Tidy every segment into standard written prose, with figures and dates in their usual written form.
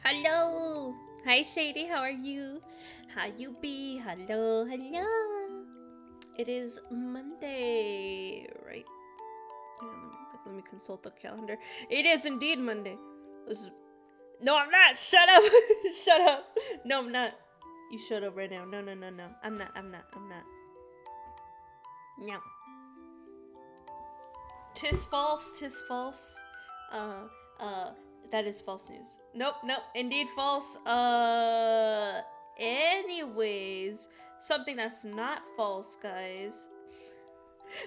Hello. Hi Shady, how are you? How you be? Hello. It is Monday, right? Yeah, let me consult the calendar. It is indeed Monday. No, I'm not. Shut up. Shut up. No, I'm not. You shut up right now. No. I'm not. No. Tis false. Uh, uh, that is false news. Nope, indeed false. Anyways, something that's not false, guys.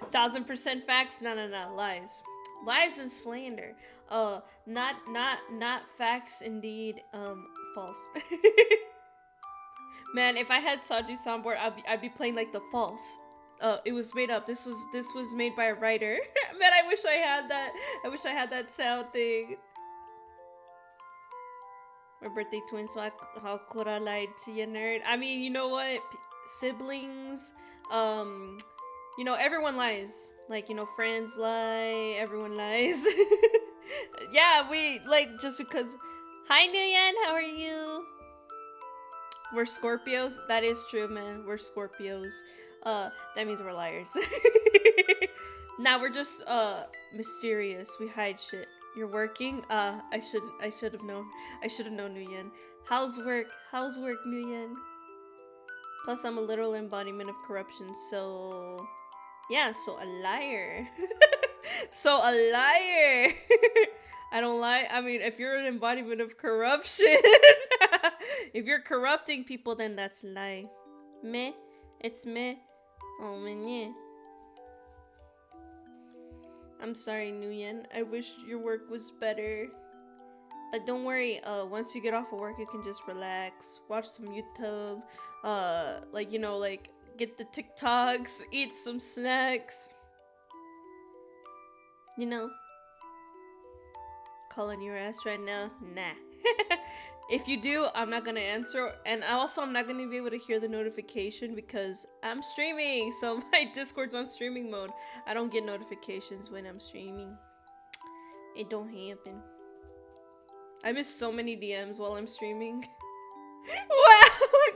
1000% facts. No, lies. Lies and slander. Not facts. Indeed, false. Man, if I had Saji soundboard, I'd be playing like the false. It was made up. This was made by a writer. Man, I wish I had that. I wish I had that sound thing. My birthday twin, so how could I lie to you, nerd? I mean, you know what? Siblings, everyone lies. Like, friends lie, everyone lies. Yeah, we, just because. Hi, Nguyen, how are you? We're Scorpios. That is true, man. We're Scorpios. That means we're liars. Now we're just, mysterious. We hide shit. You're working? I should have known. I should have known, Nguyen. How's work, Nguyen? Plus, I'm a literal embodiment of corruption, so... Yeah, so a liar. So a liar. I don't lie. I mean, if you're an embodiment of corruption, if you're corrupting people, then that's lie. Me? It's me. Oh, man, yeah. I'm sorry, Nguyen. I wish your work was better. But don't worry, once you get off of work, you can just relax, watch some YouTube, get the TikToks, eat some snacks. Calling your ass right now? Nah. If you do, I'm not gonna answer, and I'm not gonna be able to hear the notification because I'm streaming, so my Discord's on streaming mode. I don't get notifications when I'm streaming. It don't happen. I miss so many DMs while I'm streaming. Wow!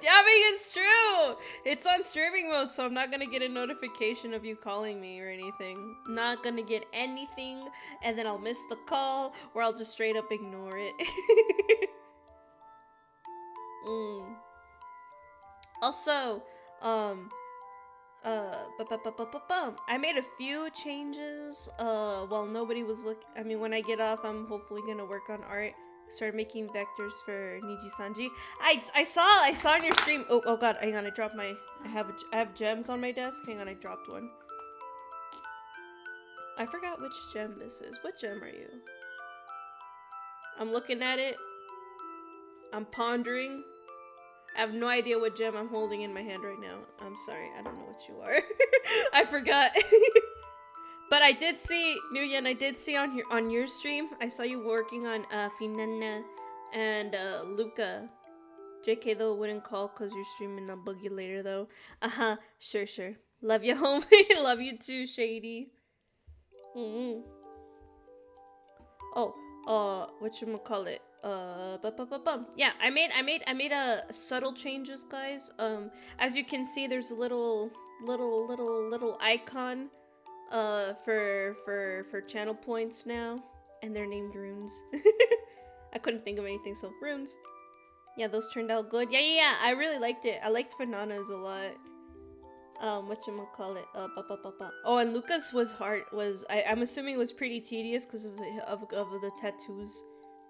I mean, it's true! It's on streaming mode, so I'm not gonna get a notification of you calling me or anything. Not gonna get anything, and then I'll miss the call, or I'll just straight up ignore it. Also, I made a few changes, while nobody was looking. I mean, when I get off, I'm hopefully gonna work on art. Start making vectors for Niji Sanji. I saw on your stream. Oh god, hang on, I dropped my. I have gems on my desk. Hang on, I dropped one. I forgot which gem this is. What gem are you? I'm looking at it. I'm pondering. I have no idea what gem I'm holding in my hand right now. I'm sorry, I don't know what you are. I forgot. But I did see, Nguyen, I did see on your stream, I saw you working on Finana and Luca. JK though wouldn't call because you're streaming. I'll bug you later though. Sure. Love you, homie. Love you too, Shady. Oh, whatchamacallit? Yeah, I made a subtle changes, guys. As you can see, there's a little icon for channel points now, and they're named runes. I couldn't think of anything, so runes. Yeah, those turned out good. Yeah, I really liked it. I liked Fernana's a lot. Whatchamacallit? Oh, and Lucas was hard. I'm assuming it was pretty tedious because of the tattoos,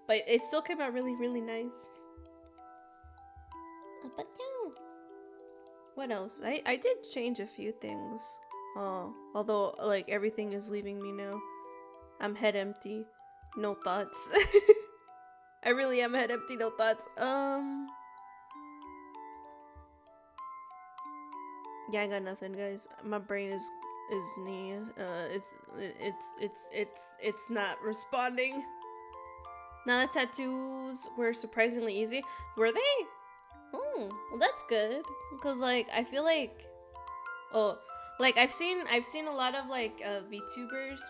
but it still came out really, really nice. But yeah. What else? I did change a few things. Although like everything is leaving me now. I'm head empty, no thoughts. I really am head empty, no thoughts. Yeah, I got nothing, guys. My brain is it's not responding. Now the tattoos were surprisingly easy. Were they? Oh, well that's good. Cause like I feel like, like I've seen a lot of like VTubers,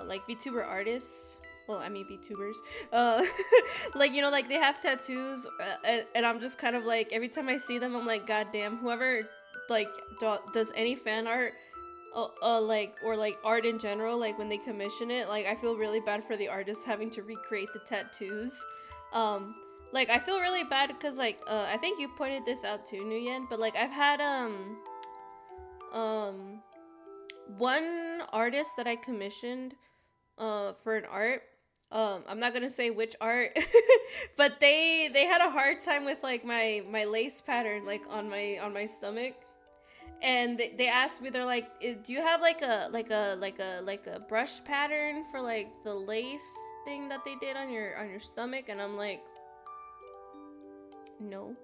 like VTuber artists well, I mean VTubers, like, you know, like they have tattoos, and I'm just kind of like, every time I see them, I'm like, god damn, whoever like does any fan art, like, or like art in general, like when they commission it, like I feel really bad for the artists having to recreate the tattoos. Like I feel really bad because like I think you pointed this out too, Nguyen, but like I've had um one artist that I commissioned for an art. I'm not gonna say which art, but they had a hard time with like my lace pattern, like on my stomach, and they asked me, they're like, do you have like a brush pattern for like the lace thing that they did on your stomach? And I'm like, no,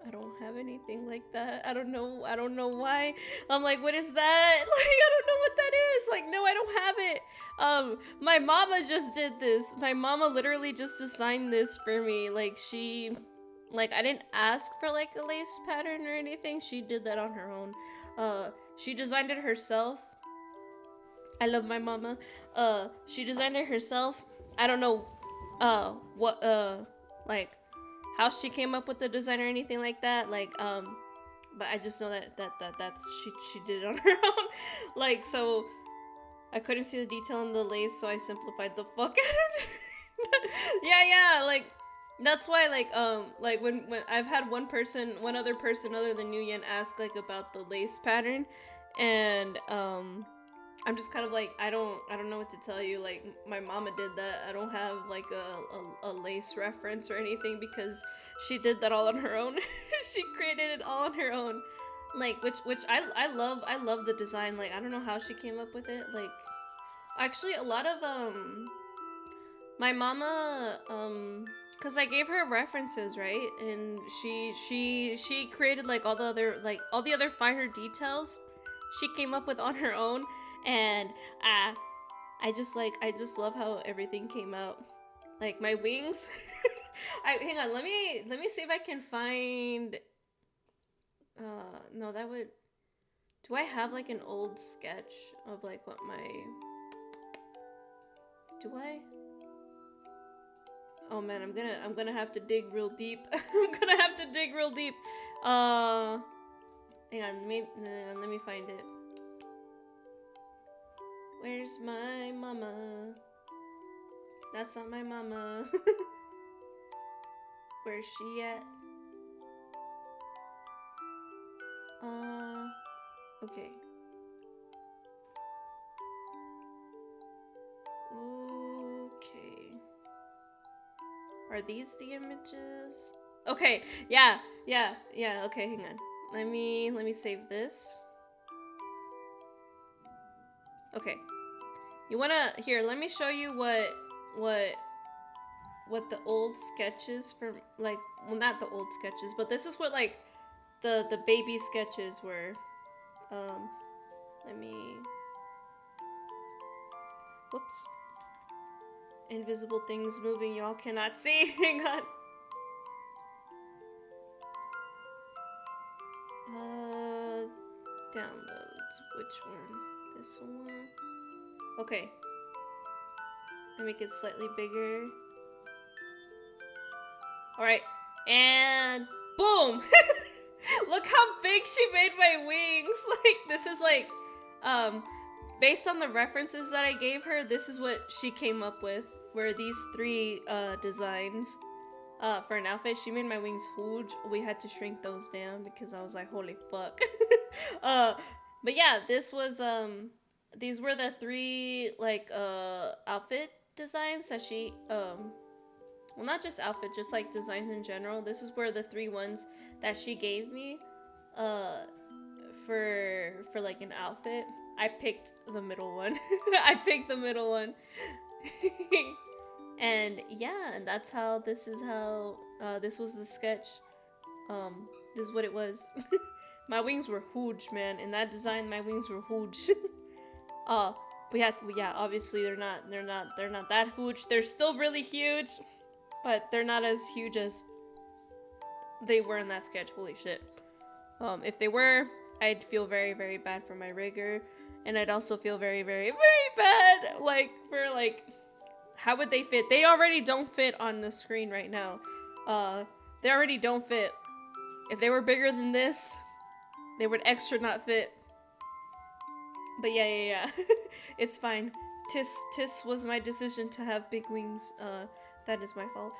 I don't have anything like that. I don't know why. I'm like, what is that? Like, I don't know what that is. Like, no, I don't have it. My mama just did this. My mama literally just designed this for me. Like, like, I didn't ask for like a lace pattern or anything. She did that on her own. She designed it herself. I love my mama. She designed it herself. I don't know, what, like, how she came up with the design or anything like that. Like, but I just know that's she did it on her own. Like, so I couldn't see the detail in the lace, so I simplified the fuck out of it. Yeah, like that's why, like when I've had one other person other than Nguyen ask like about the lace pattern, and I'm just kind of like, I don't know what to tell you. Like, my mama did that. I don't have like a lace reference or anything because she did that all on her own. She created it all on her own. Like, which I love the design. Like, I don't know how she came up with it. Like, actually a lot of my mama, cause I gave her references, right? And she created like all the other finer details she came up with on her own. And I just love how everything came out. Like my wings. Hang on, let me see if I can find. No, that would. Do I have like an old sketch of like what my? Do I? Oh man, I'm gonna have to dig real deep. I'm gonna have to dig real deep. Hang on, let me find it. Where's my mama? That's not my mama. Where's she at? Okay. Okay. Are these the images? Okay, yeah. Okay, hang on. Let me save this. Okay. You wanna, here, let me show you what the old sketches for, like, well, not the old sketches, but this is what, like, the baby sketches were. Let me, whoops. Invisible things moving, y'all cannot see. Hang on. Downloads, which one? This one? Okay. I make it slightly bigger. Alright. And boom! Look how big she made my wings! Like, this is like, based on the references that I gave her, this is what she came up with. Were these three, designs. For an outfit. She made my wings huge. We had to shrink those down because I was like, holy fuck. But yeah, this was, these were the three, like, outfit designs that she, well, not just outfit, just like designs in general. This is where the three ones that she gave me, for like an outfit. I picked the middle one. I picked the middle one. And yeah, and that's how, this is how, this was the sketch. This is what it was. My wings were huge, man. In that design, my wings were huge. Yeah, obviously they're not that huge. They're still really huge, but they're not as huge as they were in that sketch. Holy shit. If they were, I'd feel very, very bad for my rigger, and I'd also feel very, very, very bad, like, for, like, How would they fit? They already don't fit on the screen right now. They already don't fit. If they were bigger than this, they would extra not fit. But yeah. It's fine. Tis was my decision to have big wings. That is my fault.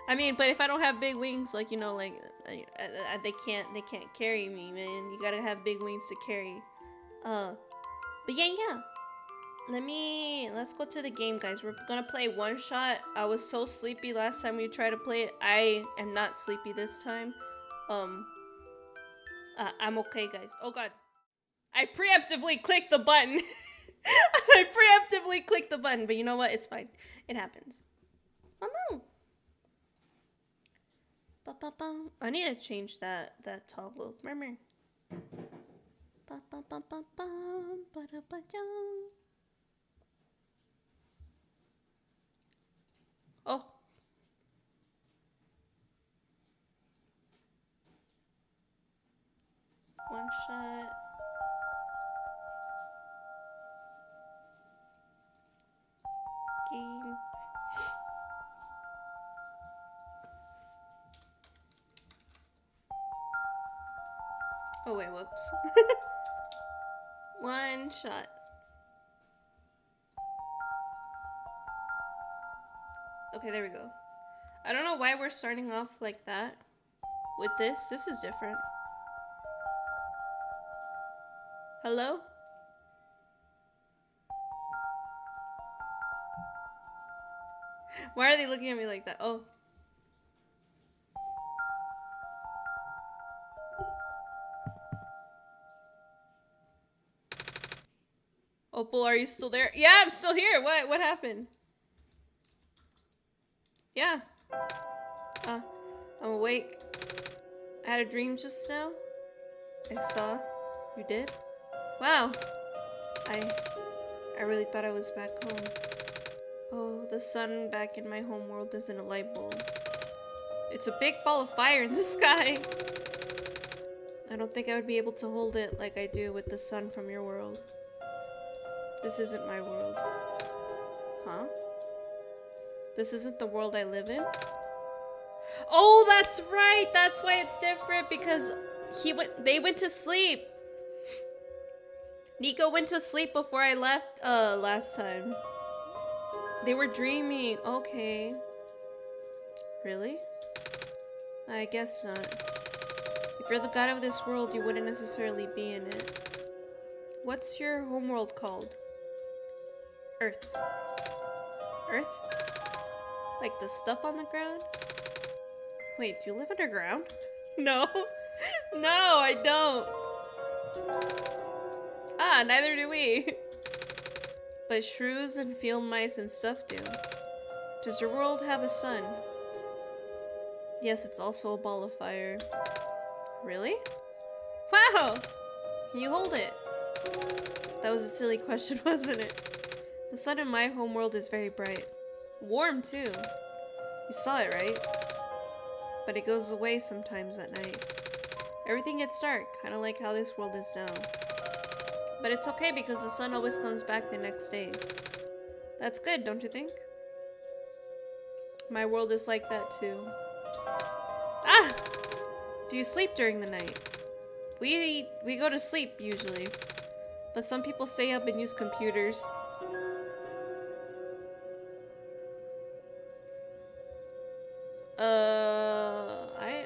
I mean, but if I don't have big wings, like, you know, like, they can't carry me, man. You gotta have big wings to carry. But yeah. Let's go to the game, guys. We're gonna play OneShot. I was so sleepy last time we tried to play it. I am not sleepy this time. I'm okay, guys. Oh god. I preemptively clicked the button. I preemptively clicked the button, but you know what? It's fine. It happens. I need to change that toggle. Remember? Oh. OneShot. Game. Oh wait, whoops. OneShot. Okay, there we go. I don't know why we're starting off like that. With this is different. Hello? Why are they looking at me like that? Oh. Opal, are you still there? Yeah, I'm still here. What happened? Yeah. I'm awake. I had a dream just now. I saw. You did? Wow. I really thought I was back home. Oh, the sun back in my home world isn't a light bulb. It's a big ball of fire in the sky. I don't think I would be able to hold it like I do with the sun from your world. This isn't my world. Huh? This isn't the world I live in? Oh, that's right! That's why it's different, because they went to sleep. Nico went to sleep before I left last time. They were dreaming. Okay. Really? I guess not. If you're the god of this world, you wouldn't necessarily be in it. What's your homeworld called? Earth. Earth? Like the stuff on the ground? Wait, do you live underground? No. No, I don't. Ah, neither do we. But shrews and field mice and stuff do. Does your world have a sun? Yes, it's also a ball of fire. Really? Wow! Can you hold it? That was a silly question, wasn't it? The sun in my homeworld is very bright. Warm, too. You saw it, right? But it goes away sometimes at night. Everything gets dark, kind of like how this world is now. But it's okay because the sun always comes back the next day. That's good, don't you think? My world is like that, too. Ah! Do you sleep during the night? We go to sleep, usually. But some people stay up and use computers.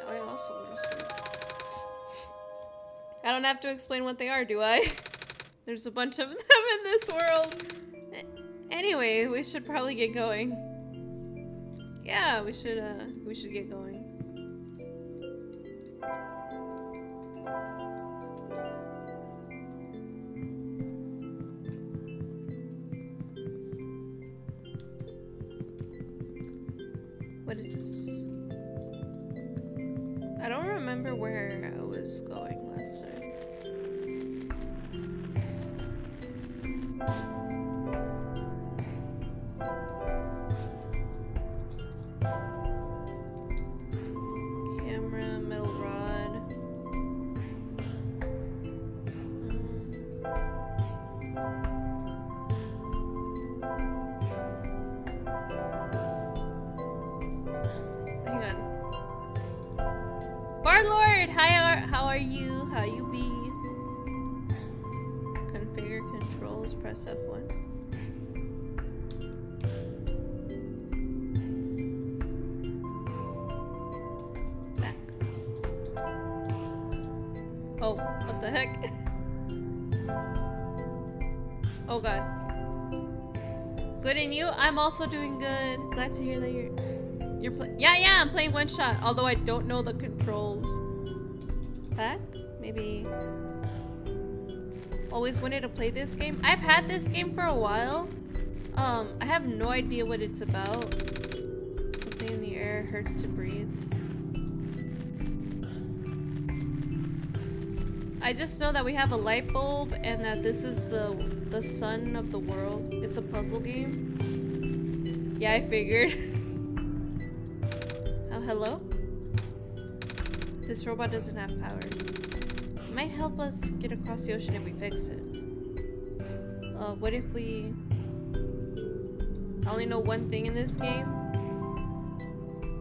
I also go to sleep. I don't have to explain what they are, do I? There's a bunch of them in this world. Anyway, we should probably get going. Yeah, we should get going. What is this? I don't remember where I was going last time. Camera, metal rod. you? How you be? Configure controls, press F1. Back. Oh, what the heck? Oh god. Good, and you? I'm also doing good. Glad to hear that you're playing. Yeah, I'm playing OneShot. Although I don't know the controls. Back? Maybe. Always wanted to play this game. I've had this game for a while. I have no idea what it's about. Something in the air hurts to breathe. I just know that we have a light bulb and that this is the sun of the world. It's a puzzle game. Yeah, I figured. Oh, hello? This robot doesn't have power. It might help us get across the ocean if we fix it. What if we... I only know one thing in this game.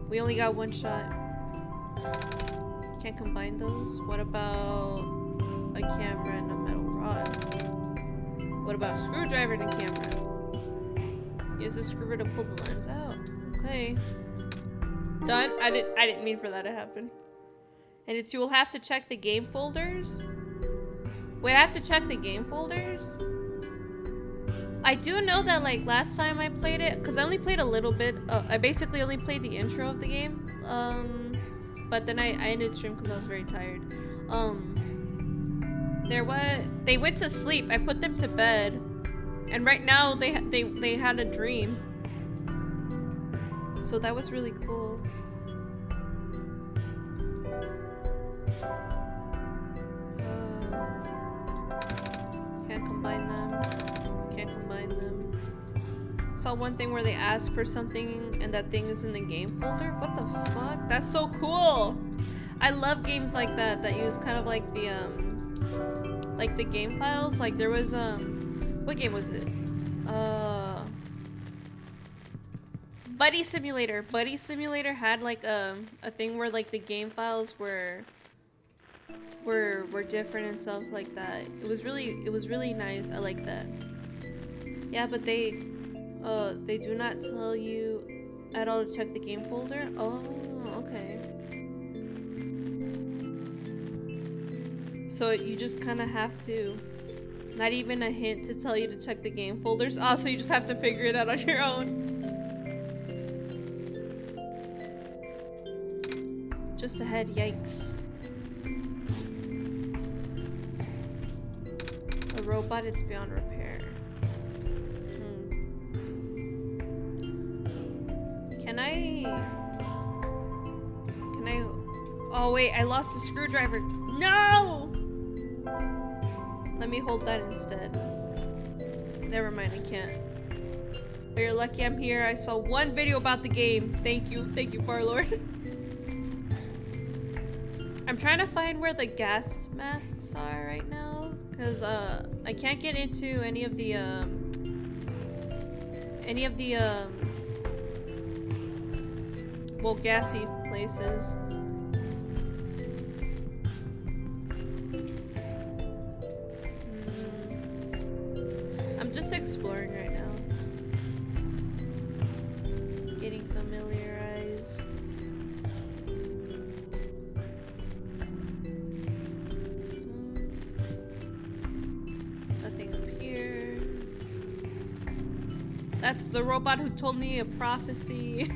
We only got one shot. Can't combine those. What about a camera and a metal rod? What about a screwdriver and a camera? Use the screwer to pull the lens out. Okay. Done. I didn't mean for that to happen. And it's you will have to check the game folders. Wait, I have to check the game folders? I do know that like last time I played it, because I only played a little bit. I basically only played the intro of the game. But then I ended stream because I was very tired. They went to sleep. I put them to bed, and right now they had a dream. So that was really cool. Can't combine them. Can't combine them. Saw one thing where they ask for something and that thing is in the game folder. What the fuck? That's so cool. I love games like that that use kind of like the game files. Like there was what game was it? Buddy Simulator. Buddy Simulator had like a thing where like the game files were different and stuff like that. It was really nice. I like that. Yeah, but they do not tell you at all to check the game folder. Oh, okay. So you just kind of have to. Not even a hint to tell you to check the game folders. Oh, so you just have to figure it out on your own. Just ahead, yikes. A robot, it's beyond repair. Can I... Oh wait, I lost the screwdriver. No! Let me hold that instead. Never mind, I can't. But you're lucky I'm here. I saw one video about the game. Thank you, Farlord. I'm trying to find where the gas masks are right now, because I can't get into any of the well, gassy places. I'm just exploring right now. Getting familiarized. Nothing up here. That's the robot who told me a prophecy.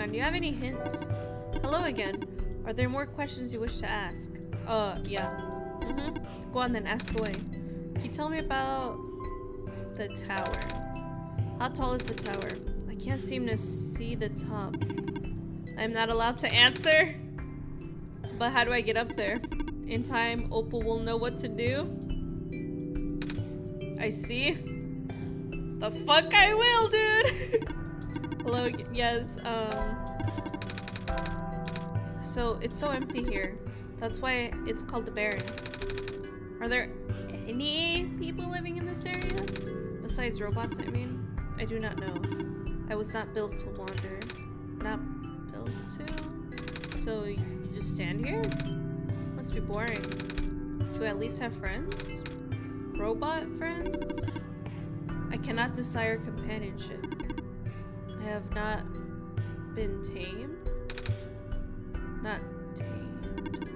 Do you have any hints? Hello again. Are there more questions you wish to ask? Yeah. Go on then, ask away. Can you tell me about the tower? How tall is the tower? I can't seem to see the top. I'm not allowed to answer? But how do I get up there? In time, Opal will know what to do? I see. The fuck I will, dude! Hello, yes, so it's so empty here. That's why it's called the Barrens. Are there any people living in this area? Besides robots, I mean? I do not know. I was not built to wander. Not built to? So you just stand here? Must be boring. Do I at least have friends? Robot friends? I cannot desire companionship. I have not been tamed? Not tamed.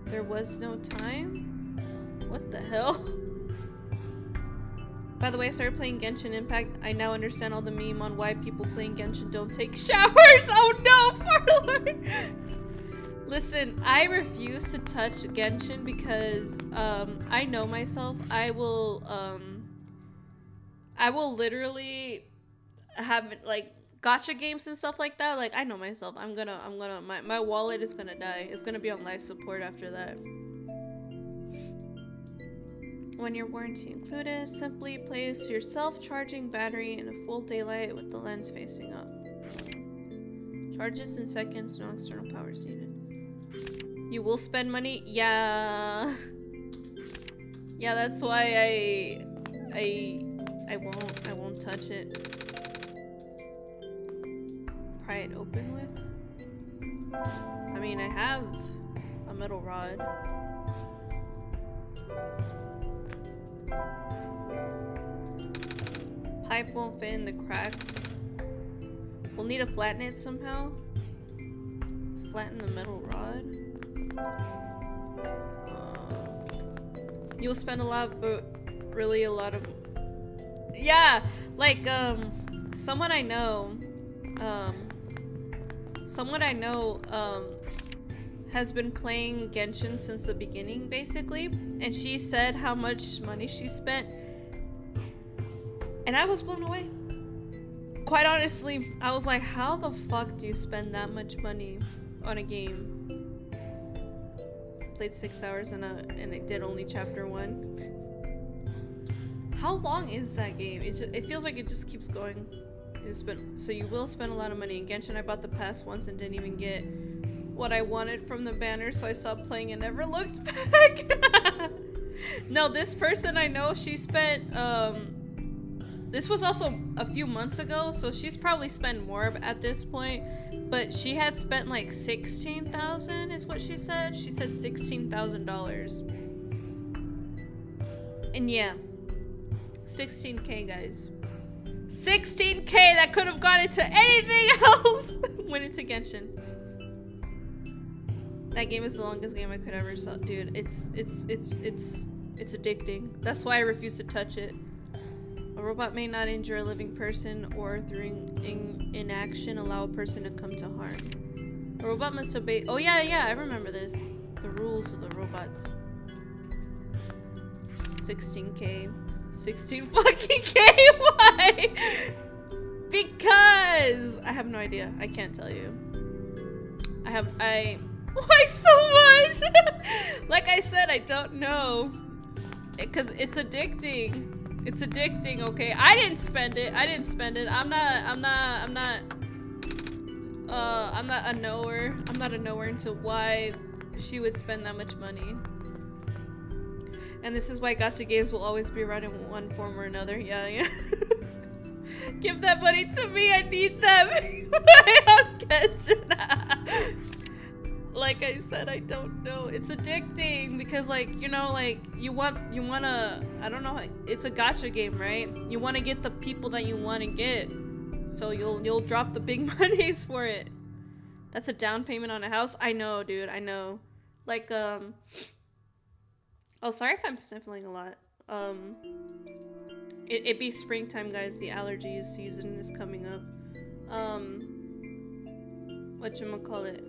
There was no time? What the hell? By the way, I started playing Genshin Impact. I now understand all the meme on why people playing Genshin don't take showers. Oh no, Farlord! Listen, I refuse to touch Genshin because I know myself. I will literally have like gacha games and stuff like that. Like I know myself. My wallet is gonna die. It's gonna be on life support after that. When your warranty included, simply place your self-charging battery in a full daylight with the lens facing up. Charges in seconds, no external power is needed. You will spend money? Yeah. Yeah, that's why I won't touch it. Pry it open with? I mean, I have a metal rod. Pipe won't fit in the cracks. We'll need to flatten it somehow. Flatten the metal rod. You'll spend a lot, but really a lot of... Yeah! Like, someone I know, has been playing Genshin since the beginning, basically. And she said how much money she spent. And I was blown away. Quite honestly, I was like, how the fuck do you spend that much money on a game? Played 6 hours and I did only chapter 1. How long is that game? It feels like it just keeps going. So you will spend a lot of money in Genshin. I bought the pass once and didn't even get what I wanted from the banner, so I stopped playing and never looked back. No, this person I know, she spent this was also a few months ago, so she's probably spent more at this point, but she had spent like 16,000 is what she said. She said $16,000. And yeah, 16k guys. 16k that could have gone into anything else went into Genshin. That game is the longest game I could ever saw, dude. It's addicting. That's why I refuse to touch it. A robot may not injure a living person or through inaction allow a person to come to harm. A robot must obey. Oh yeah, I remember this. The rules of the robots. 16k. 16 fucking k. Why? Because I have no idea. I can't tell you. Why so much? Like I said, I don't know. Because it's addicting. It's addicting, okay? I didn't spend it. I'm not a knower. I'm not a knower into why she would spend that much money. And this is why gacha games will always be run in one form or another. Yeah. Give that money to me. I need them. I don't get it. Like I said, I don't know. It's addicting because, like, you know, like you wanna. I don't know. It's a gacha game, right? You want to get the people that you want to get, so you'll drop the big monies for it. That's a down payment on a house. I know, dude. I know. Like Oh, sorry if I'm sniffling a lot. It be springtime, guys. The allergies season is coming up. Whatchamacallit?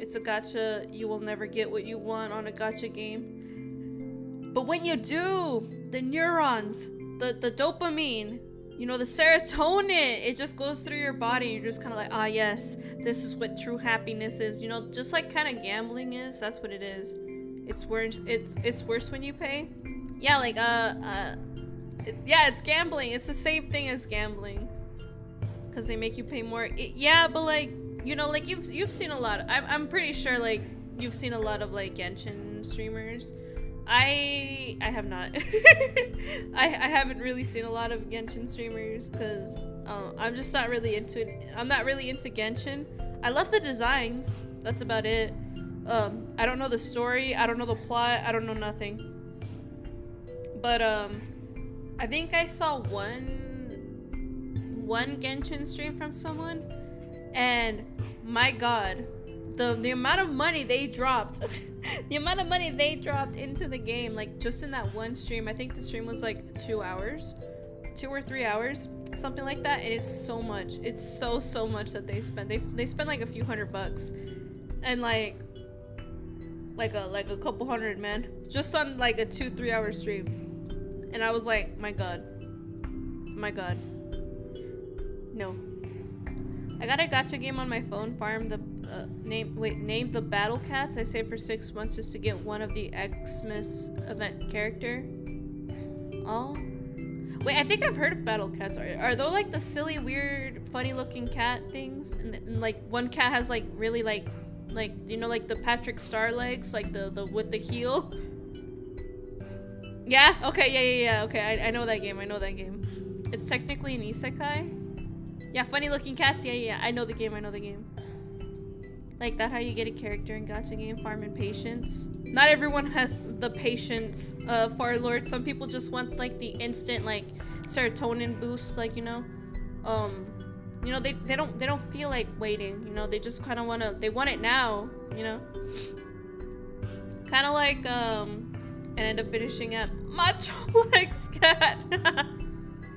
It's a gacha. You will never get what you want on a gacha game. But when you do, the neurons, the dopamine, you know, the serotonin, it just goes through your body. You're just kind of like, ah, yes, this is what true happiness is. You know, just like kind of gambling is. That's what it is. It's worse. It's worse when you pay. Yeah, like yeah, it's gambling. It's the same thing as gambling, because they make you pay more. Yeah, but like, you know, like you've seen a lot. I'm pretty sure like you've seen a lot of like Genshin streamers. I have not. I haven't really seen a lot of Genshin streamers because I'm just not really into it. I'm not really into Genshin. I love the designs. That's about it. I don't know the story. I don't know the plot. I don't know nothing. But I think I saw one Genshin stream from someone, and my God, the amount of money they dropped. The amount of money they dropped into the game, like just in that one stream. I think the stream was like 2 hours, 2 or 3 hours, something like that. And it's so much. It's so much that they spent. They spent like a few $100, and like a couple hundred, man, just on like a 2-3 hour stream. And I was like, my God, no. I got a gacha game on my phone. Farm the name the battle cats. I saved for 6 months just to get one of the Xmas event character. Oh, wait, I think I've heard of battle cats. Are they like the silly, weird, funny looking cat things? And like one cat has like really like you know, like the Patrick Star legs, like the with the heel. Yeah. Okay. Yeah. Okay. I know that game. It's technically an isekai. Yeah, funny looking cats. Yeah. I know the game. Like that, how you get a character in gacha game, farm and patience. Not everyone has the patience, Farlord. Some people just want like the instant like serotonin boost, like, you know. You know, they don't feel like waiting, you know, they just kind of they want it now, you know. Kind of like and end up finishing at Macho Legs Cat.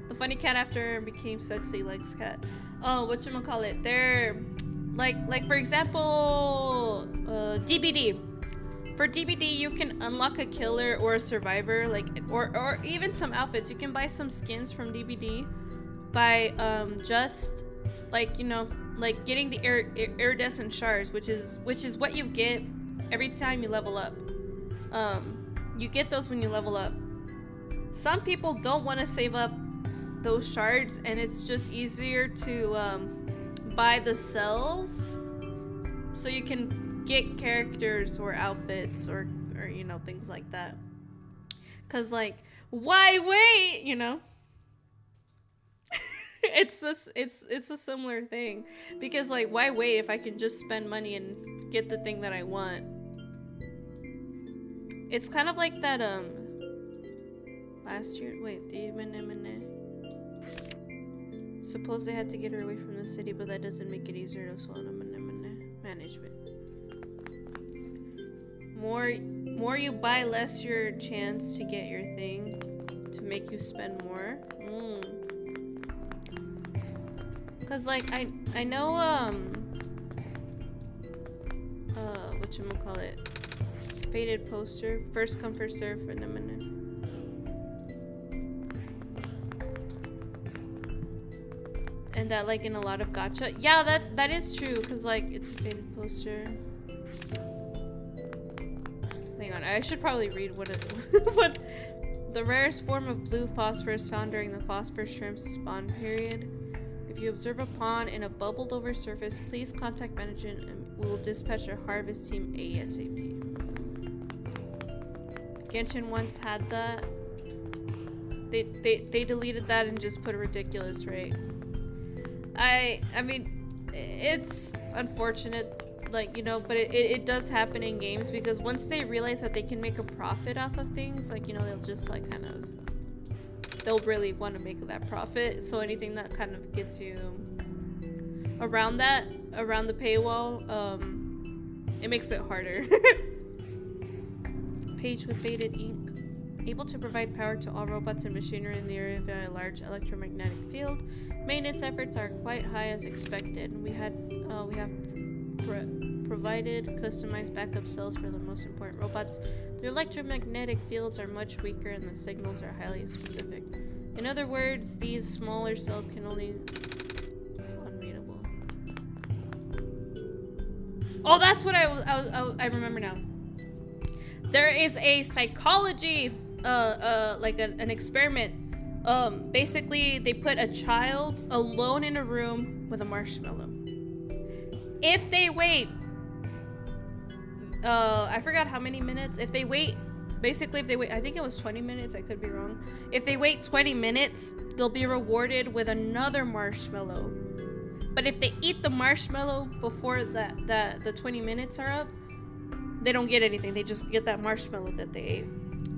The funny cat after became sexy legs cat. Oh, whatchamacallit, they're like for example, DBD. For DBD, you can unlock a killer or a survivor, like or even some outfits. You can buy some skins from DBD by just like, you know, like getting the iridescent shards, which is what you get every time you level up. You get those when you level up. Some people don't want to save up those shards, and it's just easier to buy the cells so you can get characters or outfits or you know, things like that. Cause like, why wait, you know? It's a similar thing, because like, why wait if I can just spend money and get the thing that I want? It's kind of like that last year, wait, suppose they had to get her away from the city, but that doesn't make it easier to slow management. More you buy, less your chance to get your thing to make you spend more. Cause like I know whatchamacallit, faded poster, first come first serve for them. And that like in a lot of gacha, yeah, that is true, cause like it's faded poster. Hang on, I should probably read what the rarest form of blue phosphorus found during the phosphor shrimp's spawn period. If you observe a pond in a bubbled over surface, please contact management and we will dispatch our harvest team ASAP. Genshin once had that. They deleted that and just put a ridiculous rate. I mean, it's unfortunate, like, you know, but it does happen in games, because once they realize that they can make a profit off of things, like, you know, they'll just like kind of, they'll really want to make that profit. So anything that kind of gets you around the paywall, it makes it harder. Page with faded ink. Able to provide power to all robots and machinery in the area via a large electromagnetic field. Maintenance efforts are quite high as expected. We have provided customized backup cells for the most important robots. Their electromagnetic fields are much weaker and the signals are highly specific. In other words, these smaller cells can only... Unreadable. Oh, that's what I remember now. There is a psychology, like an experiment. Basically, they put a child alone in a room with a marshmallow. If they wait, I forgot how many minutes. If they wait Basically, if they wait, I think it was 20 minutes, I could be wrong. If they wait 20 minutes, they'll be rewarded with another marshmallow. But if they eat the marshmallow before the 20 minutes are up, they don't get anything. They just get that marshmallow that they ate.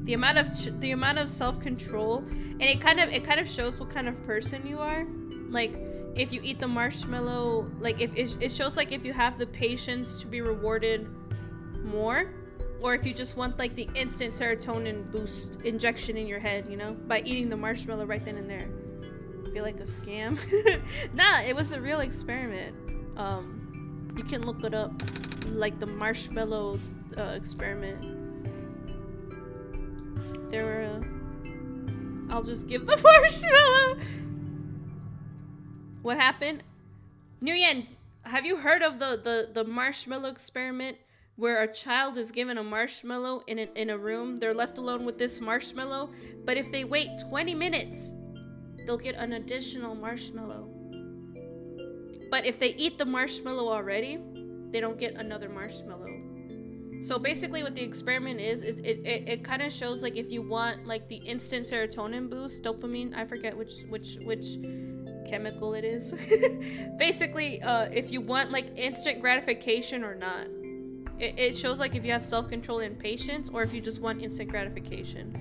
The amount of self-control, and it kind of shows what kind of person you are. Like, if you eat the marshmallow, like if it shows like if you have the patience to be rewarded more, or if you just want like the instant serotonin boost injection in your head, you know, by eating the marshmallow right then and there. I feel like a scam. Nah, it was a real experiment. You can look it up, like the marshmallow experiment. There were I'll just give the marshmallow. What happened? Nguyen, have you heard of the marshmallow experiment, where a child is given a marshmallow in a room? They're left alone with this marshmallow, but if they wait 20 minutes, they'll get an additional marshmallow. But if they eat the marshmallow already, they don't get another marshmallow. So basically what the experiment is it kind of shows like if you want like the instant serotonin boost, dopamine, I forget which chemical it is. Basically, if you want like instant gratification or not. It shows like if you have self-control and patience, or if you just want instant gratification.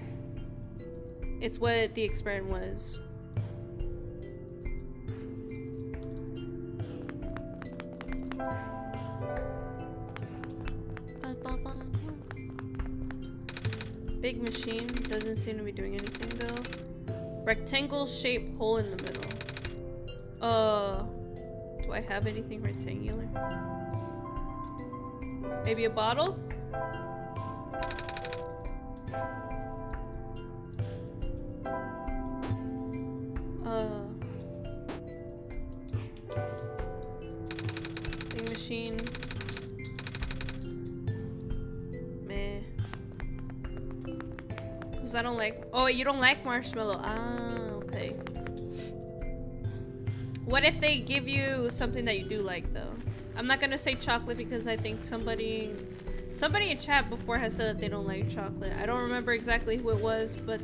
It's what the experiment was. Big machine doesn't seem to be doing anything though. Rectangle shaped hole in the middle. Do I have anything rectangular? Maybe a bottle? Big machine. Meh. Cause I don't like. Oh, you don't like marshmallow. Ah, okay. What if they give you something that you do like though? I'm not gonna say chocolate because I think somebody in chat before has said that they don't like chocolate. I don't remember exactly who it was, but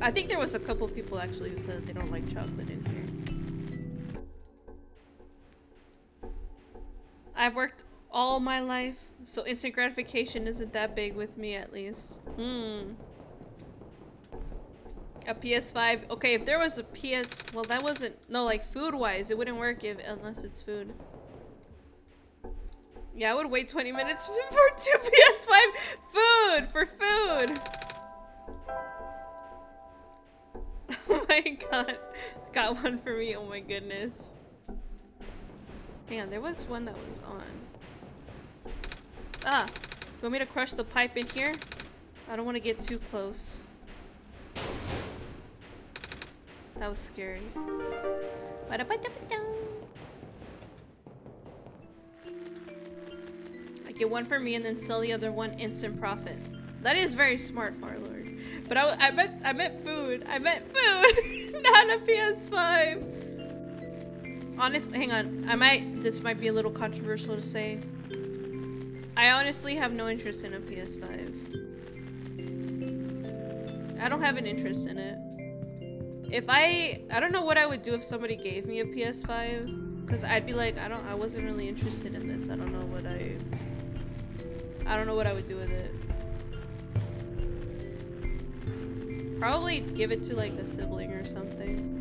I think there was a couple people actually who said that they don't like chocolate in here. I've worked all my life, so instant gratification isn't that big with me at least. A PS5. Okay, if there was a PS, well, that wasn't, no, like food-wise, it wouldn't work unless it's food. Yeah, I would wait 20 minutes for 2 PS5 for food. Oh my god, got one for me. Oh my goodness. Hang on, there was one that was on. Ah, do you want me to crush the pipe in here? I don't want to get too close. That was scary. I get one for me and then sell the other one, instant profit. That is very smart, Farlord. But I meant food. I meant food, not a PS5. Honestly, hang on. This might be a little controversial to say. I honestly have no interest in a PS5. I don't have an interest in it. If I don't know what I would do if somebody gave me a PS5, because I'd be like, I wasn't really interested in this. I don't know what I would do with it. Probably give it to like a sibling or something.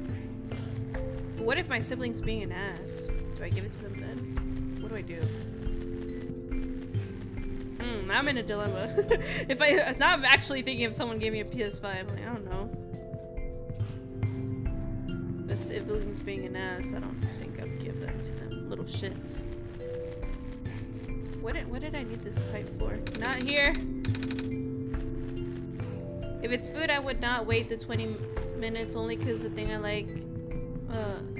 But what if my sibling's being an ass? Do I give it to them then? What do I do? I'm in a dilemma. Now I'm actually thinking if someone gave me a PS5, I'm like, I don't know. The siblings being an ass, I don't think I would give them to them little shits. What did I need this pipe for? Not here. If it's food, I would not wait the 20 minutes only because the thing I like,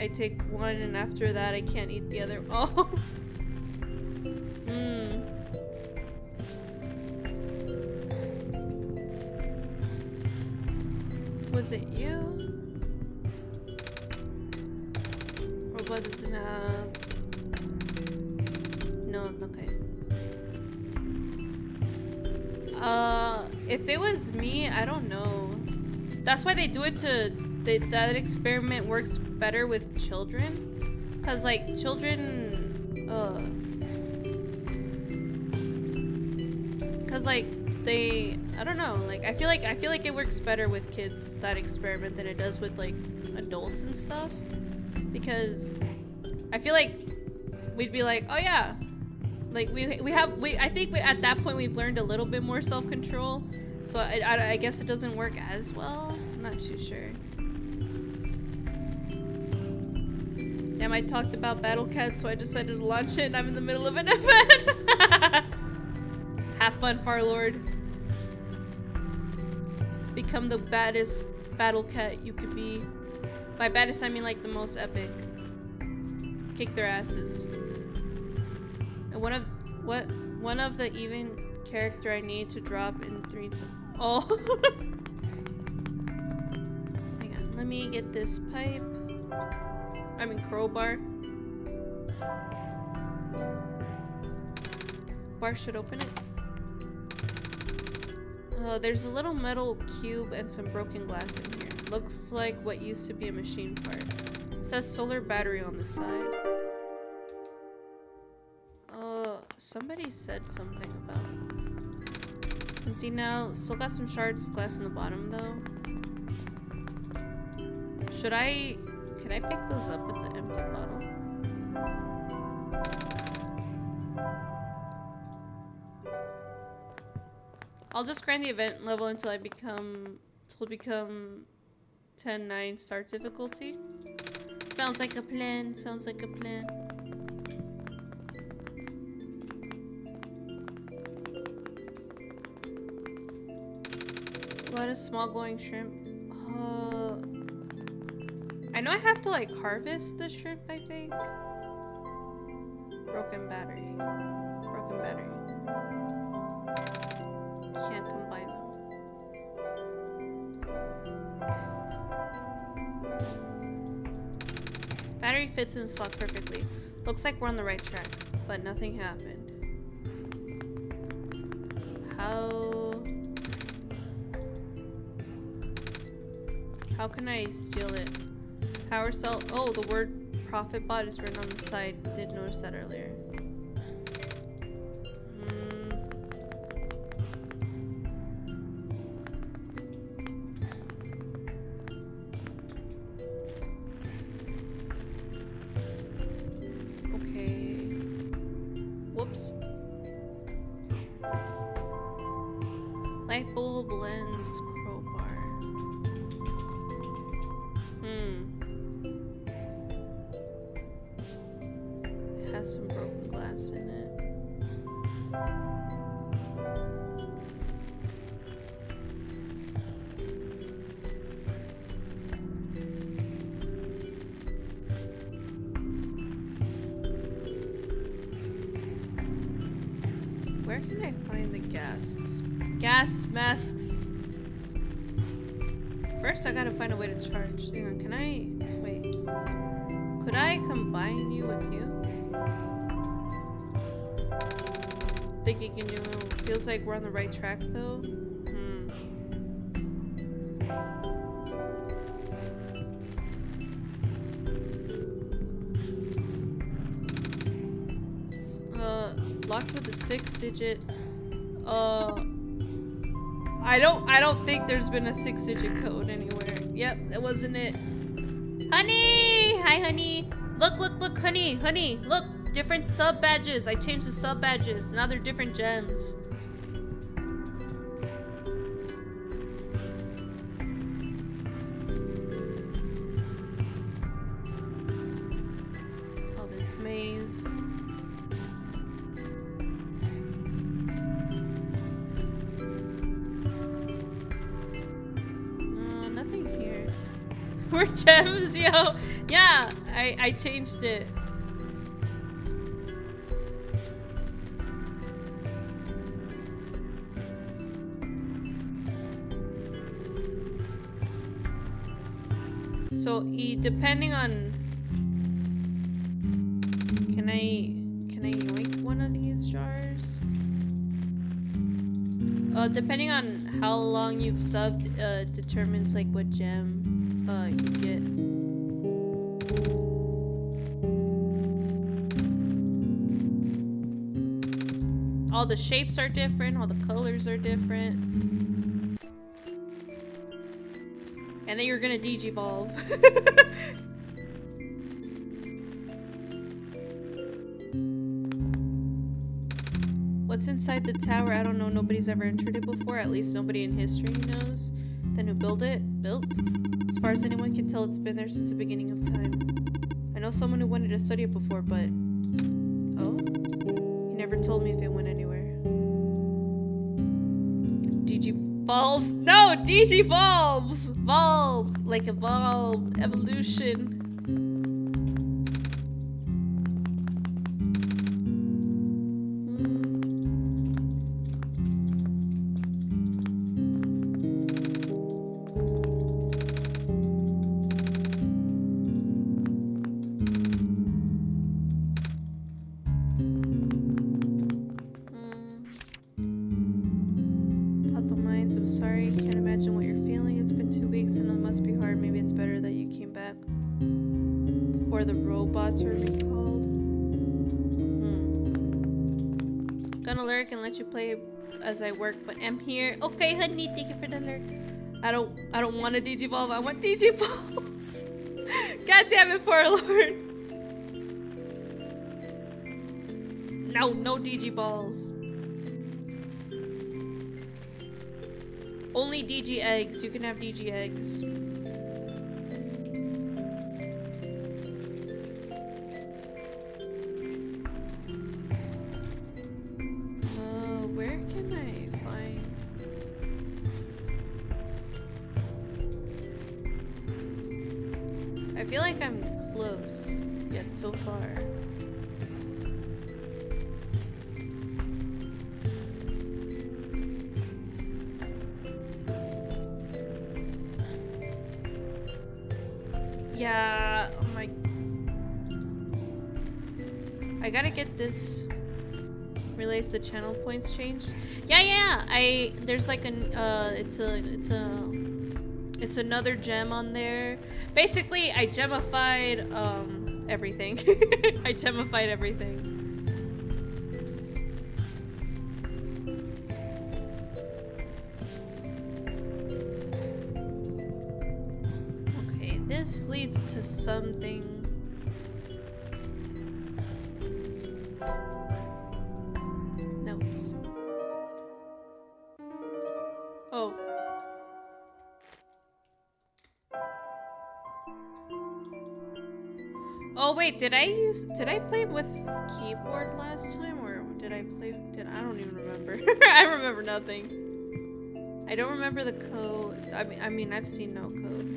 I take one and after that I can't eat the other. Oh. Was it you? Robot doesn't have... No, okay. If it was me, I don't know. That's why they do it to... that experiment works better with children. Because, like, children... Because, like, they... I don't know. Like, I feel like it works better with kids, that experiment, than it does with, like, adults and stuff. Because I feel like we'd be like, oh yeah. Like, I think at that point we've learned a little bit more self-control. So I guess it doesn't work as well. I'm not too sure. Damn, I talked about Battle Cats, so I decided to launch it and I'm in the middle of an event. Have fun, Farlord. Become the baddest Battle Cat you could be. By baddest, I mean like the most epic. Kick their asses. And one of the even character I need to drop in 3 times. Oh. Hang on, let me get this pipe. I mean crowbar. Bar should open it. There's a little metal cube and some broken glass in here. Looks like what used to be a machine part. It says solar battery on the side. Somebody said something about empty now. Still got some shards of glass on the bottom though. Can I pick those up with the empty bottle? I'll just grind the event level until it become 10-9 start difficulty. Sounds like a plan, sounds like a plan. A lot of small glowing shrimp. I know I have to like harvest the shrimp, I think. Broken battery. Broken battery. Can't combine them. Battery fits in the slot perfectly. Looks like we're on the right track, but nothing happened. How can I steal it? Power cell. Oh, the word profit bot is written on the side. Did notice that earlier. Okay. Whoops. Light bulb lens crowbar. It has some broken glass in it. Where can I find the gas masks? First, I gotta find a way to charge. Hang on, can I... Wait. Could I combine you with you? Think you can do it? Feels like we're on the right track, though. Locked with a 6-digit. I don't think there's been a 6-digit code anywhere. Yep, that wasn't it. Honey! Hi, honey. Look, honey, look. Different sub badges. I changed the sub badges. Now they're different gems. Oh, this maze. Nothing here. More gems, yo. Yeah, I changed it. So, depending on... Can I yoink one of these jars? Depending on how long you've subbed, determines like what gem you get. All the shapes are different, all the colors are different. And then you're gonna digivolve. What's inside the tower? I don't know. Nobody's ever entered it before. At least nobody in history knows. Then who built it? As far as anyone can tell, it's been there since the beginning of time. I know someone who wanted to study it before, but... Oh? He never told me if it went anywhere. Digivolves? No! Digivolves! Volve! Like evolve. Evolution. You play as I work, but I'm here. Okay, honey, thank you for the alert. I don't want to digivolve. I want digivolves. God damn it, for Lord. No digiballs. Only DG eggs. You can have DG eggs. I feel like I'm close, yet so far. Yeah, oh my... I gotta get this... Relays the channel points changed. Yeah, there's like an, it's another gem on there. Basically, I gemified, everything. I gemified everything. Okay, this leads to something. Notes. Oh. Oh wait, did I play with keyboard last time, or did I don't even remember. I remember nothing. I don't remember the code. I mean I've seen no code.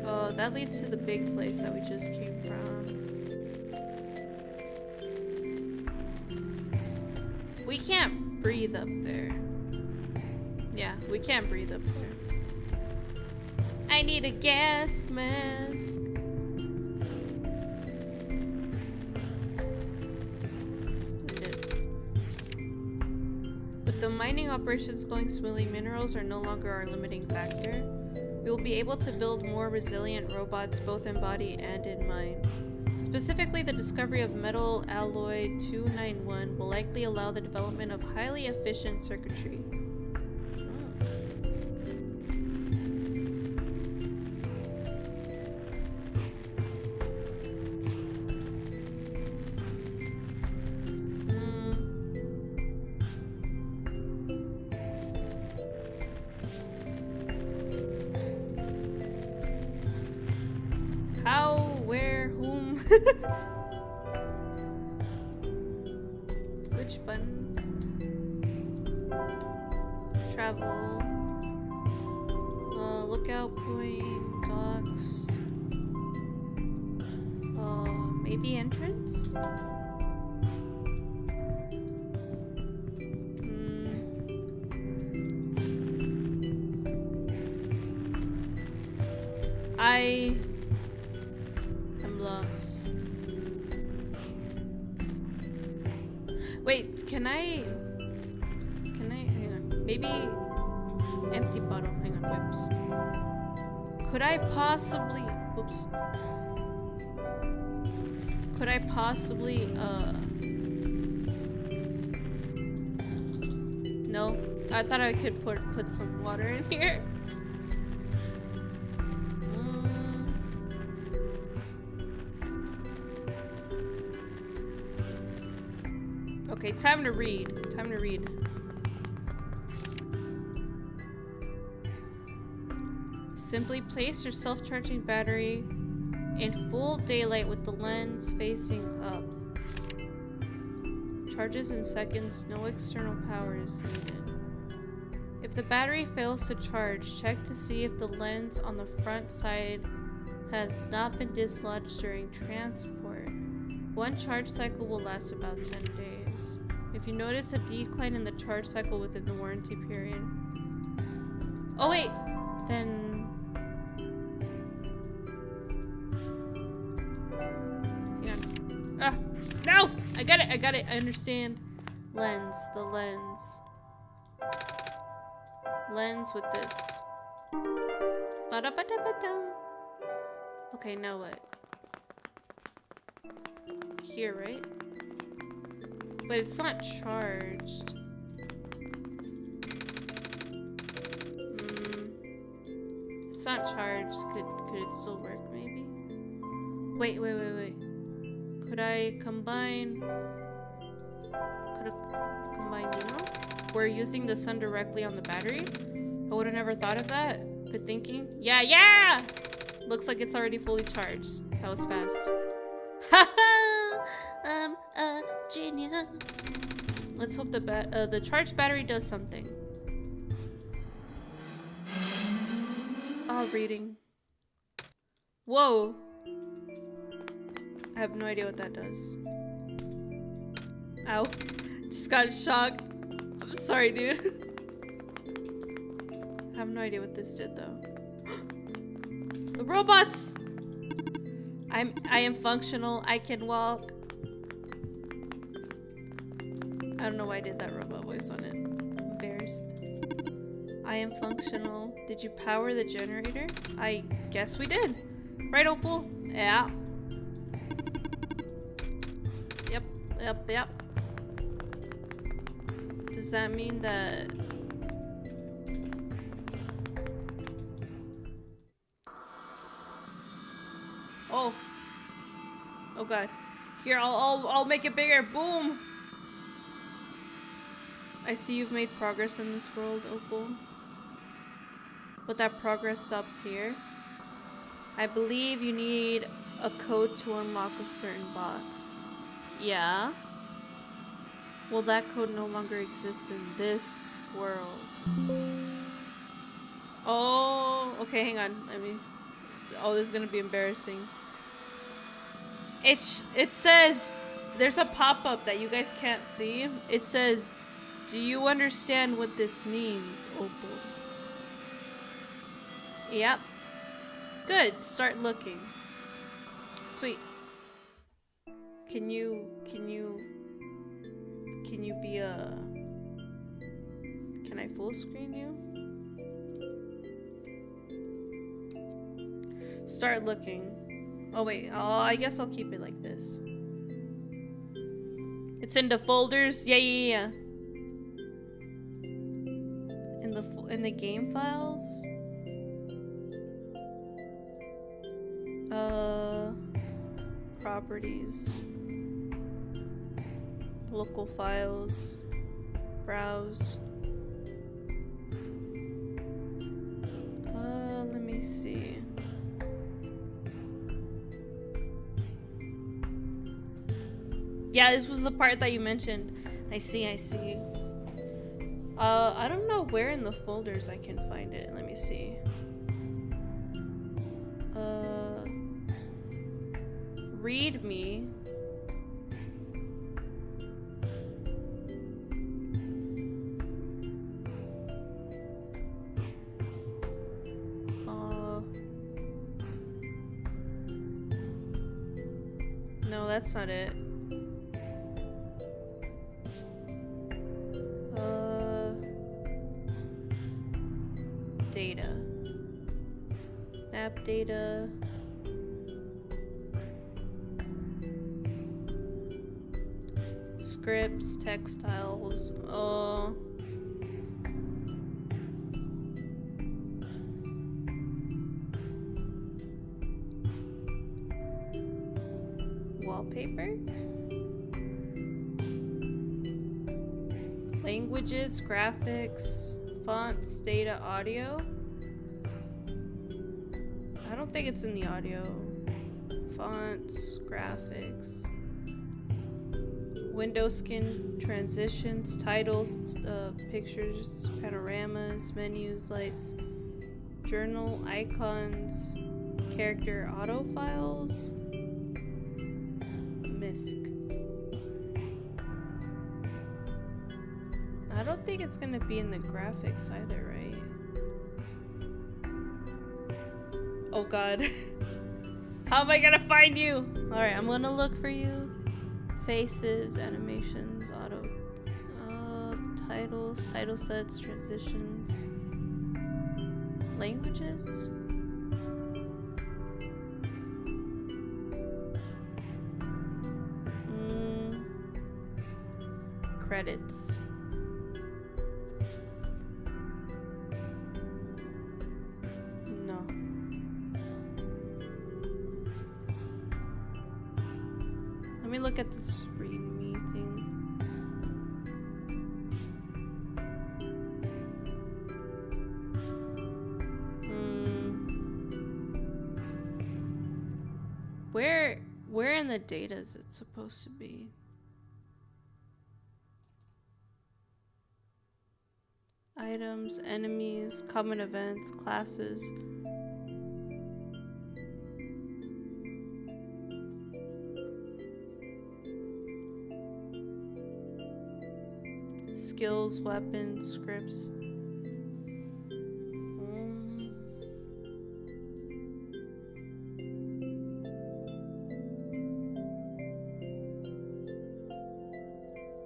Oh, that leads to the big place that we just came from. We can't breathe up there. Yeah, we can't breathe up there. I need a gas mask. It is. With the mining operations going smoothly, minerals are no longer our limiting factor. We will be able to build more resilient robots both in body and in mind. Specifically, the discovery of metal alloy 291 will likely allow the development of highly efficient circuitry. How? Where? Whom? Which button? Travel. Lookout point. Docks. Maybe entrance? I'm lost. Wait, can I hang on. Maybe empty bottle. Hang on, whoops. Could I possibly no? I thought I could put some water in here. Okay, time to read. Time to read. Simply place your self-charging battery in full daylight with the lens facing up. Charges in seconds, no external power is needed. If the battery fails to charge, check to see if the lens on the front side has not been dislodged during transport. One charge cycle will last about 10 days. If you notice a decline in the charge cycle within the warranty period... Oh wait! Then... Ah! No! I got it! I understand. Lens. The lens. Lens with this. Ba-da-ba-da-ba-da. Okay, now what? Here, right? But it's not charged. It's not charged. Could it still work, maybe? Wait. Could I combine... We're using the sun directly on the battery? I would have never thought of that. Good thinking. Yeah! Looks like it's already fully charged. That was fast. Haha! I'm a genius. Let's hope the charged battery does something. Reading. Whoa! I have no idea what that does. Ow. Just got shocked. I'm sorry, dude. I have no idea what this did, though. The robots! I am functional. I can walk. I don't know why I did that robot voice on it. I'm embarrassed. I am functional. Did you power the generator? I guess we did. Right, Opal? Yeah. Yep. Does that mean that... Oh god. Here, I'll make it bigger. Boom. I see you've made progress in this world, Opal. But that progress stops here. I believe you need a code to unlock a certain box. Yeah? Well, that code no longer exists in this world. Oh, okay, hang on. Oh, this is gonna be embarrassing. It says, there's a pop-up that you guys can't see. It says, do you understand what this means, Opal? Yep. Good, start looking. Sweet. Can you be a... Can I full screen you? Start looking. Oh wait, I guess I'll keep it like this. It's in the folders. Yeah. In the game files. Properties. Local files. Browse. Let me see. Yeah, this was the part that you mentioned. I see. I don't know where in the folders I can find it. Let me see. Read me. No, that's not it. Data. App data. Scripts, textiles. Wallpaper. Languages, graphics, fonts, data, audio. I don't think it's in the audio. Fonts, graphics. Window skin, transitions, titles, pictures, panoramas, menus, lights, journal, icons, character, auto files, MISC. I don't think it's gonna be in the graphics either, right? Oh god. How am I gonna find you? Alright, I'm gonna look for you. Faces, animations, auto, titles, title sets, transitions, languages. Credits. No. Let me look at this readme thing. Where in the data is it supposed to be? Items, enemies, common events, classes. Skills, weapons, scripts.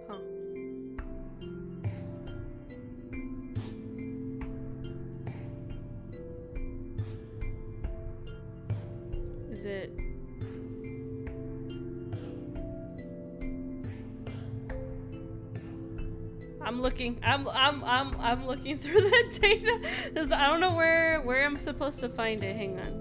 Huh. Is it? I'm looking through the data because I don't know where I'm supposed to find it. Hang on.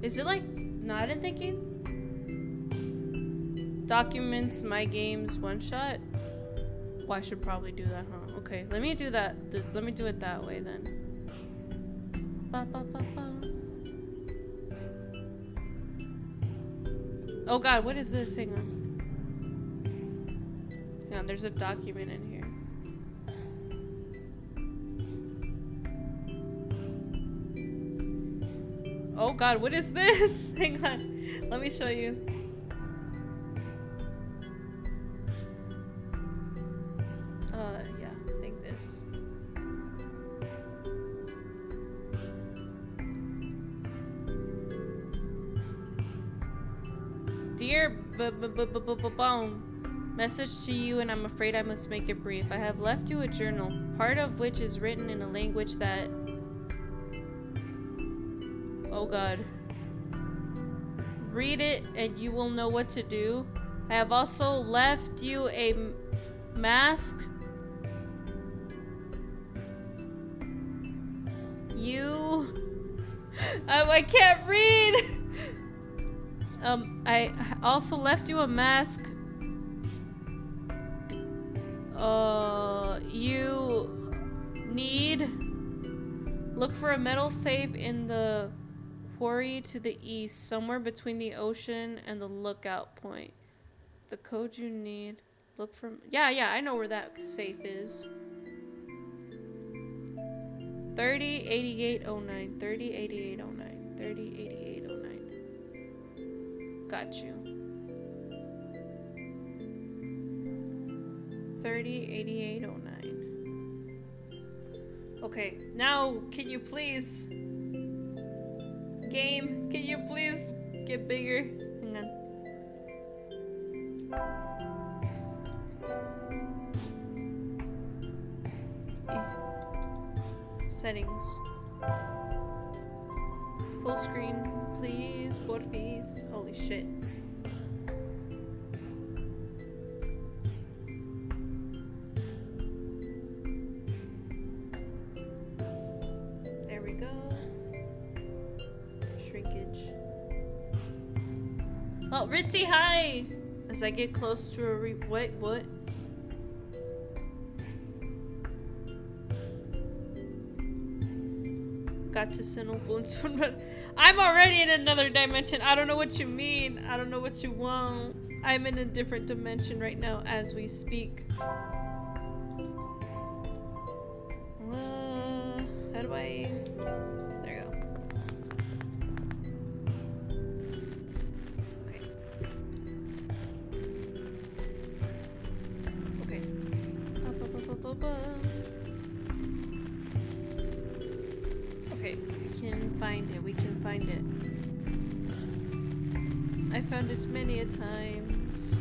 Is it like not in the game? Documents, my games, OneShot? Well, I should probably do that, huh? Okay, let me do that. Let me do it that way then. Ba, ba, ba, ba. Oh god, what is this? Hang on. Hang on, there's a document in here. Oh god, what is this? Hang on. Let me show you. Yeah, I think this. Dear Bone, message to you, and I'm afraid I must make it brief. I have left you a journal, part of which is written in a language that... Oh god. Read it and you will know what to do. I have also left you a mask I can't read. I also left you a mask. You need look for a metal safe in the quarry to the east, somewhere between the ocean and the lookout point. The code you need. Look for. Yeah, I know where that safe is. 308809. 308809. 308809. Got you. 308809. Okay, now can you please, game, can you please get bigger? Hang on. Settings. Full screen, please, porfis. Holy shit. There we go. Shrinkage. Oh, Ritzy, hi! As I get close to a what? Got to send a balloon soon, but I'm already in another dimension. I don't know what you mean. I don't know what you want. I'm in a different dimension right now as we speak. How do I... There you go. Okay. Okay, we can find it. We can find it. I found it many a times.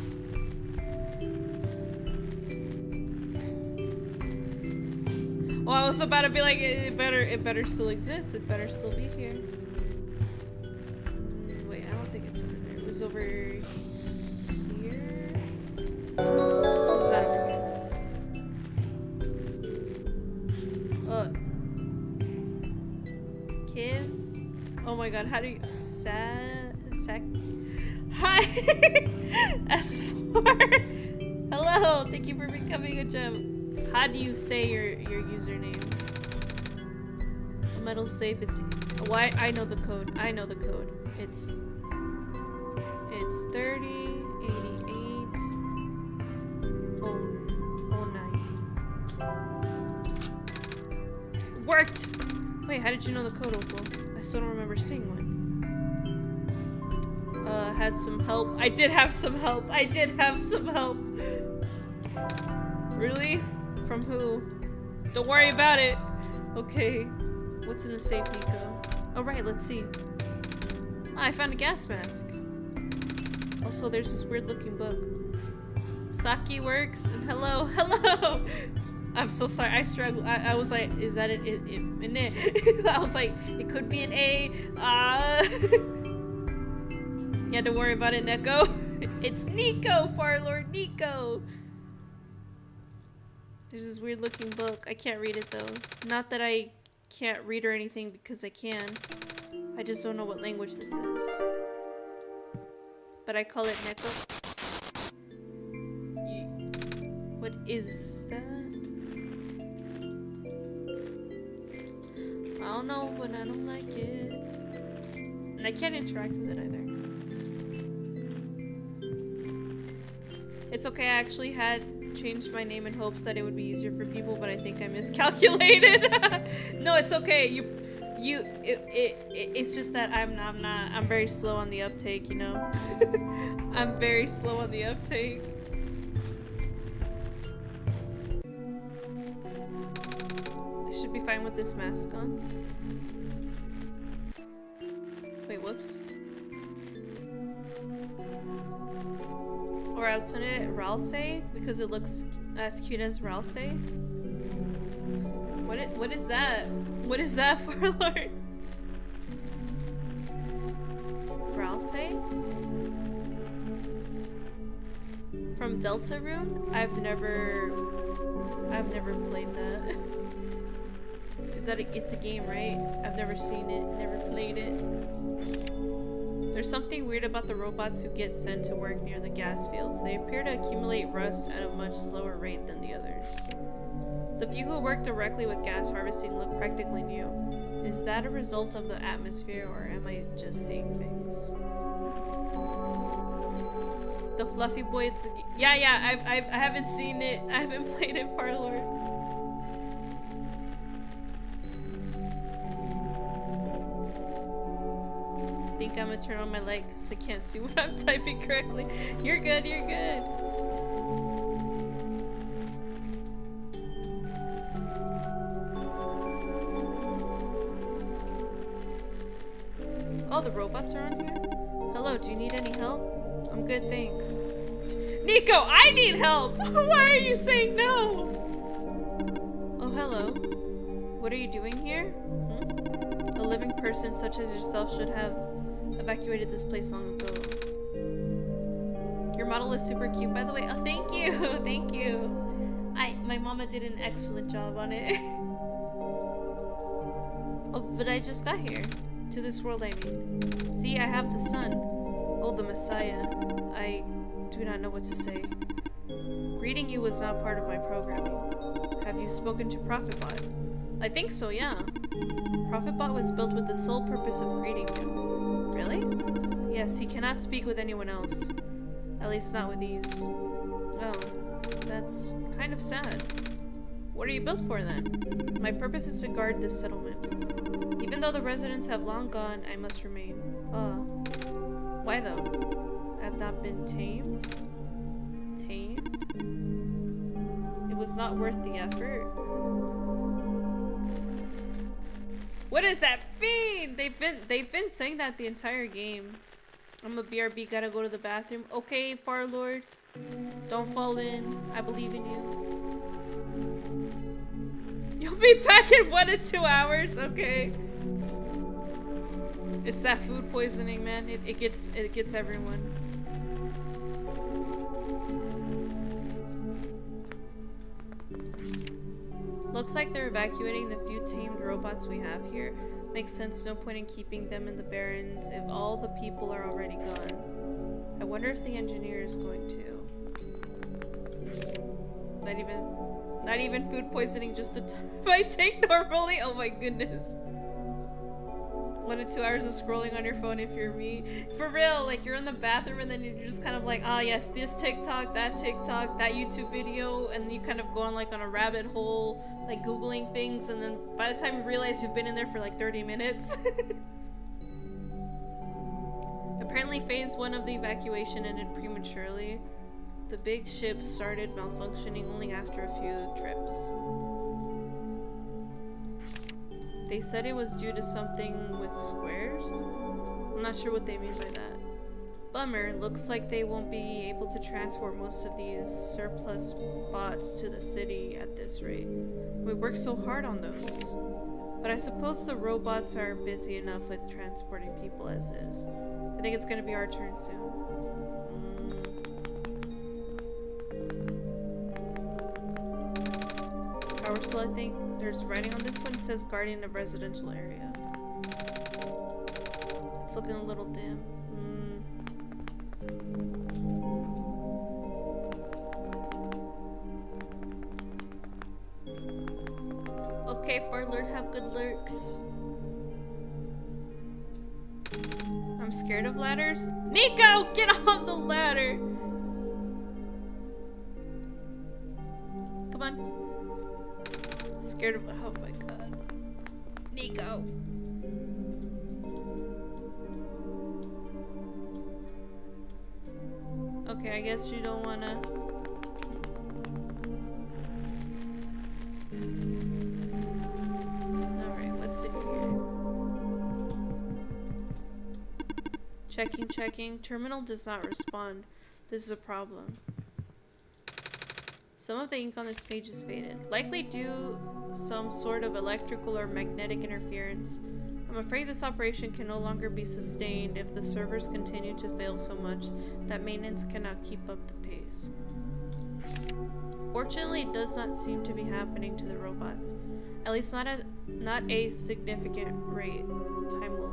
Well, I was about to be like, it better still exist. It better still be here. Wait, I don't think it's over there. It was over here. What was that over here? Kid? Oh my god, how do you... Hi! S4! Hello! Thank you for becoming a gem. How do you say your username? A metal safe is... Why? I know the code. I know the code. It's 308809. Worked! Wait, how did you know the code, Opal? I still don't remember seeing one. Had some help. I did have some help. I did have some help. Really? From who? Don't worry about it. Okay. What's in the safe, Nico? Oh, right, let's see. Ah, I found a gas mask. Also, there's this weird looking book. Saki works, and hello. I'm so sorry, I struggled. I was like, is that an A? I was like, it could be an A. You had to worry about it, Neko. It's Nico, Farlord Nico. There's this weird looking book. I can't read it though. Not that I can't read or anything, because I can. I just don't know what language this is. But I call it Neko. What is that? I don't know, but I don't like it. And I can't interact with it either. It's okay, I actually had changed my name in hopes that it would be easier for people, but I think I miscalculated. No, it's okay. It's just that I'm very slow on the uptake, you know? I'm very slow on the uptake. I should be fine with this mask on. Wait, whoops. Or alternate Ralsei, because it looks as cute as Ralsei. What is that? What is that for, Lord? Ralsei? From Deltarune? I've never played that. Is that it's a game, right? I've never seen it, never played it. There's something weird about the robots who get sent to work near the gas fields. They appear to accumulate rust at a much slower rate than the others. The few who work directly with gas harvesting look practically new. Is that a result of the atmosphere, or am I just seeing things? The fluffy boy, it's yeah, I haven't seen it. I haven't played it, Farlord. I think I'm gonna turn on my light because I can't see what I'm typing correctly. You're good, you're good. Oh, the robots are on here? Hello, do you need any help? I'm good, thanks. Nico, I need help! Why are you saying no? Oh, hello. What are you doing here? A living person such as yourself should have evacuated this place long ago. Your model is super cute, by the way. Oh, thank you! Thank you! My mama did an excellent job on it. Oh, but I just got here. To this world, I mean. See, I have the sun. Oh, the Messiah. I do not know what to say. Greeting you was not part of my programming. Have you spoken to Prophetbot? I think so, yeah. Prophetbot was built with the sole purpose of greeting you. Really? Yes, he cannot speak with anyone else. At least not with these. Oh, that's kind of sad. What are you built for then? My purpose is to guard this settlement. Even though the residents have long gone, I must remain. Why though? I have not been tamed? Tamed? It was not worth the effort. What does that mean? They've been saying that the entire game. I'm a BRB, gotta go to the bathroom. Okay, Farlord. Don't fall in. I believe in you. You'll be back in 1 to 2 hours? Okay. It's that food poisoning, man. It gets everyone. Looks like they're evacuating the few tamed robots we have here. Makes sense, no point in keeping them in the Barrens if all the people are already gone. I wonder if the engineer is going to. Not even food poisoning, just the time I take normally. Oh my goodness. 1 to 2 hours of scrolling on your phone if you're me. For real, like you're in the bathroom and then you're just kind of like, ah yes, this TikTok, that YouTube video, and you kind of go on like on a rabbit hole, like Googling things, and then by the time you realize you've been in there for like 30 minutes. Apparently phase 1 of the evacuation ended prematurely. The big ship started malfunctioning only after a few trips. They said it was due to something with squares? I'm not sure what they mean by that. Bummer, looks like they won't be able to transport most of these surplus bots to the city at this rate. We worked so hard on those. But I suppose the robots are busy enough with transporting people as is. I think it's gonna be our turn soon. Power still, I think. There's writing on this one. It says guardian of residential area. It's looking a little dim. Okay, Farlord, have good lurks. I'm scared of ladders. Nico, get off the ladder! Come on. Scared of, oh my god. Nico. Okay, I guess you don't wanna. Alright, what's in here? Checking. Terminal does not respond. This is a problem. Some of the ink on this page is faded. Likely due some sort of electrical or magnetic interference. I'm afraid this operation can no longer be sustained if the servers continue to fail so much that maintenance cannot keep up the pace. Unfortunately, it does not seem to be happening to the robots. At least not a significant rate. Time will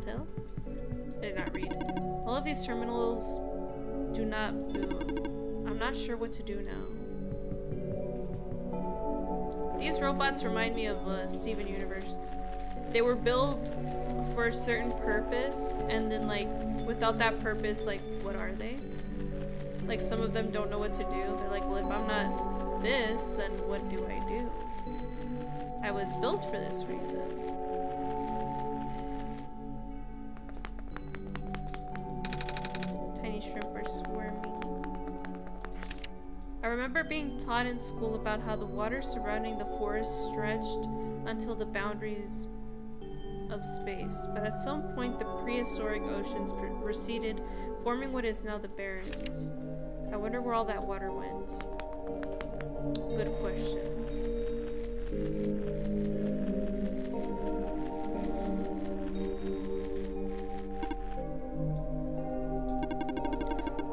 tell? I did not read. All of these terminals do not boot. I'm not sure what to do now. These robots remind me of Steven Universe. They were built for a certain purpose, and then like without that purpose, like what are they? Like some of them don't know what to do. They're like, well, if I'm not this, then what do I do? I was built for this reason. Tiny shrimp are swarming. I remember being taught in school about how the water surrounding the forest stretched until the boundaries of space, but at some point the prehistoric oceans receded, forming what is now the Barrens. I wonder where all that water went. Good question.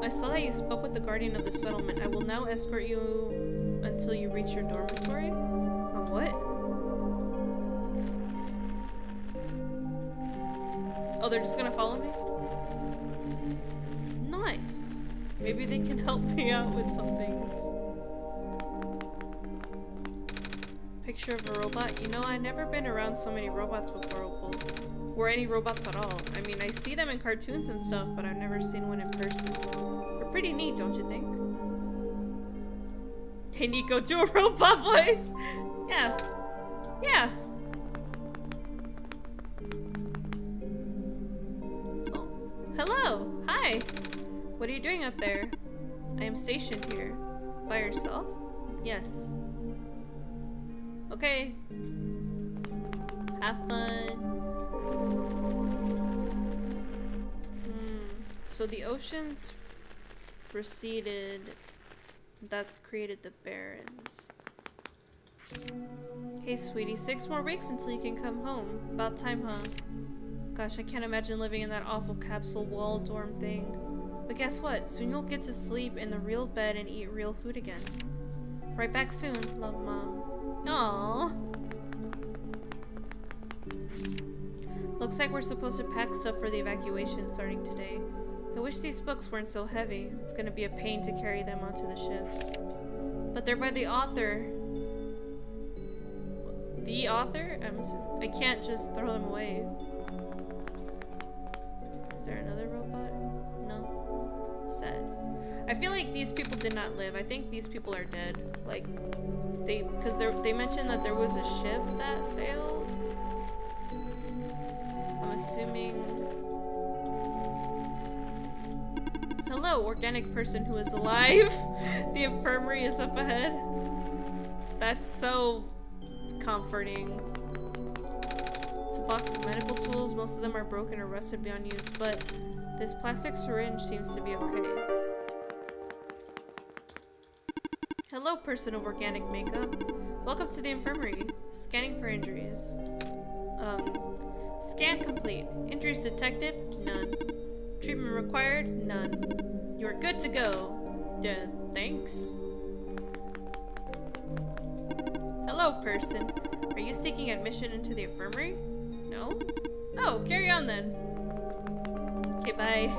I saw that you spoke with the guardian of the settlement. I will now escort you until you reach your dormitory. On what? Oh, they're just gonna follow me? Nice. Maybe they can help me out with some things. Picture of a robot. You know, I've never been around so many robots before, Opal. Or any robots at all. I mean, I see them in cartoons and stuff, but I've never seen one in person. They're pretty neat, don't you think? Hey, Nico, do a robot voice! Yeah. Yeah. Oh. Hello! Hi! What are you doing up there? I am stationed here. By yourself? Yes. Okay. Have fun. So the oceans receded. That created the Barrens. Hey, sweetie. 6 more weeks until you can come home. About time, huh? Gosh, I can't imagine living in that awful capsule wall dorm thing. But guess what? Soon you'll get to sleep in the real bed and eat real food again. Right back soon. Love, Mom. Aww. Looks like we're supposed to pack stuff for the evacuation starting today. I wish these books weren't so heavy. It's gonna be a pain to carry them onto the ship. But they're by the author. The author? I can't just throw them away. Is there another robot? No. Sad. I feel like these people did not live. I think these people are dead. Like, because they mentioned that there was a ship that failed. I'm assuming. Hello, organic person who is alive. The infirmary is up ahead. That's so comforting. It's a box of medical tools. Most of them are broken or rusted beyond use, but this plastic syringe seems to be okay. Hello, person of organic makeup. Welcome to the infirmary. Scanning for injuries. Scan complete. Injuries detected? None. Treatment required? None. You are good to go. Yeah, thanks. Hello, person. Are you seeking admission into the infirmary? No? Oh, carry on then. Okay, bye.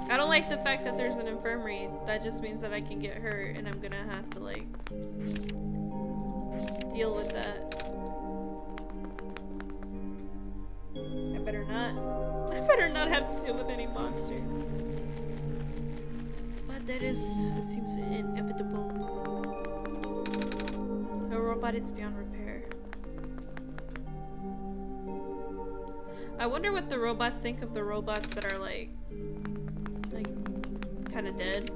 I don't like the fact that there's an infirmary. That just means that I can get hurt and I'm gonna have to, like, deal with that. I better not have to deal with any monsters. But it seems inevitable. A robot, it's beyond repair. I wonder what the robots think of the robots that are like kind of dead.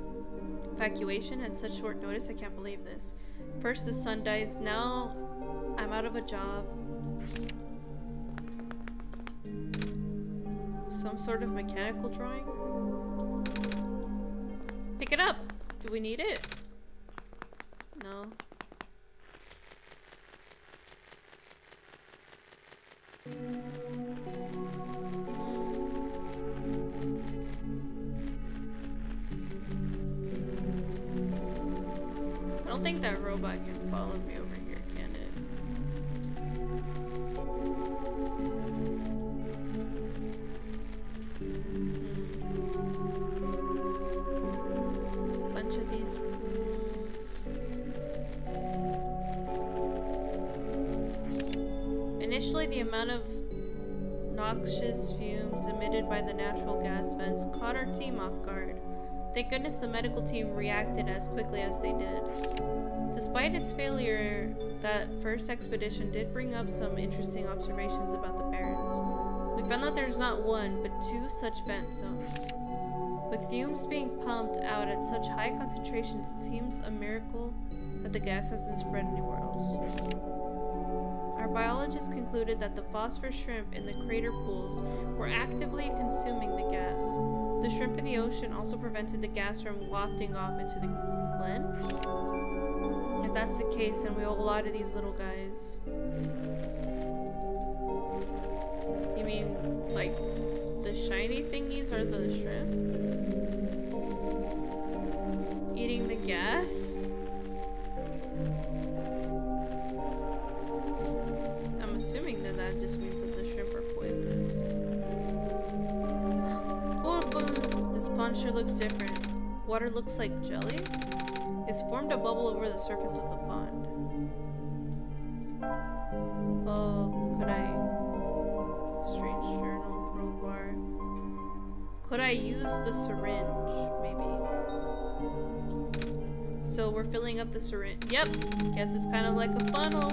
Evacuation at such short notice, I can't believe this. First the sun dies, now I'm out of a job. Some sort of mechanical drawing? Pick it up! Do we need it? No. don't think that robot can follow me over here, can it? Bunch of these pools. Initially, the amount of noxious fumes emitted by the natural gas vents caught our team off guard. Thank goodness the medical team reacted as quickly as they did. Despite its failure, that first expedition did bring up some interesting observations about the Barrens. We found that there's not one, but two such vent zones. With fumes being pumped out at such high concentrations, it seems a miracle that the gas hasn't spread anywhere else. Our biologists concluded that the phosphor shrimp in the crater pools were actively consuming the gas. The shrimp in the ocean also prevented the gas from wafting off into the glen. If that's the case, then we owe a lot of these little guys. You mean, like, the shiny thingies are the shrimp? Eating the gas? I'm assuming that that just means that the shrimp are poisonous. This pond sure looks different. Water looks like jelly. It's formed a bubble over the surface of the pond. Oh, could I... Strange journal, crowbar. Could I use the syringe, maybe? So we're filling up the syringe. Yep, guess it's kind of like a funnel.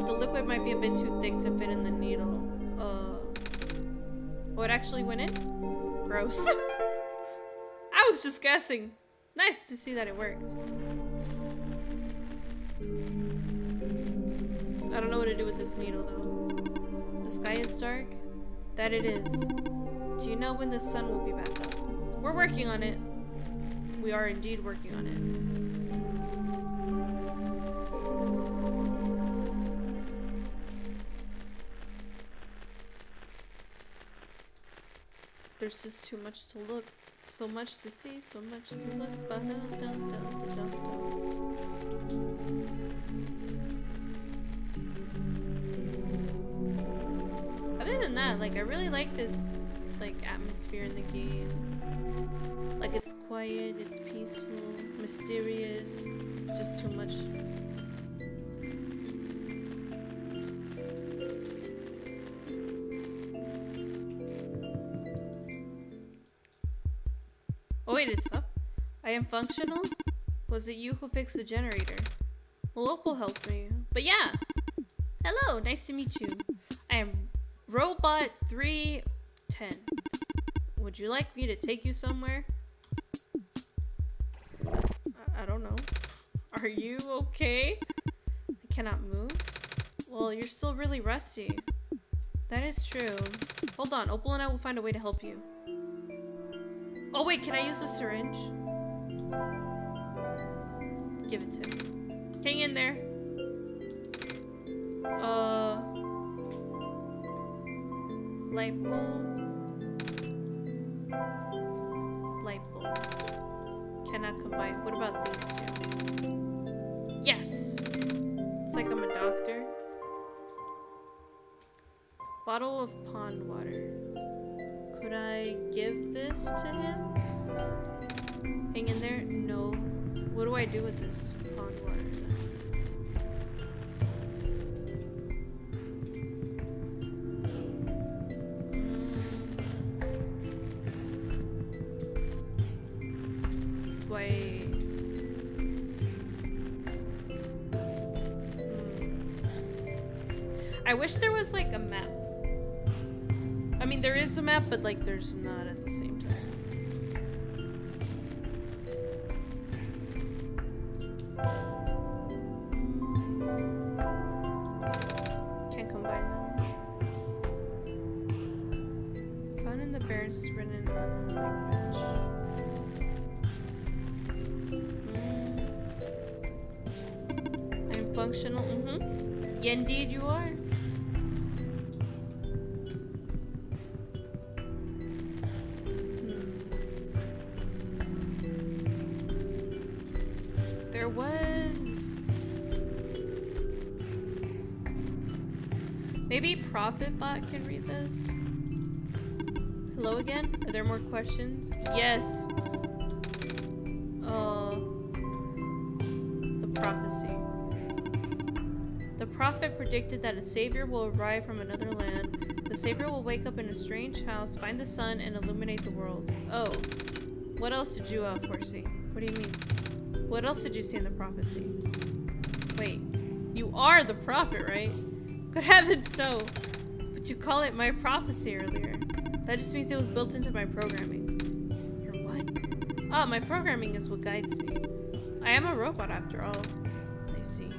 The liquid might be a bit too thick to fit in the needle. Oh, it actually went in? Gross. I was just guessing. Nice to see that it worked. I don't know what to do with this needle though. The sky is dark? That it is. Do you know when the sun will be back up? We're working on it. We are indeed working on it. There's just too much to look. So much to see, so much to look. Other than that, like, I really like this, like, atmosphere in the game. Like, it's quiet, it's peaceful, mysterious. It's just too much. Oh wait, it's up. I am functional? Was it you who fixed the generator? Well, Opal helped me. But yeah! Hello, nice to meet you. I am Robot 310. Would you like me to take you somewhere? I don't know. Are you okay? I cannot move? Well, you're still really rusty. That is true. Hold on, Opal and I will find a way to help you. Oh wait, can I use a syringe? Give it to me. Hang in there. Light bulb. Light bulb. Cannot combine. What about these two? Yes! It's like I'm a doctor. Bottle of pond water. Could I give this to him? Hang in there? No. What do I do with this pond water then? Do I... I wish there was like a map. I mean, there is a map, but like there's not at the same time. Can't combine them. Found in the Barrens is written in unknown language. I'm functional. Yeah, indeed you are. There was Maybe ProfitBot can read this. Hello again? Are there more questions? Yes. The prophecy. The prophet predicted that a savior will arrive from another land. The savior will wake up in a strange house, find the sun, and illuminate the world. Oh. What else did you foresee? What do you mean? What else did you see in the prophecy? Wait. You are the prophet, right? Good heavens, no. But you call it my prophecy earlier. That just means it was built into my programming. Your what? Ah, my programming is what guides me. I am a robot after all. I see.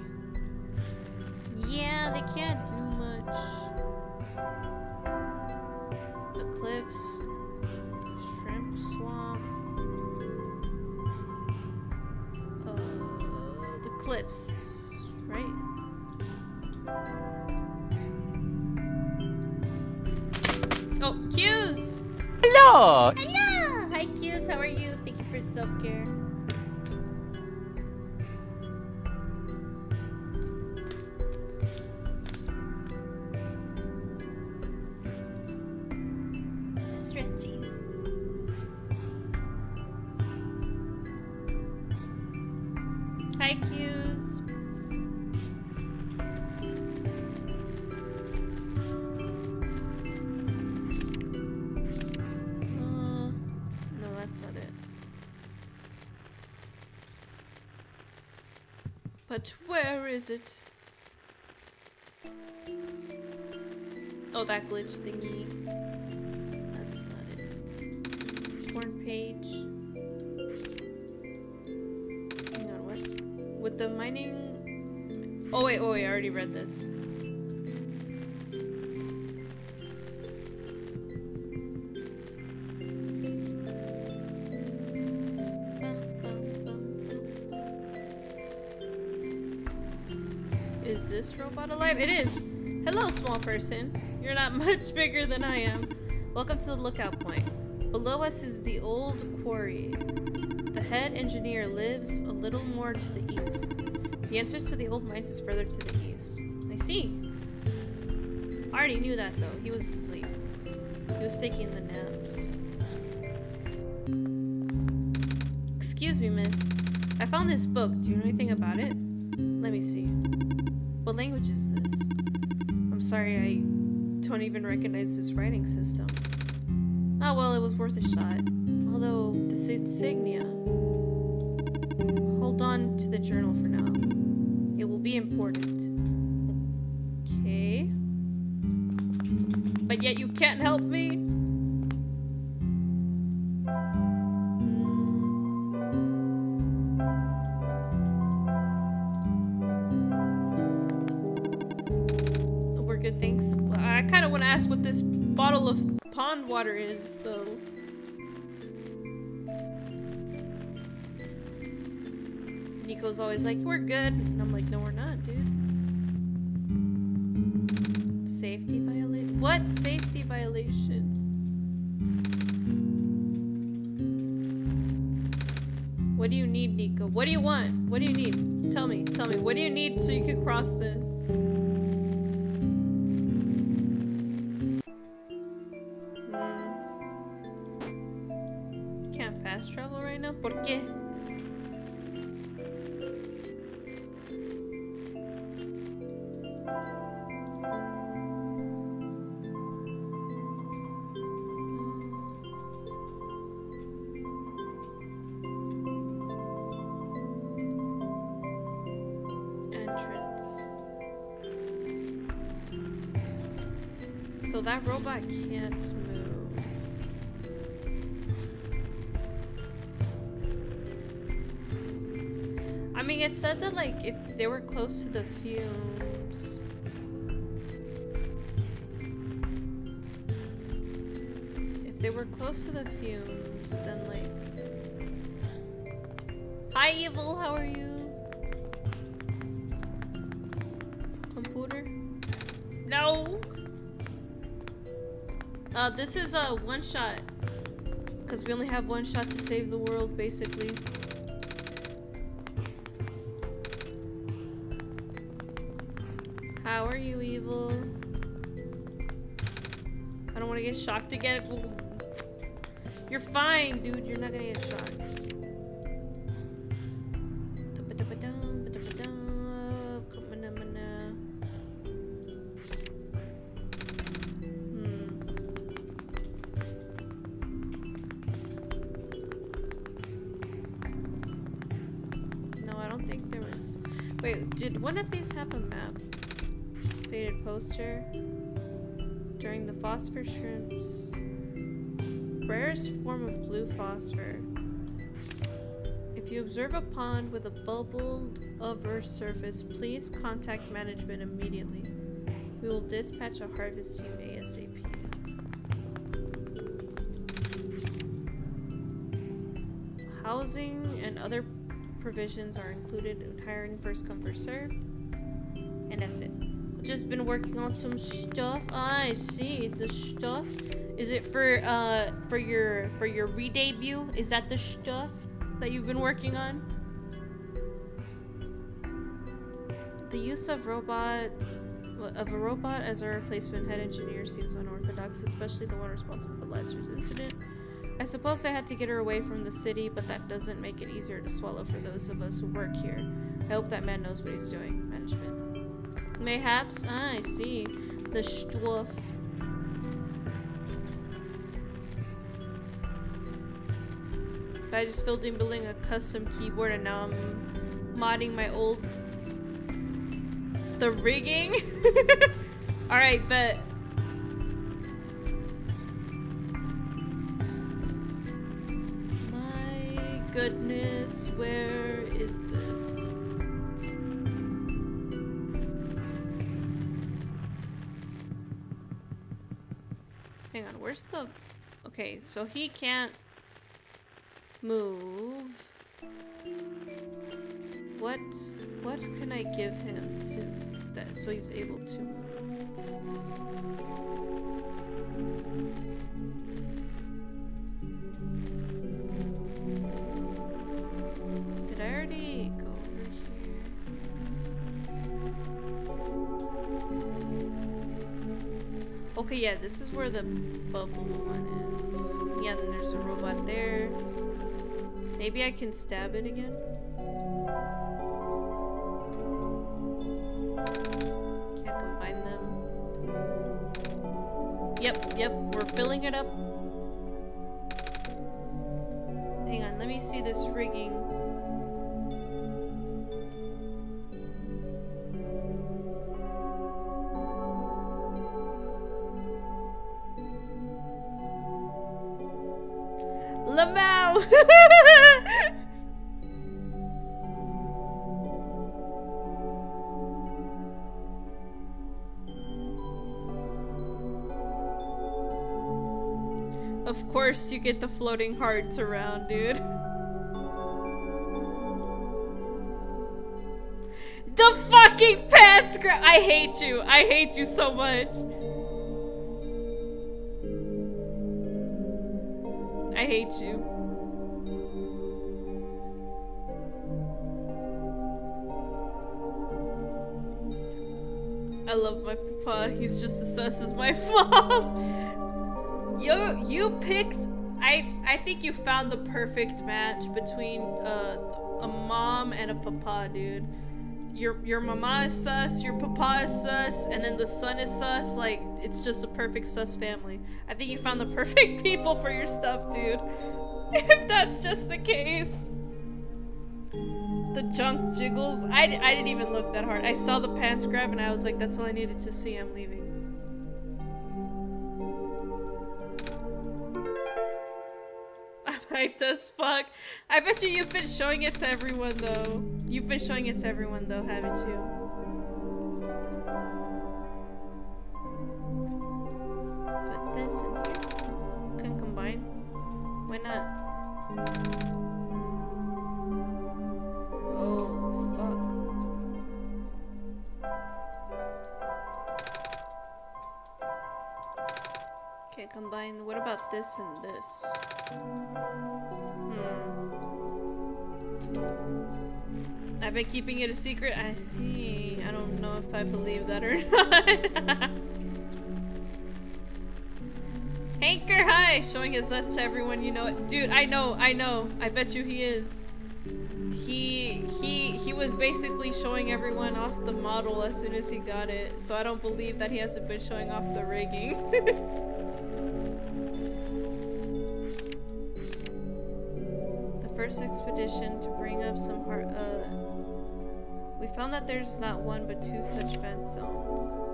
Yeah, they can't do much. The cliffs. Shrimp swamp. The cliffs, right? Oh, Q's! Hello! Hello! Hi, Q's. How are you? Thank you for self-care. Stretchies. Hi, Q's. No, that's not it. But where is it? Oh, that glitch thingy. That's not it. Porn page. Hang on, what? With the mining... Oh wait, I already read this. Is this robot alive? It is! Hello, small person. You're not much bigger than I am. Welcome to the lookout point. Below us is the old quarry. The head engineer lives a little more to the east. The entrance to the old mines is further to the east. I see. I already knew that though. He was asleep. He was taking the naps. Excuse me, miss. I found this book. Do you know anything about it? Let me see. What language is this? I'm sorry, I don't even recognize this writing system. Oh well, it was worth a shot. Although, this insignia. Hold on to the journal for now. It will be important. Okay. But yet you can't help me? We're good, thanks. I kind of want to ask what this bottle of pond water is, though. Nico's always like, we're good. And I'm like, no, we're not, dude. Safety violation? What safety violation? What do you need, Nico? What do you want? What do you need? Tell me. What do you need so you can cross this? Can't fast travel right now? ¿Por qué? Entrance. So that robot can't move. I mean, it said that, like, if they were close to the fumes... If they were close to the fumes, then, like... Hi, Evil, how are you? Computer? No! This is a one-shot. Because we only have one shot to save the world, basically. How are you, Evil? don't want to get shocked again. You're fine, dude. You're not gonna get shocked. No, I don't think there was. Wait, did one of these have a map? Faded poster. During the phosphor shrimps. Rarest form of blue phosphor. If you observe a pond with a bubbled over surface, please contact management immediately. We will dispatch a harvest team ASAP. Housing and other provisions are included in hiring first come first served. And that's it. Just been working on some stuff. I see the stuff. Is it for your re-debut? Is that the stuff that you've been working on? The use of a robot as a replacement head engineer seems unorthodox, especially the one responsible for last year's incident. I suppose I had to get her away from the city, but that doesn't make it easier to swallow for those of us who work here. I hope that man knows what he's doing. Management. Mayhaps. I see. The stuff. I just filled in building a custom keyboard and now I'm modding my old... The rigging? Alright, bet. My goodness, where is this? Hang on, where's the... Okay, so he can't move. What can I give him to that so he's able to move? Did I already go over here? Okay, yeah, this is where the bubble one is. Yeah, then there's a robot there. Maybe I can stab it again? Can't combine them. Yep, we're filling it up. Hang on, let me see this rigging. Lamau! Of course you get the floating hearts around, dude. The fucking pants grab! I hate you. I hate you so much. I hate you. I love my papa. He's just as sus as my mom. You picked... I think you found the perfect match between a mom and a papa, dude. Your mama is sus, your papa is sus, and then the son is sus. Like, it's just a perfect sus family. I think you found the perfect people for your stuff, dude. If that's just the case. The junk jiggles. I didn't even look that hard. I saw the pants grab and I was like, that's all I needed to see. I'm leaving. I'm hyped as fuck. I bet you've been showing it to everyone though. You've been showing it to everyone though, haven't you? Put this in here. Can combine. Why not? Oh, fuck. Can't combine. What about this and this? I've been keeping it a secret. I see. I don't know if I believe that or not. Tinker, hi! Showing his nuts to everyone, you know it. Dude, I know. I bet you he is. He was basically showing everyone off the model as soon as he got it. So I don't believe that he hasn't been showing off the rigging. The first expedition to bring up some heart, we found that there's not one but two such vent zones.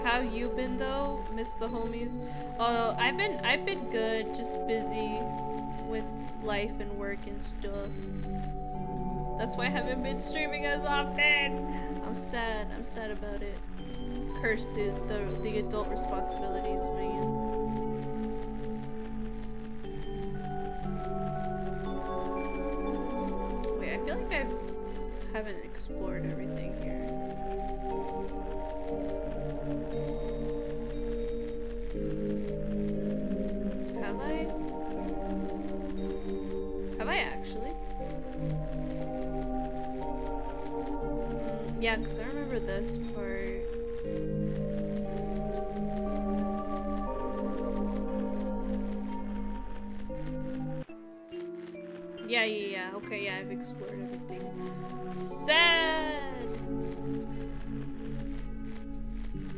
How you been though? Miss the homies? Oh, I've been good, just busy with life and work and stuff. That's why I haven't been streaming as often. I'm sad about it. Curse the adult responsibilities, man. Wait, I feel like I haven't explored everything here. Have I actually? Yeah, because I remember this part. Yeah. Okay, yeah, I've explored everything. Sad!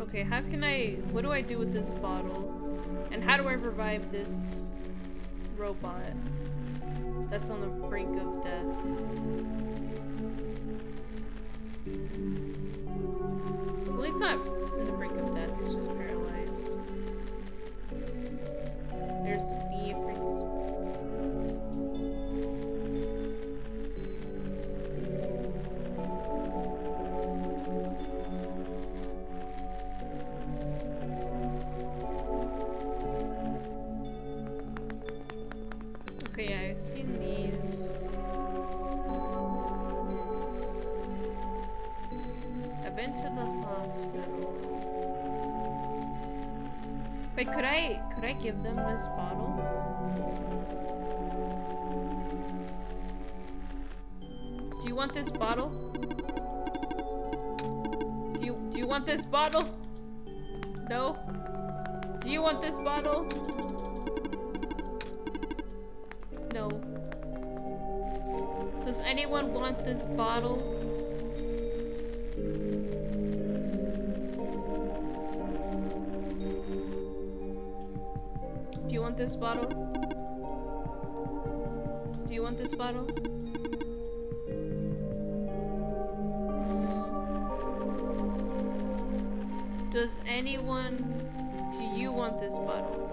Okay, what do I do with this bottle? And how do I revive this robot that's on the brink of death? Well, it's not on the brink of death, it's just paralyzed. There's the difference. Okay, yeah, I've seen these. I've been to the hospital. Wait, could I give them this bottle? Do you want this bottle? Do you want this bottle? No? Do you want this bottle? No. Does anyone want this bottle? Do you want this bottle? Do you want this bottle? Does anyone... Do you want this bottle?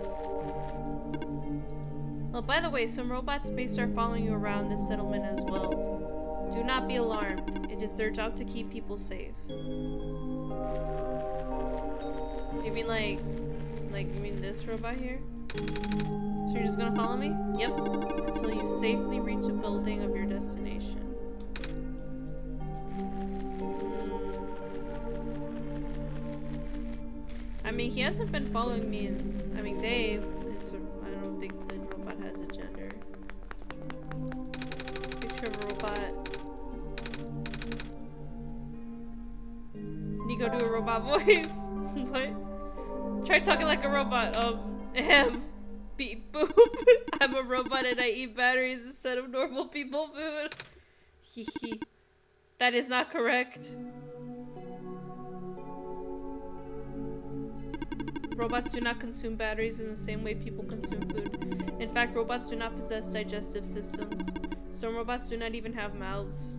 Well, by the way, some robots may start following you around this settlement as well. Do not be alarmed. It is their job to keep people safe. You mean you mean this robot here? So you're just gonna follow me? Yep. Until you safely reach a building of your destination. I mean, he hasn't been following me and I mean I don't think the robot has a gender. Picture of a robot. Nico, do a robot voice. What? Try talking like a robot. Beep boop. I'm a robot and I eat batteries instead of normal people food. Hehe. That is not correct. Robots do not consume batteries in the same way people consume food. In fact, robots do not possess digestive systems. Some robots do not even have mouths.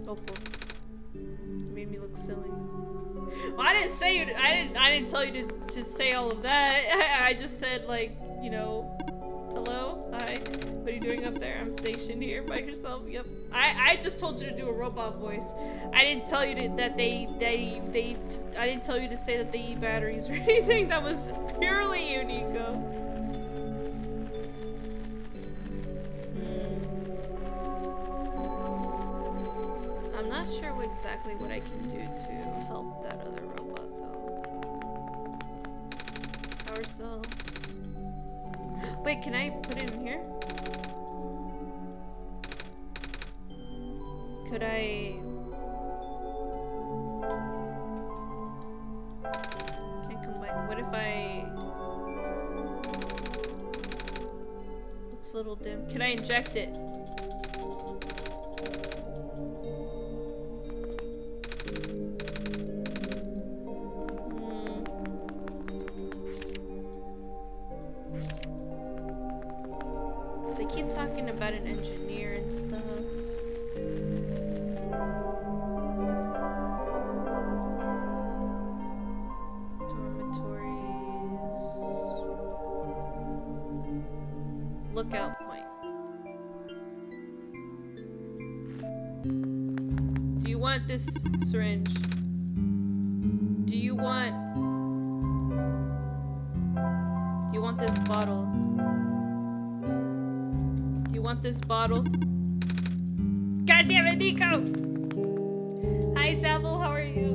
Oh, boy. You made me look silly. Well, I didn't say you. I didn't tell you to say all of that. I just said, like, you know, hello, hi. What are you doing up there? I'm stationed here by yourself. Yep. I just told you to do a robot voice. I didn't tell you that I didn't tell you to say that they eat batteries or anything. That was purely you, Nico. I'm not sure exactly what I can do to help that other robot though. Power cell. Wait, can I put it in here? Could I... Can't combine. What if I... Looks a little dim. Can I inject it? They keep talking about an engineer and stuff. Dormitories. Lookout point. Do you want this syringe? Do you want this bottle? Do you want this bottle? God damn it, Nico! Hi, Zavel, how are you?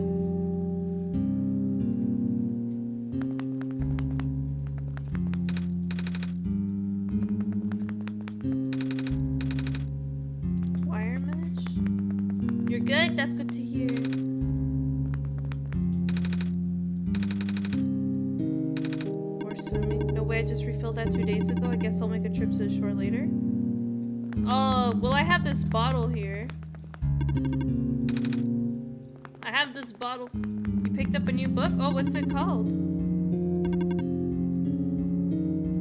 Wire mesh? You're good? That's good to hear. Or swimming. No way, I just refilled that 2 days ago. I guess I'll make a trip to the shore later. Oh, well, I have this bottle here. I have this bottle. You picked up a new book? Oh, what's it called?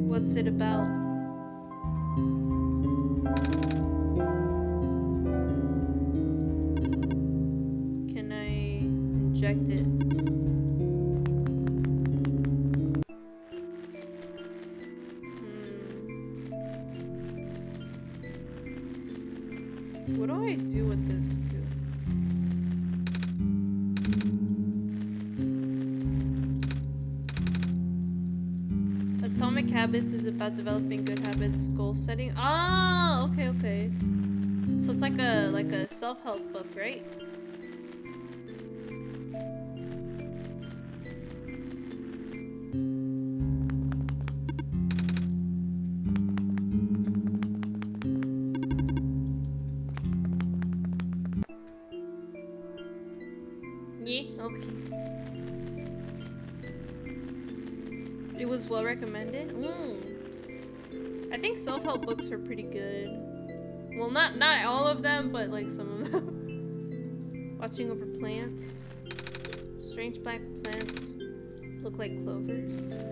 What's it about? Can I inject it? What do I do with this goo? Atomic Habits is about developing good habits, goal setting. Oh, okay, okay. So it's like a self-help book, right? Yeah, okay. It was well recommended. I think self-help books are pretty good. Well, not all of them, but like some of them. Watching over plants. Strange black plants look like clovers.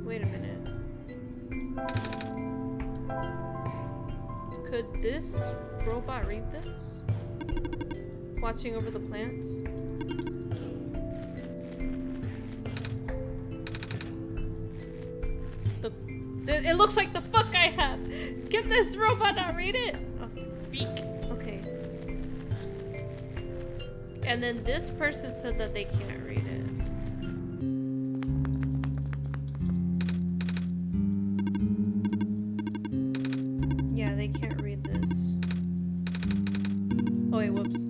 Wait a minute. Could this robot read this? Watching over the plants? It looks like the fuck I have! Can this robot not read it? Oh, freak. Okay. And then this person said that they can't read it. Yeah, they can't read this. Oh wait, whoops.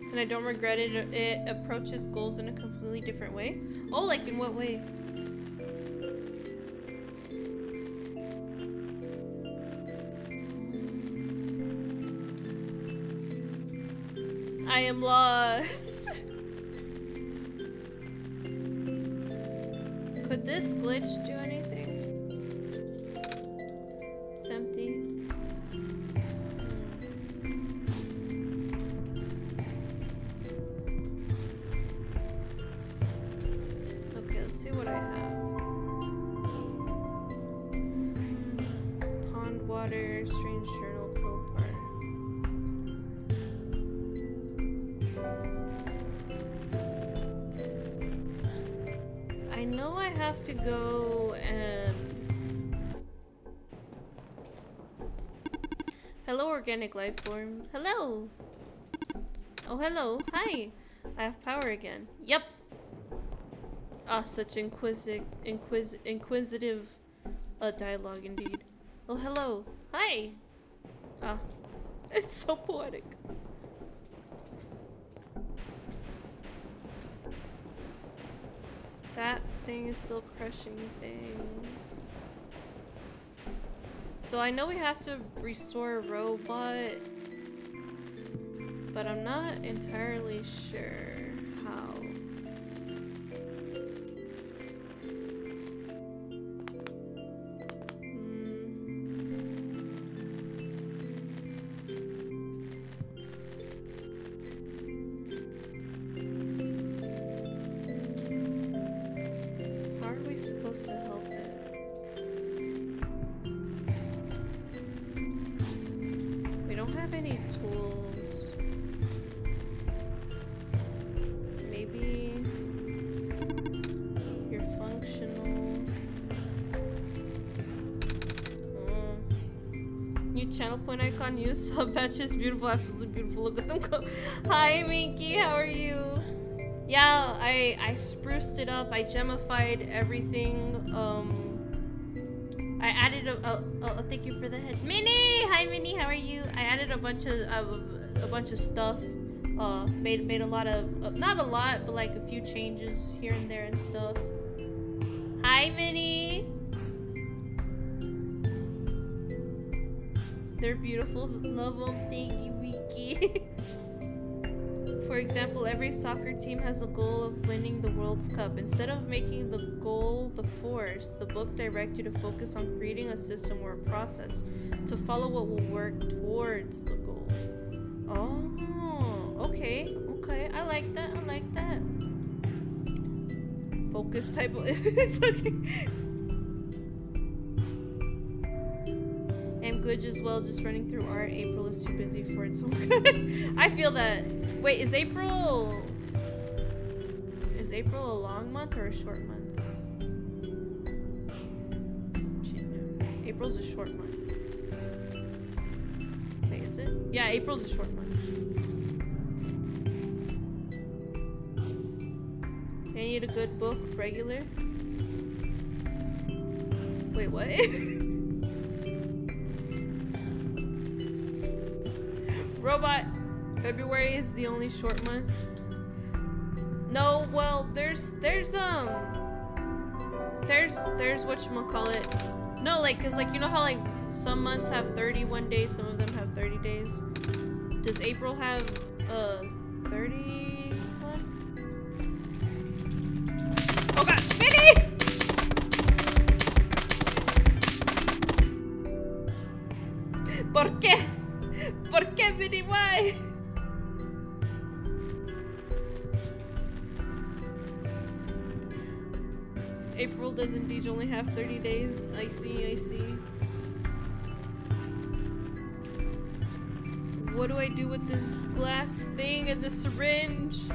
And I don't regret it. It approaches goals in a completely different way. Oh, like in what way? I am lost. Could this glitch do anything? It's empty. Okay, let's see what I have. Pond water, strange journal, crowbar. I know I have to go and... Hello, organic life form. Hello! Oh, hello. Hi! I have power again. Yep! Ah, such inquisitive dialogue indeed. Oh, hello. Hi! Ah, it's so poetic. thing is still crushing things. So I know we have to restore a robot, but I'm not entirely sure how. How are we supposed to help it? We don't have any tools. Maybe you're functional. New channel point icon, use sub patches, beautiful, absolutely beautiful. Look at them go. Hi Minky, how are you? Yeah, I spruced it up. I gemified everything. I added a thank you for the head. Minnie! Hi Minnie, how are you? I added a bunch of stuff. Made a lot of not a lot, but like a few changes here and there and stuff. Hi Minnie! They're beautiful. Love them. Thank you, Wiki. For example, every soccer team has a goal of winning the World Cup. Instead of making the goal the force, the book directs you to focus on creating a system or a process to follow what will work towards the goal. Oh, okay. Okay, I like that. I like that. Focus type of it's okay. I'm good as well, just running through art. April is too busy for it, so good. I feel that. Wait, is April a long month or a short month? April's a short month. Wait, is it? Yeah, April's a short month. I need a good book, regular. Wait, what? Robot. February is the only short month. No, well, there's whatchamacallit. No, like, cause like, you know how like some months have 31 days, some of them have 30 days. Does April have 31? Oh god, Minnie! ¿Por qué? ¿Por qué, Minnie? Why? April does indeed only have 30 days. I see, I see. What do I do with this glass thing and the syringe?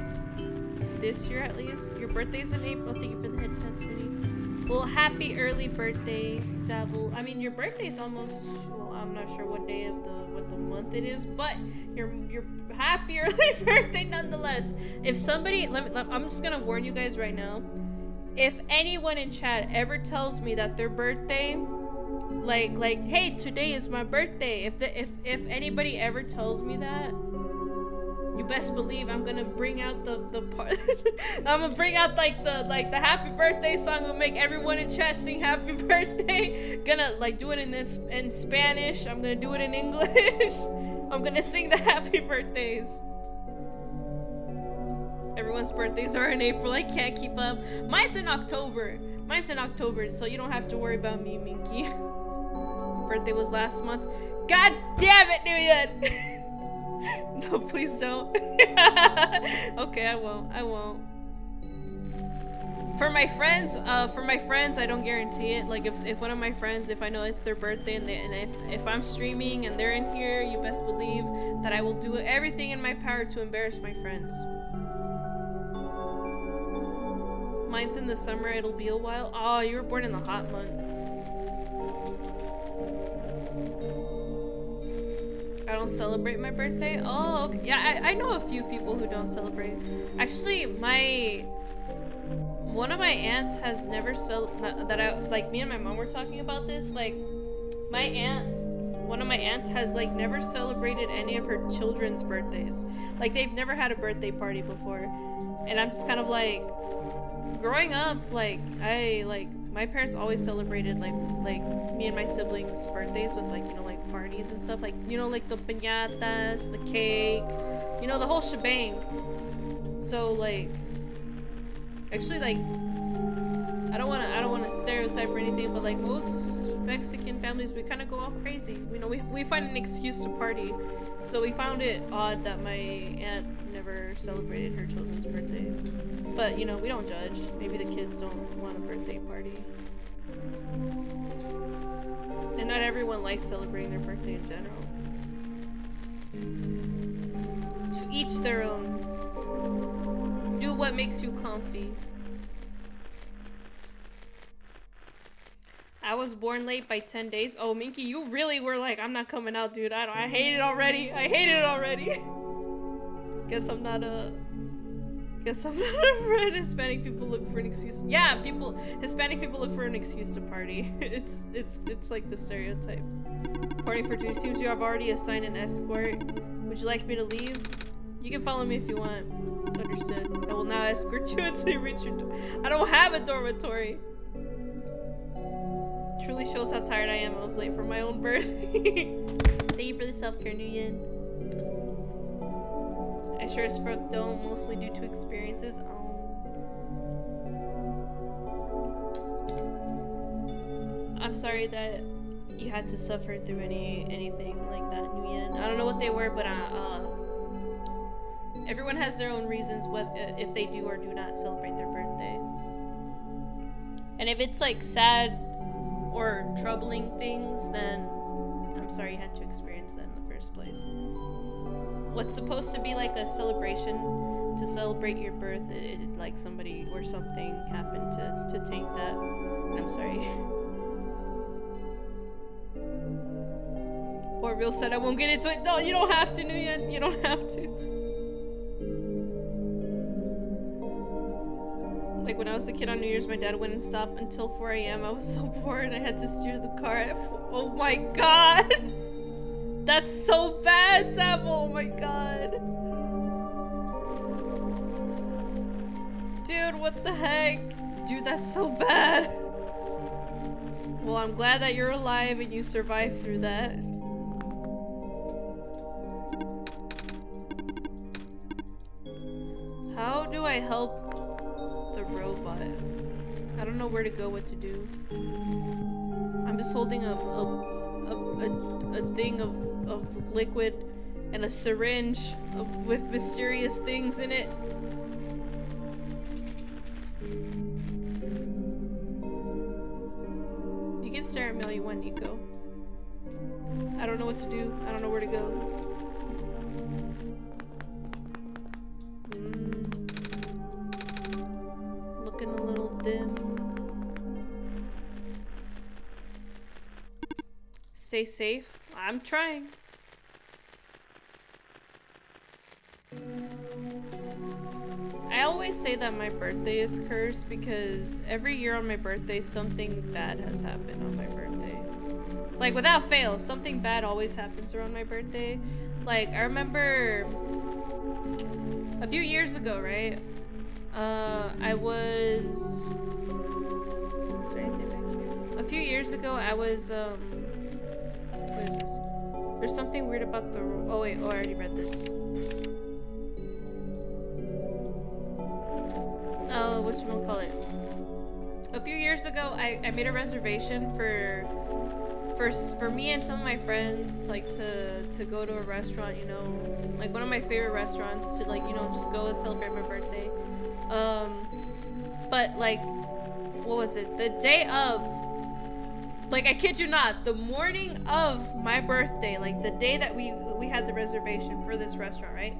This year at least. Your birthday's in April. Thank you for the headpants, Minnie. Well, happy early birthday, Zabul. I mean, your birthday's almost, well, I'm not sure what day of what the month it is, but your happy early birthday nonetheless. If somebody, I'm just gonna warn you guys right now. If anyone in chat ever tells me that their birthday, like, hey, today is my birthday. If anybody ever tells me that, you best believe I'm gonna bring out the part. I'm gonna bring out like the happy birthday song. Gonna make everyone in chat sing happy birthday. Gonna like do it in Spanish. I'm gonna do it in English. I'm gonna sing the happy birthdays. Everyone's birthdays are in April. I can't keep up. Mine's in October. So you don't have to worry about me, Minky. Birthday was last month. God damn it, New Year! No, please don't. Okay, I won't. For my friends, I don't guarantee it. Like if one of my friends, if I know it's their birthday and if I'm streaming and they're in here, you best believe that I will do everything in my power to embarrass my friends. Mine's in the summer, it'll be a while. Oh, you were born in the hot months. I don't celebrate my birthday? Oh, okay. Yeah, I know a few people who don't celebrate. Actually, one of my aunts has never like me and my mom were talking about this, like one of my aunts has like never celebrated any of her children's birthdays. Like they've never had a birthday party before. And I'm just kind of like, growing up, like my parents always celebrated like me and my siblings' birthdays with like, you know, like parties and stuff, like, you know, like the piñatas, the cake, you know, the whole shebang. So like, actually, like, I don't want to stereotype or anything, but like most Mexican families, we kind of go all crazy. You know, we find an excuse to party. So we found it odd that my aunt never celebrated her children's birthday. But, you know, we don't judge. Maybe the kids don't want a birthday party. And not everyone likes celebrating their birthday in general. To each their own. Do what makes you comfy. I was born late by 10 days. Oh, Minky, you really were like, I'm not coming out, dude. I hate it already. I hate it already. Guess I'm not a friend. Hispanic people look for an excuse. Yeah, Hispanic people look for an excuse to party. It's like the stereotype. Party for two. Seems you have already assigned an escort. Would you like me to leave? You can follow me if you want. Understood. I will now escort you until you reach your door. I don't have a dormitory. Truly shows how tired I am. I was late for my own birth. Thank you for the self-care, Nguyen. I sure as fuck don't, mostly due to experiences. I'm sorry that you had to suffer through anything like that, Nguyen. I don't know what they were, but everyone has their own reasons if they do or do not celebrate their birthday. And if it's like sad or troubling things, then I'm sorry you had to experience that in the first place. What's supposed to be like a celebration to celebrate your birth, like somebody or something happened to taint that. I'm sorry. Orville said I won't get into it. No, you don't have to, Nguyen. You don't have to. Like when I was a kid on New Year's, my dad wouldn't stop until 4 a.m. I was so bored I had to steer the car at oh my god! That's so bad, Sam! Oh my god. Dude, what the heck? Dude, that's so bad. Well, I'm glad that you're alive and you survived through that. How do I help the robot? I don't know where to go, what to do. I'm just holding a thing of liquid and a syringe with mysterious things in it. You can stare at me all you want, Nico. I don't know what to do. I don't know where to go. Looking a little dim. Stay safe. I'm trying. I always say that my birthday is cursed because every year on my birthday something bad has happened on my birthday. Like without fail, something bad always happens around my birthday. Like I remember a few years ago, right? I was... Is there anything back here? A few years ago, I was, what is this? There's something weird about the... Oh wait, oh I already read this. Whatchamacallit? A few years ago, I made a reservation for me and some of my friends, like to go to a restaurant, you know, like one of my favorite restaurants to like, you know, just go and celebrate my birthday. But like, what was it? The day of, like, I kid you not, the morning of my birthday, like the day that we had the reservation for this restaurant, right?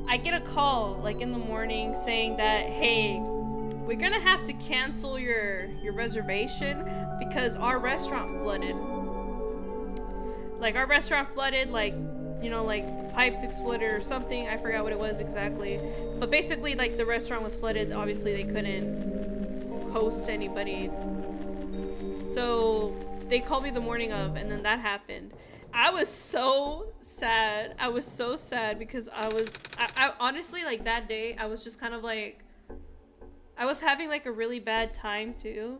I get a call like in the morning saying that, hey, we're gonna have to cancel your reservation because our restaurant flooded. Like our restaurant flooded, like, you know, like the pipes exploded or something. I forgot what it was exactly. But basically, like the restaurant was flooded. Obviously, they couldn't host anybody. So they called me the morning of, and then that happened. I was so sad. I was so sad because I honestly, like that day, I was just kind of like, I was having like a really bad time too,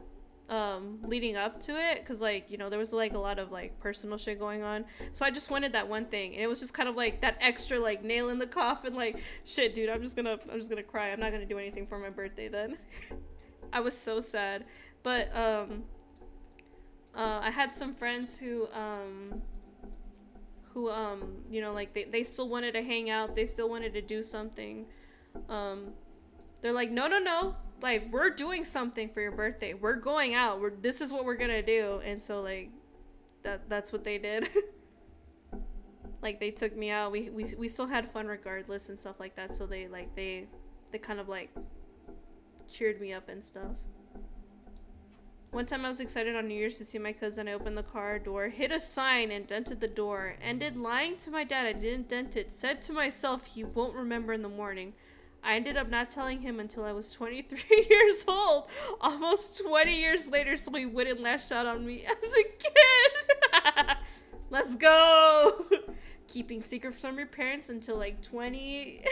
leading up to it, because like, you know, there was like a lot of like personal shit going on. So I just wanted that one thing, and it was just kind of like that extra like nail in the coffin, like, shit, dude, I'm just gonna cry. I'm not gonna do anything for my birthday then. I was so sad. But I had some friends who you know, like they still wanted to hang out, they still wanted to do something. They're like, no, like, we're doing something for your birthday, we're going out, this is what we're gonna do. And so like that's what they did. Like, they took me out, we still had fun regardless and stuff like that. So they kind of like cheered me up and stuff. One time I was excited on New Year's to see my cousin. I opened the car door, hit a sign, and dented the door. Ended lying to my dad I didn't dent it. Said to myself he won't remember in the morning. I ended up not telling him until I was 23 years old. Almost 20 years later, so he wouldn't lash out on me as a kid. Let's go! Keeping secrets from your parents until like 20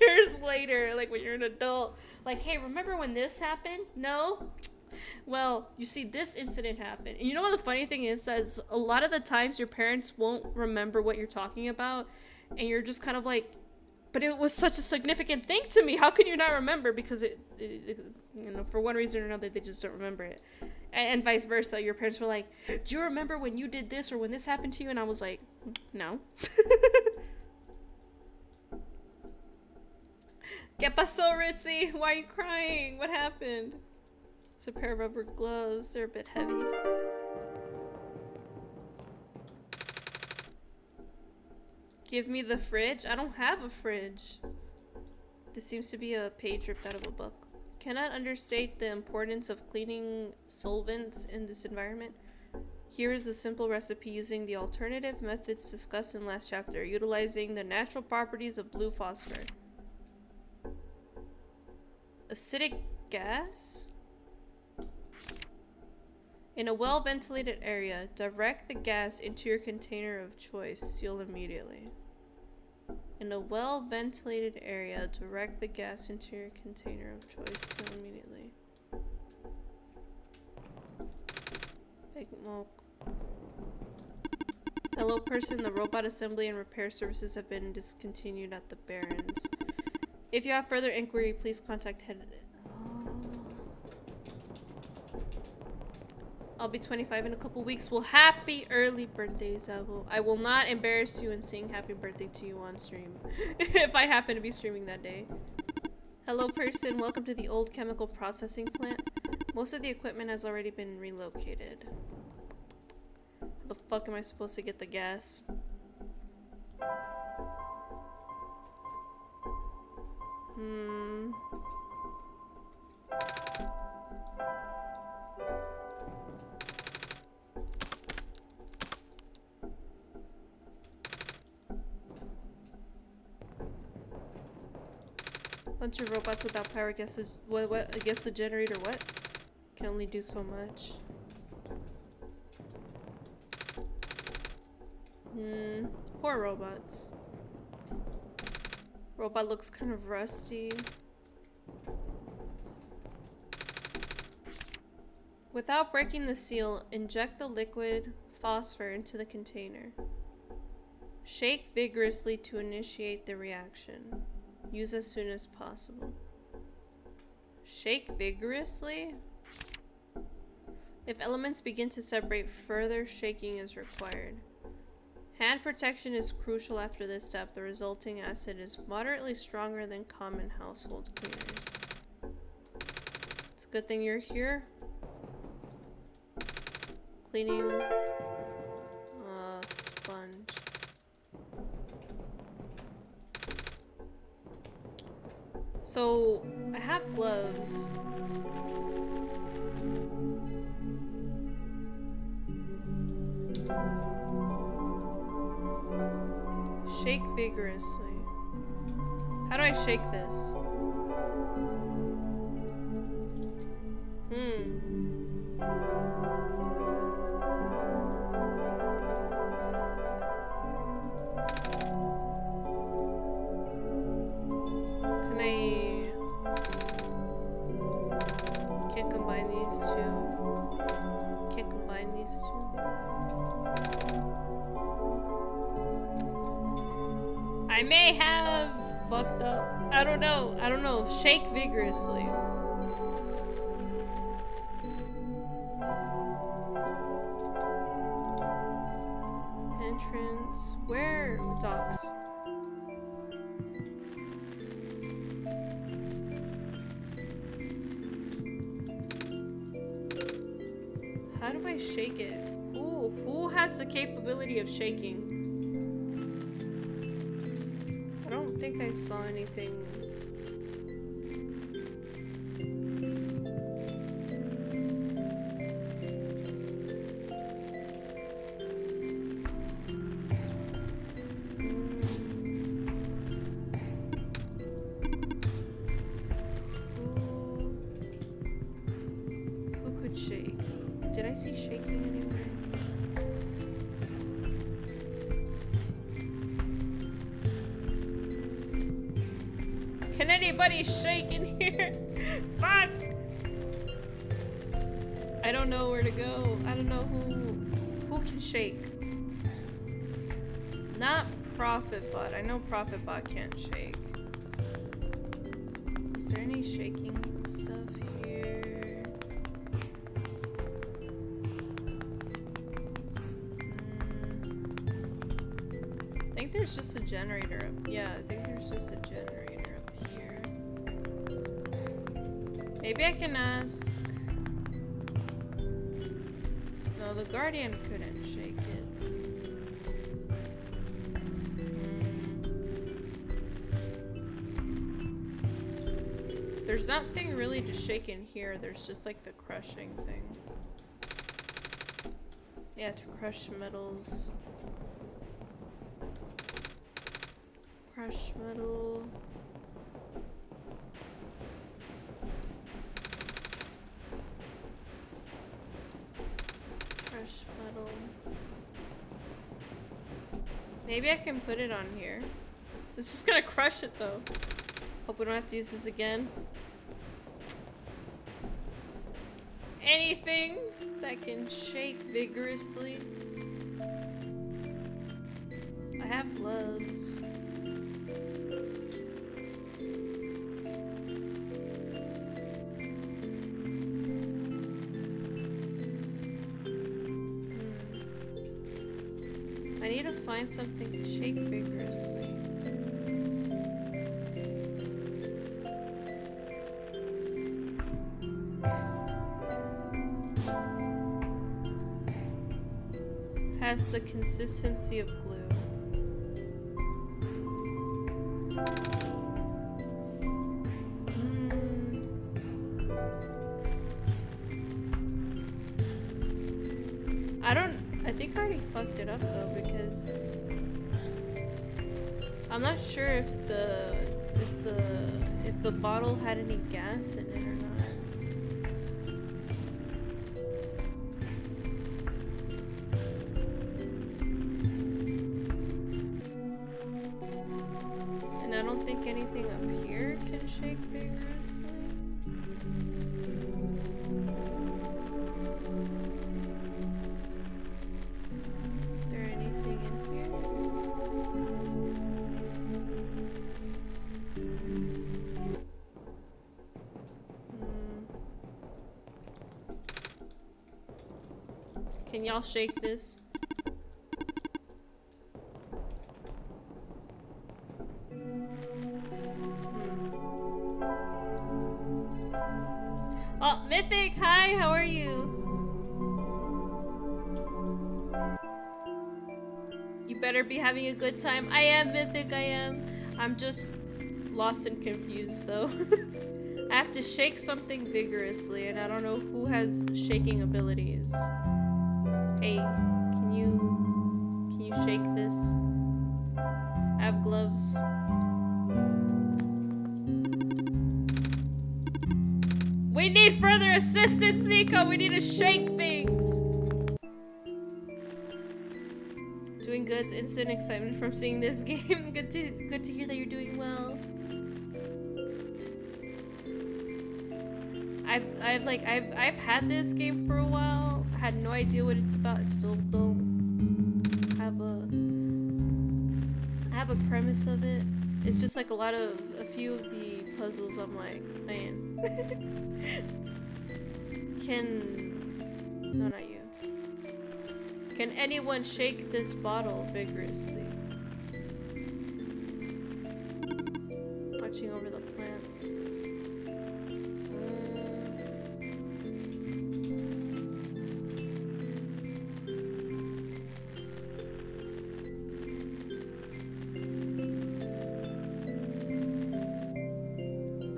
years later, like when you're an adult. Like, hey, remember when this happened? No? Well, you see, this incident happened. And you know what the funny thing is a lot of the times your parents won't remember what you're talking about, and you're just kind of like, but it was such a significant thing to me, how can you not remember? Because it you know, for one reason or another, they just don't remember it. And vice versa, your parents were like, do you remember when you did this or when this happened to you? And I was like, no. ¿Qué pasó, Ritzy? Why are you crying? What happened? It's a pair of rubber gloves. They're a bit heavy. Give me the fridge? I don't have a fridge. This seems to be a page ripped out of a book. Cannot understate the importance of cleaning solvents in this environment. Here is a simple recipe using the alternative methods discussed in last chapter, utilizing the natural properties of blue phosphor. Acidic gas? In a well-ventilated area, direct the gas into your container of choice. Seal immediately. In a well-ventilated area, direct the gas into your container of choice. Seal immediately. Big milk. Hello, person. The robot assembly and repair services have been discontinued at the Barrens. If you have further inquiry, please contact head. I'll be 25 in a couple weeks. Well, happy early birthdays. I will not embarrass you in saying happy birthday to you on stream. If I happen to be streaming that day. Hello, person. Welcome to the old chemical processing plant. Most of the equipment has already been relocated. How the fuck am I supposed to get the gas? Bunch of robots without power. Guesses what? I guess the generator what? Can only do so much. Poor robots. Robot looks kind of rusty. Without breaking the seal, inject the liquid phosphor into the container. Shake vigorously to initiate the reaction. Use as soon as possible. Shake vigorously? If elements begin to separate, further shaking is required. Hand protection is crucial after this step. The resulting acid is moderately stronger than common household cleaners. It's a good thing you're here. Cleaning sponge. So I have gloves. Shake vigorously. How do I shake this? Can I... Can't combine these two. Can't combine these two. I may have fucked up. I don't know. I don't know. Shake vigorously. Entrance. Where? Docks. How do I shake it? Who has the capability of shaking? I don't think I saw anything. Who could shake? Did I see shaking anywhere? Can anybody shake in here? Fuck! I don't know where to go. I don't know who can shake. Not ProfitBot. I know ProfitBot can't shake. Is there any shaking stuff here? I think there's just a generator up. Yeah, I think there's just a generator up here. Maybe I can ask. No, the Guardian couldn't shake it. There's nothing really to shake in here. There's just like the crushing thing. Yeah, to crush metals. Crush metal. Crush metal. Maybe I can put it on here. It's just gonna crush it though. Hope we don't have to use this again. Anything that can shake vigorously. I have gloves. I need to find something to shake vigorously. Has the consistency of glue. I think I already fucked it up though, because I'm not sure if the bottle had any gas in it or not. And I don't think anything up here can shake vigorously. Can y'all shake this? Oh, Mythic, hi, how are you? You better be having a good time. I am, Mythic, I am. I'm just lost and confused though. I have to shake something vigorously and I don't know who has shaking abilities. Hey, can you shake this? I have gloves. We need further assistance, Nico! We need to shake things! Doing good, instant excitement from seeing this game. Good to hear that you're doing well. I've had this game for a while. I had no idea what it's about. I still don't have a premise of it. It's just like a few of the puzzles I'm like, man. No, not you. Can anyone shake this bottle vigorously? Watching over the plants.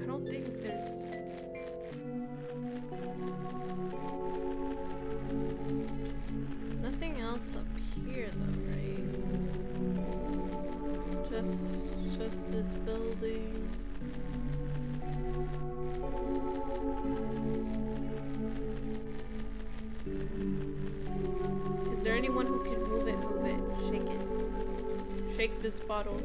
I don't think there's... nothing else up here though, right? Just this building. Is there anyone who can move it? Move it. Shake it. Shake this bottle.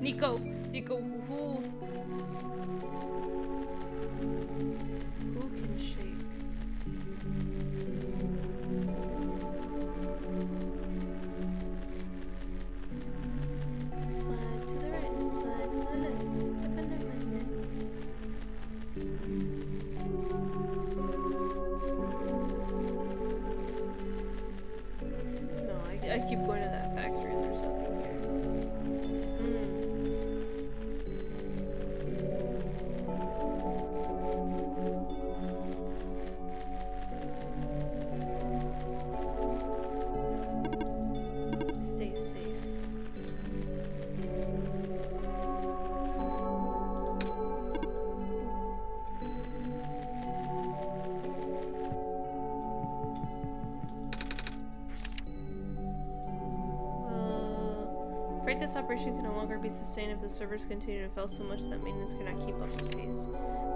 Nico, who can shake? Slide to the right, slide to the left. No, I keep going to that factory and there's something here. Stay safe. Afraid this operation can no longer be sustained if the servers continue to fail so much that maintenance cannot keep up with pace.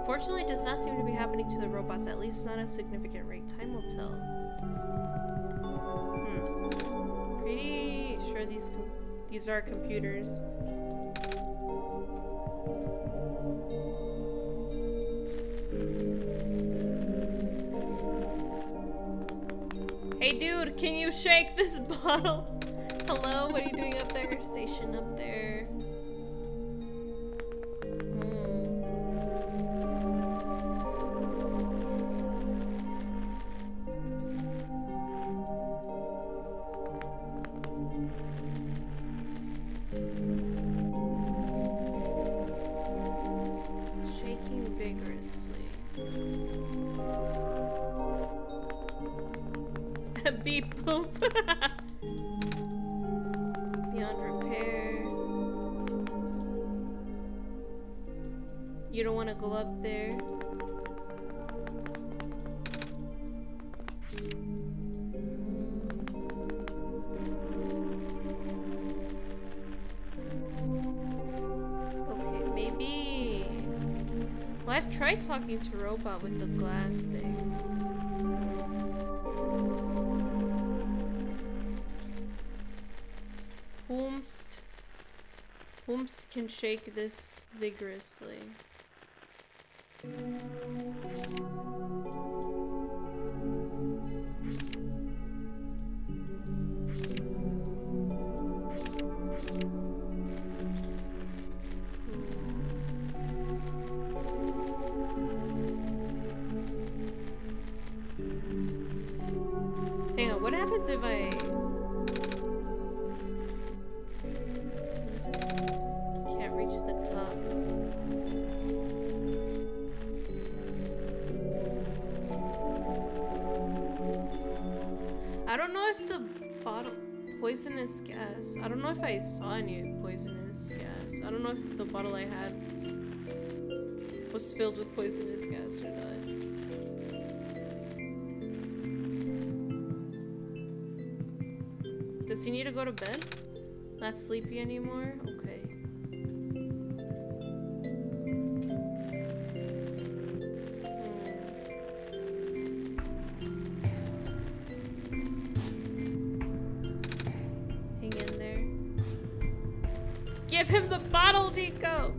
Fortunately, it does not seem to be happening to the robots, at least not at a significant rate. Time will tell. Pretty sure these are computers. Hey dude, can you shake this bottle? Hello, what are you doing up there? Station up there. Shaking vigorously. Beep boop. Beyond repair. You don't want to go up there. Okay, maybe. Well, I've tried talking to Robot with the glass thing. Whomst can shake this vigorously. Hang on, what happens if I... Can't reach the top. I don't know if the bottle... Poisonous gas. I don't know if I saw any poisonous gas. I don't know if the bottle I had was filled with poisonous gas or not. Does he need to go to bed? Not sleepy anymore? Okay. Give him the bottle, Nico!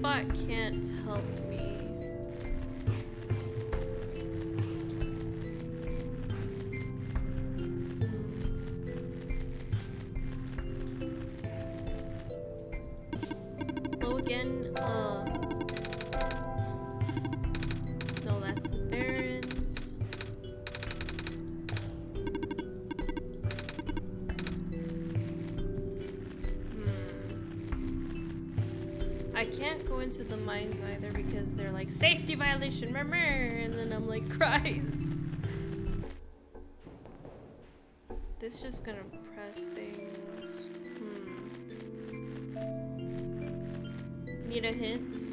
Bot can't help me. Hello again. No, that's the Barons. I can't go into the mines either because they're like safety violation, remember? And then I'm like, cries. This just gonna press things. Need a hint?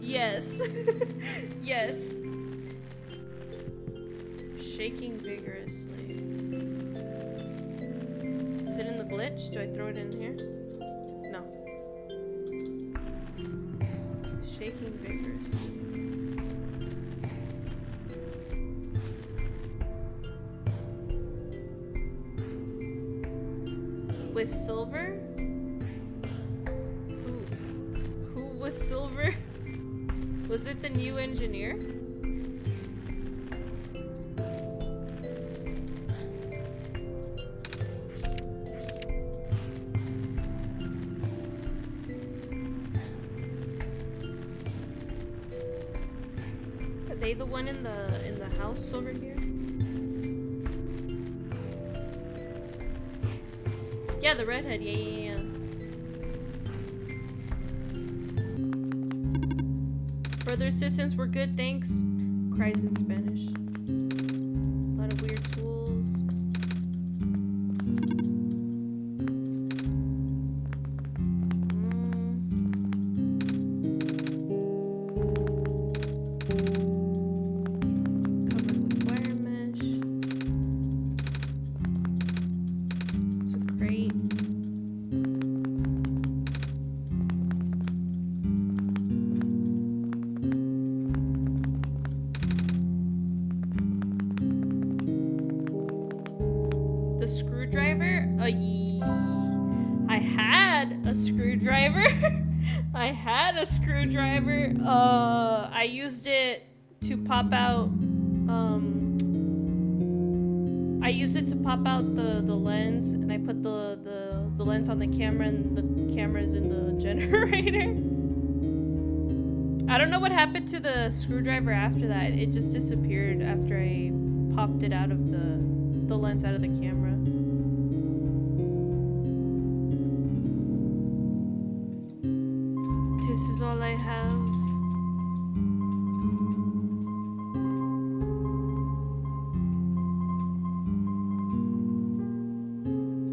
Yes. Yes. Shaking vigorously. Is it in the glitch? Do I throw it in here? No. Shaking vigorously. With silver? Who was silver? Was it the new engineer? The one in the house over here? Yeah, the redhead. Yeah. Further assistance, we're good, thanks. Cries in Spanish. A lot of weird tools. I used it to pop out the lens, and I put the lens on the camera, and the camera's in the generator. I don't know what happened to the screwdriver after that. It just disappeared after I popped it out of the lens out of the camera. This is all I have.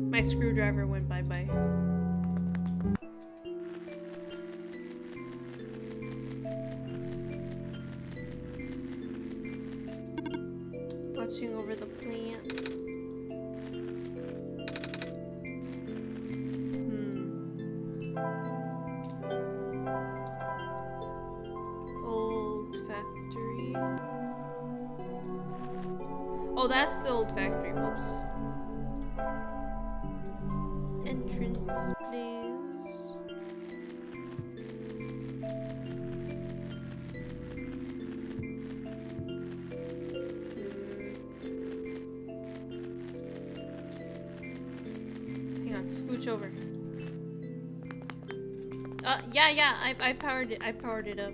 My screwdriver went bye-bye. Watching over the plants. Old factory. Oh, that's the old factory. Whoops. Entrance, please. Hang on, scooch over. Yeah, I powered it. I powered it up.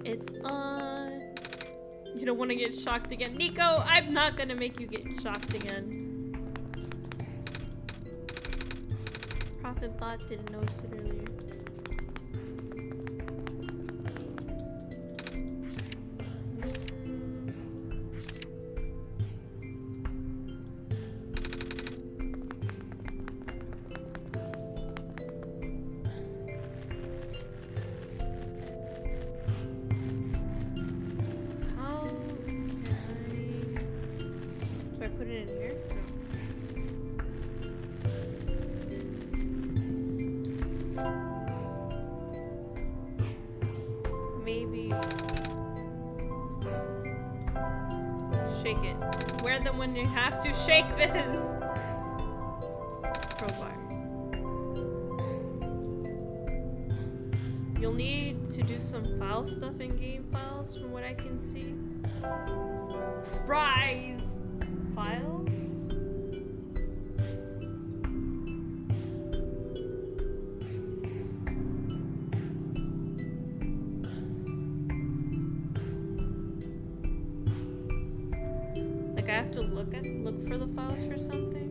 It's on. You don't want to get shocked again. Nico, I'm not gonna make you get shocked again. Prophet bot didn't notice it earlier. shake it. Wear them when you have to shake this. Crowbar. You'll need to do some file stuff in game files from what I can see. Fries! Files? Like I have to look for the files for something?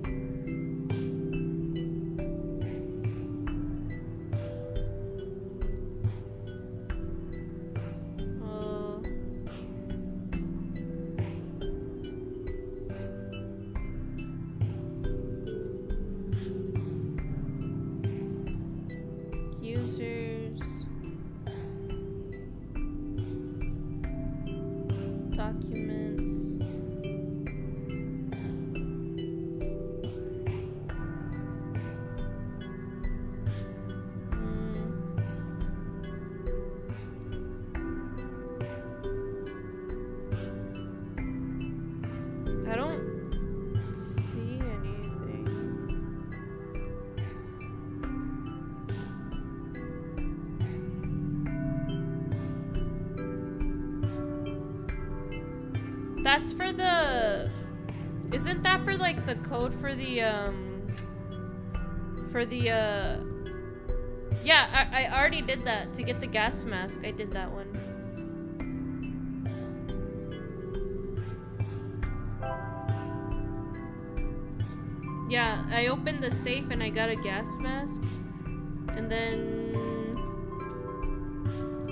Users, documents, I don't see anything. That's for the... Isn't that for, like, the code for the, Yeah, I already did that. To get the gas mask, I did that one. Yeah, I opened the safe and I got a gas mask. And then...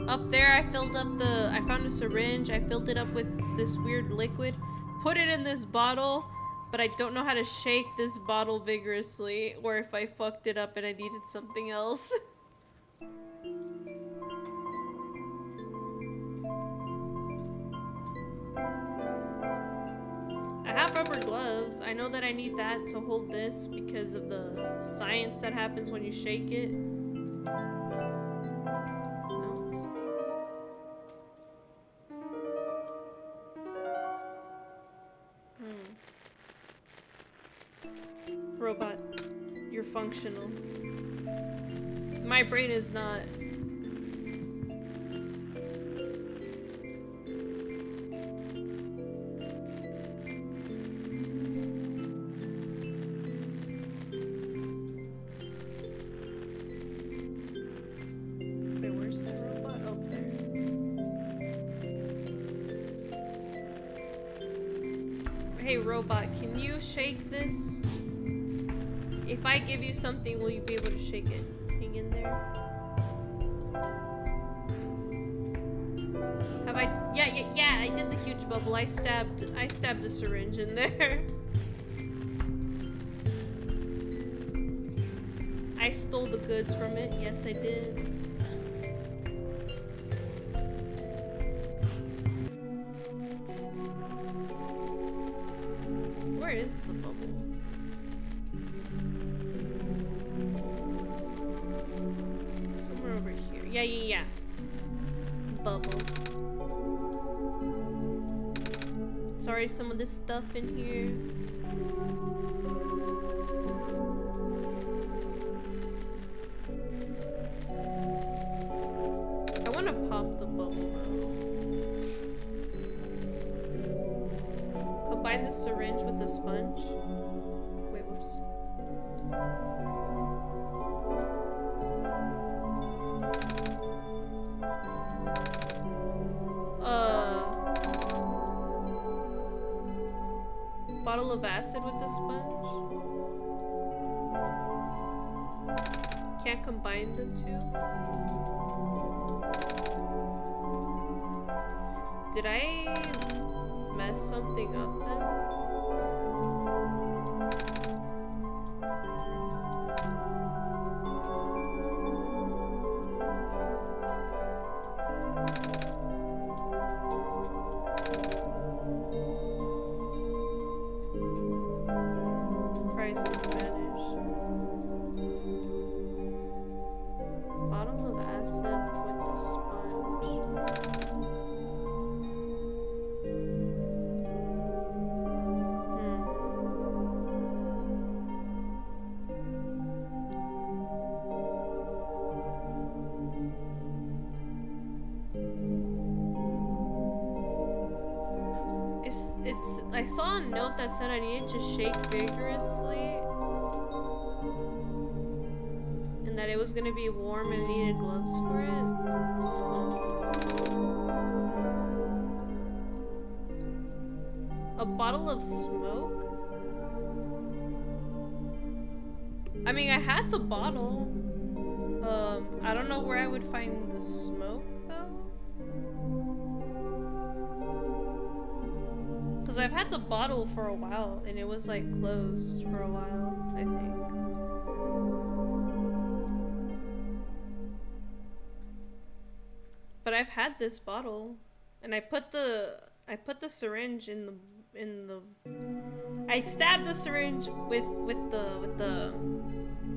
Up there, I found a syringe. I filled it up with this weird liquid. Put it in this bottle. But I don't know how to shake this bottle vigorously. Or if I fucked it up and I needed something else. I have rubber gloves. I know that I need that to hold this because of the science that happens when you shake it. Robot, you're functional. My brain is not. Wait, where's the robot? Oh, there. Hey, robot, can you shake this? If I give you something, will you be able to shake it? Hang in there. Have I? Yeah, I did the huge bubble. I stabbed the syringe in there. I stole the goods from it. Yes, I did. Where is the bubble? Somewhere over here. Yeah. Bubble. Sorry, some of this stuff in here. I want to pop the bubble though. Combine the syringe with the sponge. Wait, whoops. Bottle of acid with the sponge. Can't combine the two. Did I mess something up then? I saw a note that said I needed to shake vigorously. And that it was gonna be warm and I needed gloves for it. A bottle of smoke? I mean, I had the bottle. I don't know where I would find the smoke, though. Because I've had the bottle for a while, and it was, like, closed for a while, I think. But I've had this bottle, and I put the syringe I stabbed the syringe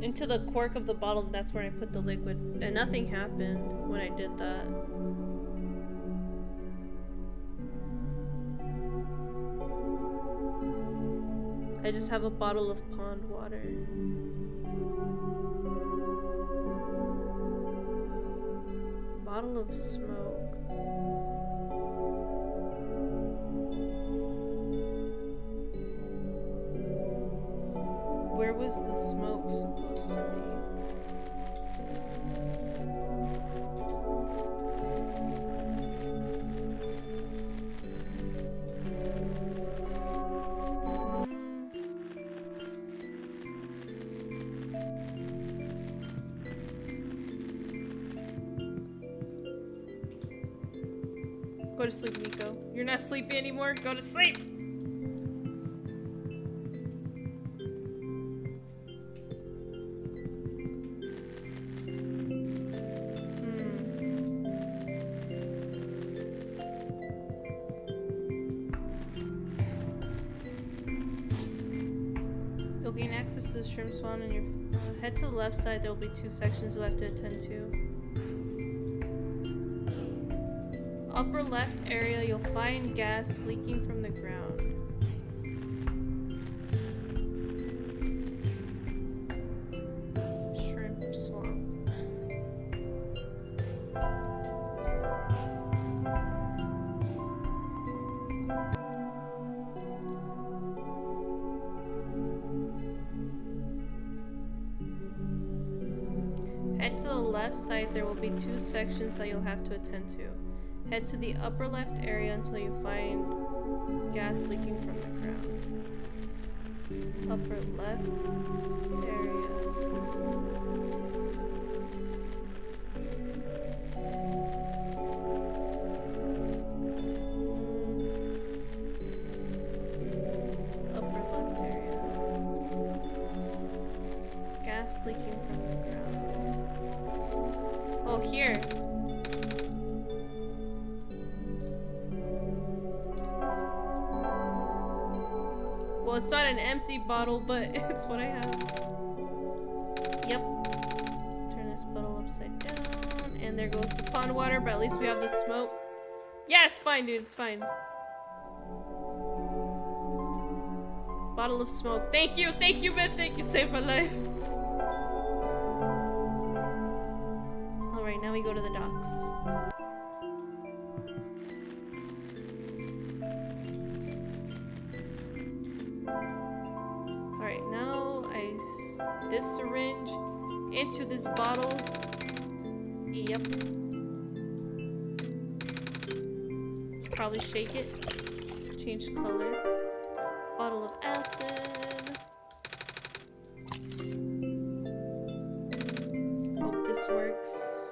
into the cork of the bottle, and that's where I put the liquid, and nothing happened when I did that. I just have a bottle of pond water. Bottle of smoke. Where was the smoke supposed to be? Go to sleep, Nico. You're not sleepy anymore. Go to sleep! You'll gain access to the shrimp spawn and you head to the left side. There will be 2 sections you'll have to attend to. Upper left area, you'll find gas leaking from the ground. Shrimp swamp. Head to the left side, there will be 2 sections that you'll have to attend to. Head to the upper left area until you find gas leaking from the ground. Upper left area. Upper left area. Gas leaking from the ground. Oh, here. Well, it's not an empty bottle, but it's what I have. Yep. Turn this bottle upside down, and there goes the pond water, but at least we have the smoke. Yeah, it's fine, dude, it's fine. Bottle of smoke. Thank you, Mythic, you saved my life. Alright, now we go to the docks. Alright, now this syringe into this bottle. Yep. Probably shake it. Change color. Bottle of acid. Hope this works.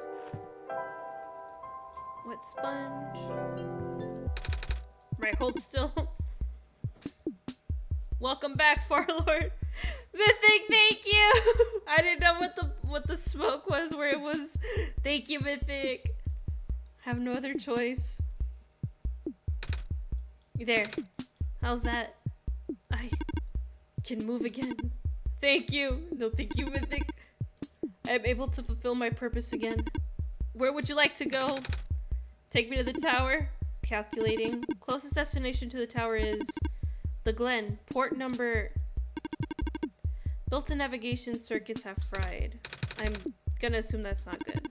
Wet sponge. Right, hold still. Welcome back, Farlord. Mythic, thank you. I didn't know what the smoke was. Where it was. Thank you, Mythic. Have no other choice. There. How's that? I can move again. Thank you. No, thank you, Mythic. I'm able to fulfill my purpose again. Where would you like to go? Take me to the tower. Calculating. Closest destination to the tower is the Glen. Port number. Built-in navigation circuits have fried. I'm gonna assume that's not good.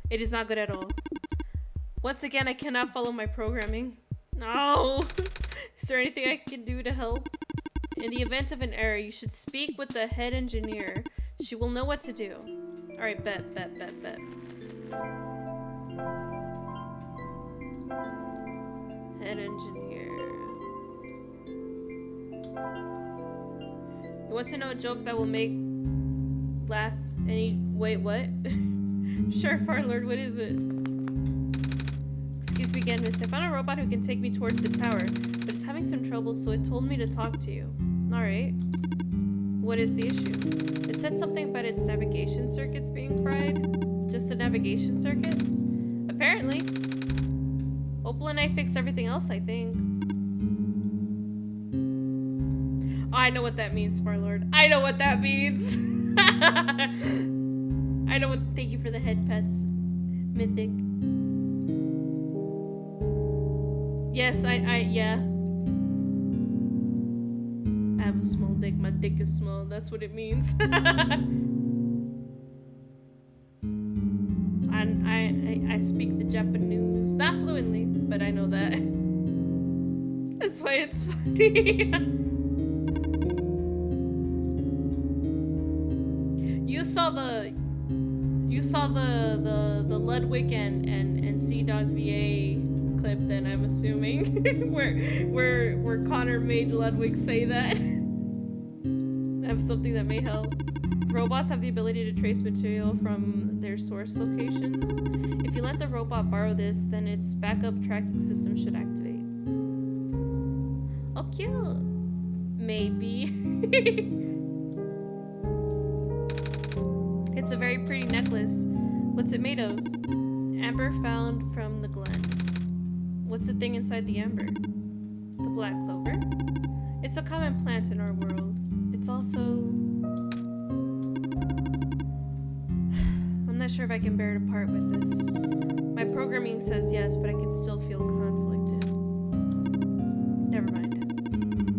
It is not good at all. Once again, I cannot follow my programming. No! Is there anything I can do to help? In the event of an error, you should speak with the head engineer. She will know what to do. Alright, bet. Head engineer. You want to know a joke that will make laugh any— wait, what? Sure, Farlord, what is it? Excuse me again, miss. I found a robot who can take me towards the tower, but it's having some trouble, so it told me to talk to you. Alright. What is the issue? It said something about its navigation circuits being fried. Just the navigation circuits? Apparently. Opal and I fixed everything else, I think. Oh, I know what that means, Farlord. I know what that means! I know what— thank you for the head pets. Mythic. Yes, yeah. I have a small dick. My dick is small. That's what it means. And I speak the Japanese. Not fluently, but I know that. That's why it's funny. You saw the Ludwig and Sea Dog VA clip, then I'm assuming, where Connor made Ludwig say that. I have something that may help. Robots have the ability to trace material from their source locations. If you let the robot borrow this, then its backup tracking system should activate. Oh, cute. Maybe. It's a very pretty necklace. What's it made of? Amber found from the glen. What's the thing inside the amber? The black clover? It's a common plant in our world. It's also... I'm not sure if I can bear to part with this. My programming says yes, but I can still feel conflicted. Never mind.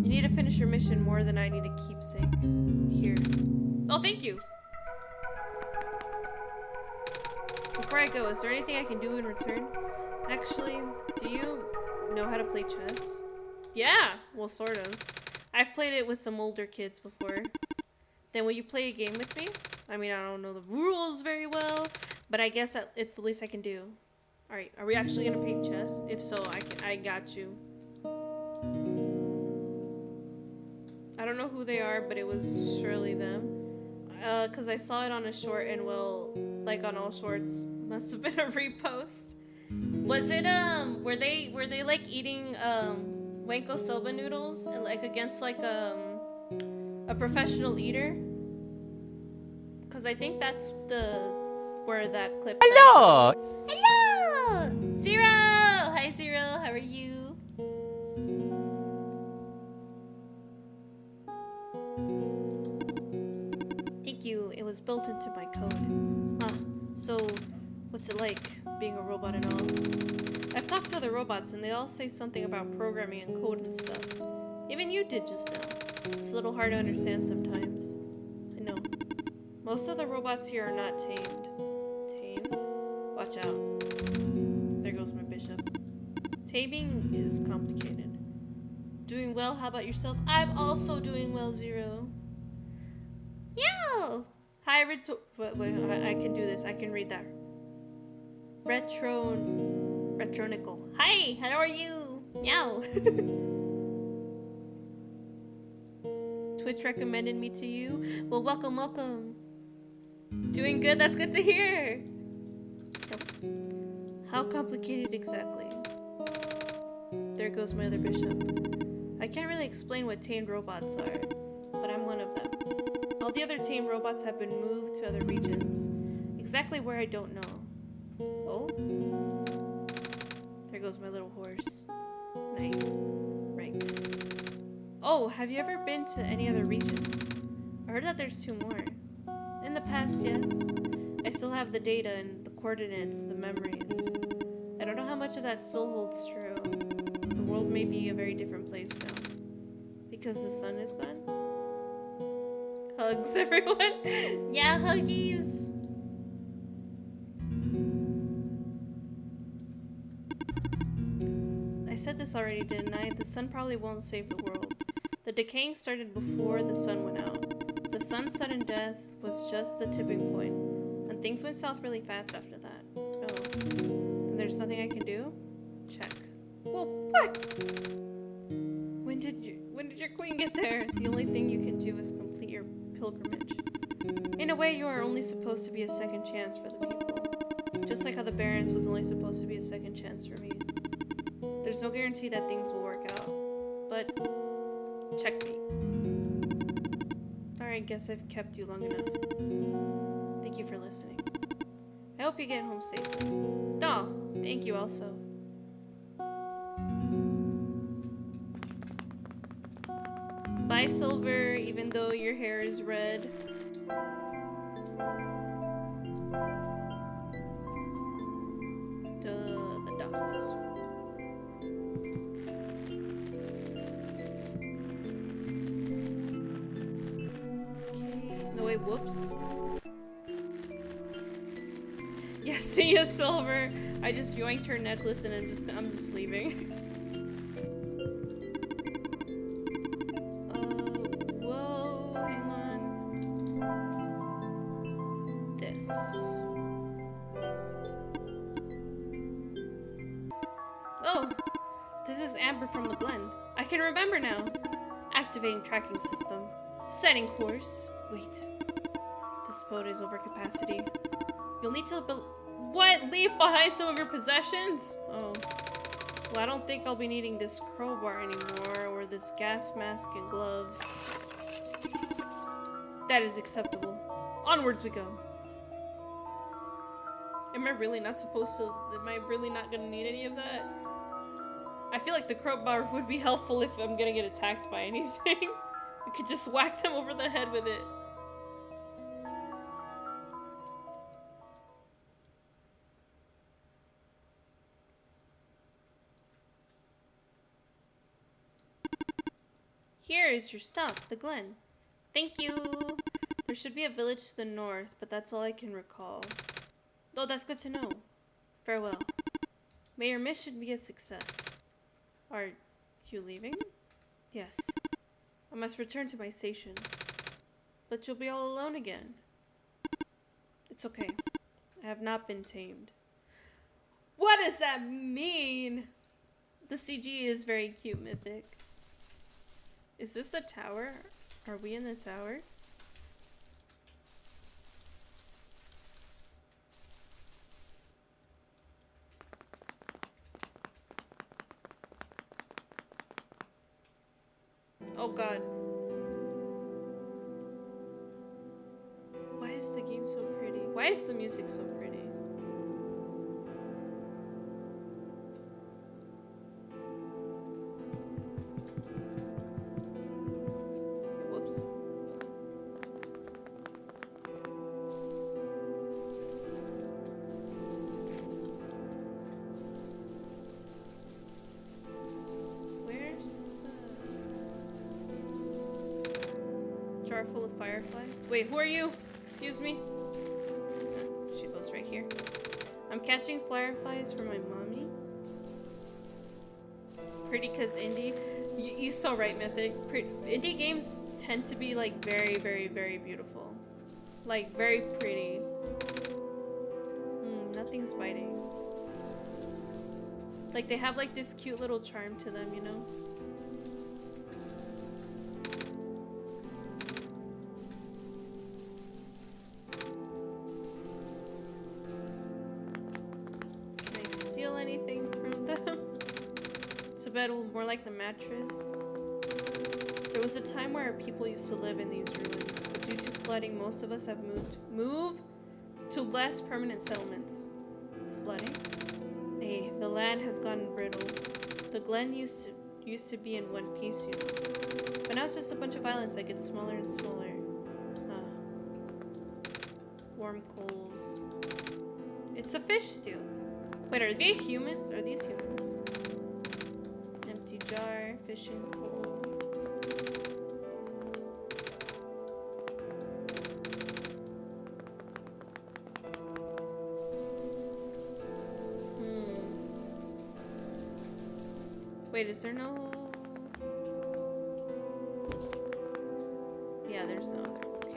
You need to finish your mission more than I need a keepsake. Here. Oh, thank you! Before I go, is there anything I can do in return? Actually, do you know how to play chess? Yeah! Well, sort of. I've played it with some older kids before. Then will you play a game with me? I mean, I don't know the rules very well, but I guess it's the least I can do. Alright, are we actually gonna play chess? If so, I got you. I don't know who they are, but it was surely them. Cause I saw it on a short, and well, like on all shorts, must have been a repost. Was it, were they like eating, Wanko soba noodles, and like against like, a professional eater? Cause I think that's where that clip comes Hello! from. Hello! Zero! Hi, Zero, how are you? Thank you, it was built into my code. Huh, so what's it like, being a robot and all? I've talked to other robots and they all say something about programming and code and stuff. Even you did just now. It's a little hard to understand sometimes. I know. Most of the robots here are not tamed. Tamed? Watch out. There goes my bishop. Taming is complicated. Doing well, how about yourself? I'm also doing well, Zero. Yo! Hi, wait, I can do this. I can read that. Retronical. Hi, how are you? Meow. Twitch recommended me to you. Well, welcome, welcome. Doing good, that's good to hear. How complicated exactly? There goes my other bishop. I can't really explain what tamed robots are, but I'm one of them. All the other tamed robots have been moved to other regions. Exactly where I don't know. Oh? There goes my little horse. Night. Right. Oh, have you ever been to any other regions? I heard that there's 2 more. In the past, yes. I still have the data and the coordinates, the memories. I don't know how much of that still holds true. The world may be a very different place now. Because the sun is gone? Hugs, everyone! Yeah, huggies! I said this already, didn't I? The sun probably won't save the world. The decaying started before the sun went out. The sun's sudden death was just the tipping point, and things went south really fast after that. Oh. And there's nothing I can do? Check. Well, what? When did your queen get there? The only thing you can do is complete your pilgrimage. In a way, you are only supposed to be a second chance for the people. Just like how the Barrens was only supposed to be a second chance for me. There's no guarantee that things will work out. But, checkmate. Alright, guess I've kept you long enough. Thank you for listening. I hope you get home safely. Oh, thank you also. Bye, Silver, even though your hair is red. The dots. Okay. No, wait, whoops. Yeah, see ya, Silver. I just yoinked her necklace and I'm just leaving. Whoa, hang on. This. Oh, this is Amber from the Glen. I can remember now. Activating tracking system. Setting course. Wait. This boat is over capacity. You'll need to what? Leave behind some of your possessions? Oh. Well, I don't think I'll be needing this crowbar anymore, or this gas mask and gloves. That is acceptable. Onwards we go. Am I really not gonna need any of that? I feel like the crowbar would be helpful if I'm gonna get attacked by anything. I could just whack them over the head with it. Here is your stop, the Glen. Thank you. There should be a village to the north, but that's all I can recall. Oh, that's good to know. Farewell. May your mission be a success. Are you leaving? Yes. I must return to my station. But you'll be all alone again. It's okay. I have not been tamed. What does that mean? The CG is very cute, Mythic. Is this the tower? Are we in the tower? Oh god. Why is the game so pretty? Why is the music so pretty? Whoops. Where's the jar full of fireflies? Wait, who are you? Excuse me? She goes right here. I'm catching fireflies for my mommy. Pretty cause indie. You're so right, Mythic. Indie games tend to be like very, very, very beautiful. Like very pretty. Nothing's biting. Like they have like this cute little charm to them, you know? Anything from them? It's a bed more like the mattress. There was a time where people used to live in these ruins, but due to flooding, most of us have moved to less permanent settlements. Flooding? Hey, the land has gotten brittle. The Glen used to be in one piece, you know. But now it's just a bunch of islands that get smaller and smaller. Warm coals. It's a fish stew. Wait, are they humans? Are these humans? Empty jar, fishing pole. Wait, is there no... Yeah, there's no other. Okay.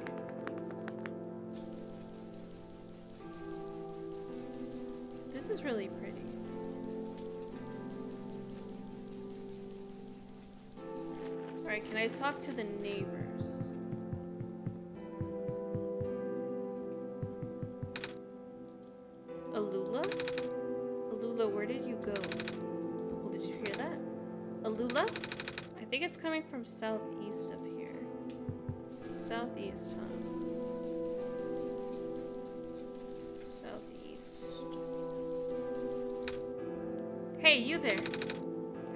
This is really pretty. Alright, can I talk to the neighbors? Alula? Alula, where did you go? Oh, did you hear that? Alula? I think it's coming from southeast of here. Southeast, huh? Southeast. Hey, you there!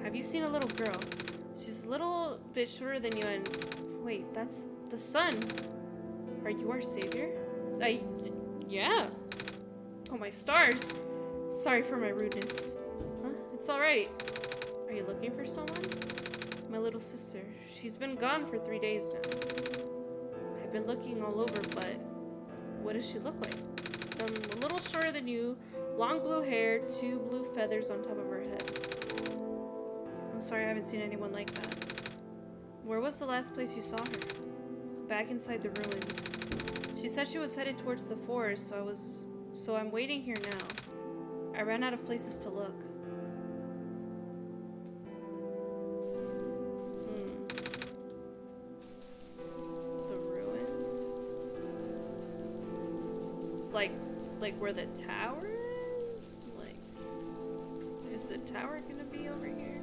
Have you seen a little girl? She's a little bit shorter than you and... Wait, that's the sun! Are you our savior? Yeah! Oh my stars! Sorry for my rudeness. Huh? It's alright. Are you looking for someone? My little sister. She's been gone for 3 days now. I've been looking all over, but... What does she look like? A little shorter than you, long blue hair, 2 blue feathers on top of her head. I'm sorry, I haven't seen anyone like that. Where was the last place you saw her? Back inside the ruins. She said she was headed towards the forest, so I'm waiting here now. I ran out of places to look. The ruins? Like where the tower is? Like, is the tower gonna be over here?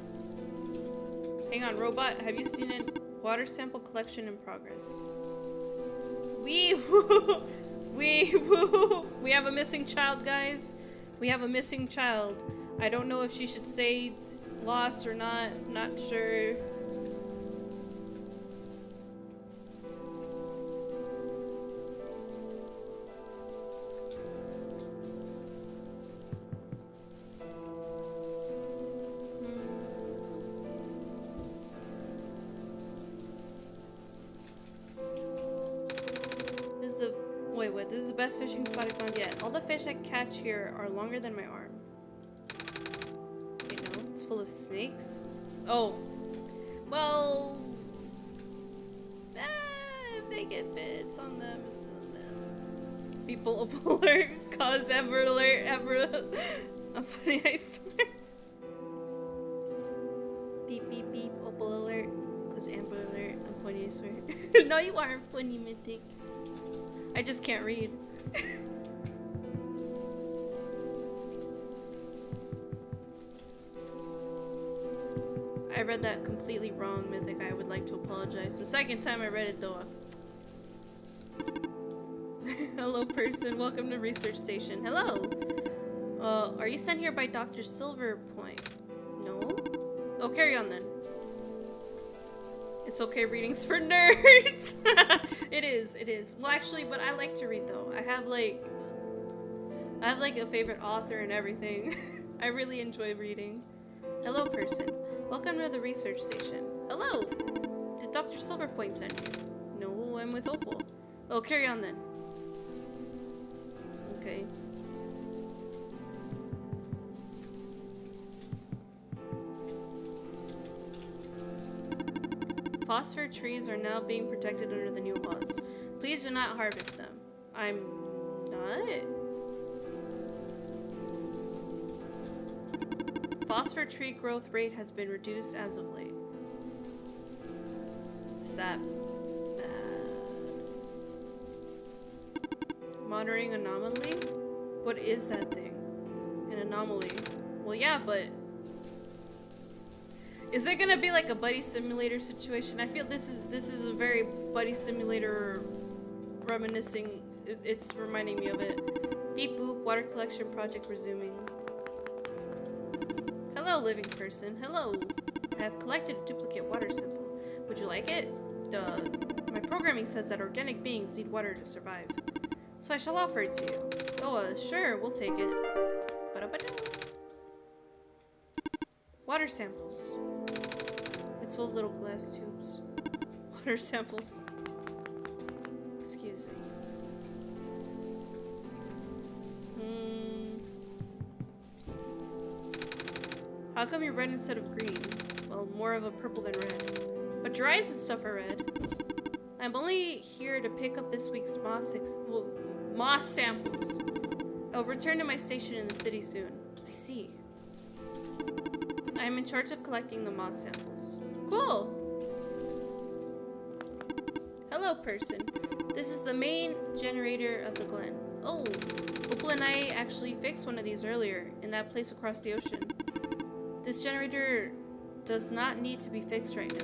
Hang on, robot, have you seen it? Water sample collection in progress. Wee woo! Wee woo! We have a missing child, guys. We have a missing child. I don't know if she should say lost or not. I'm not sure. This is the best fishing spot I've found yet. All the fish I catch here are longer than my arm. Wait, no, it's full of snakes. Oh, well, if they get bits on them, it's on them. People alert, cause ever alert, ever. I'm funny, I swear. Beep beep beep, opal alert, cause Amber alert. I'm funny, I swear. No, you aren't funny, Mythic. I just can't read. I read that completely wrong, Mythic. I would like to apologize. The second time I read it, though. Hello, person. Welcome to Research Station. Hello. Are you sent here by Dr. Silverpoint? No? Oh, carry on then. It's okay, reading's for nerds! It is. Well, actually, but I like to read, though. I have like a favorite author and everything. I really enjoy reading. Hello, person. Welcome to the research station. Hello! Did Dr. Silverpoint send you? No, I'm with Opal. Oh, carry on then. Okay. Phosphor trees are now being protected under the new laws. Please do not harvest them. I'm not? Phosphor tree growth rate has been reduced as of late. Is that bad? Monitoring anomaly? What is that thing? An anomaly. Well, yeah, but... Is it gonna be like a buddy simulator situation? I feel this is a very buddy simulator reminiscing. It's reminding me of it. Beep boop, water collection project resuming. Hello, living person. Hello. I have collected a duplicate water sample. Would you like it? My programming says that organic beings need water to survive. So I shall offer it to you. Oh, sure, we'll take it. Ba-da-ba-da. Water samples. It's full of little glass tubes. Water samples. Excuse me. How come you're red instead of green? more of a purple than red. But your eyes and stuff are red. I'm only here to pick up this week's moss samples. I'll return to my station in the city soon. I see. I'm in charge of collecting the moss samples. Cool! Hello, person. This is the main generator of the Glen. Oh, Opal and I actually fixed one of these earlier, in that place across the ocean. This generator does not need to be fixed right now.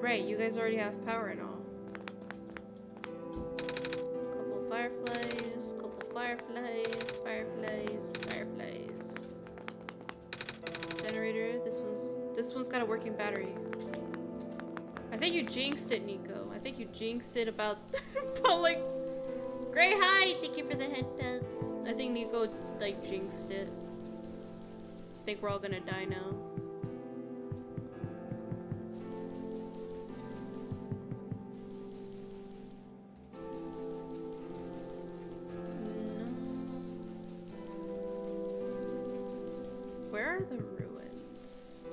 Right, you guys already have power and all. Couple fireflies, fireflies. Generator, this one's got a working battery. I think you jinxed it, Nico. I think you jinxed it about like Gray, hi! Thank you for the headpets. I think Nico like jinxed it. I think we're all gonna die now. Where are the ruins?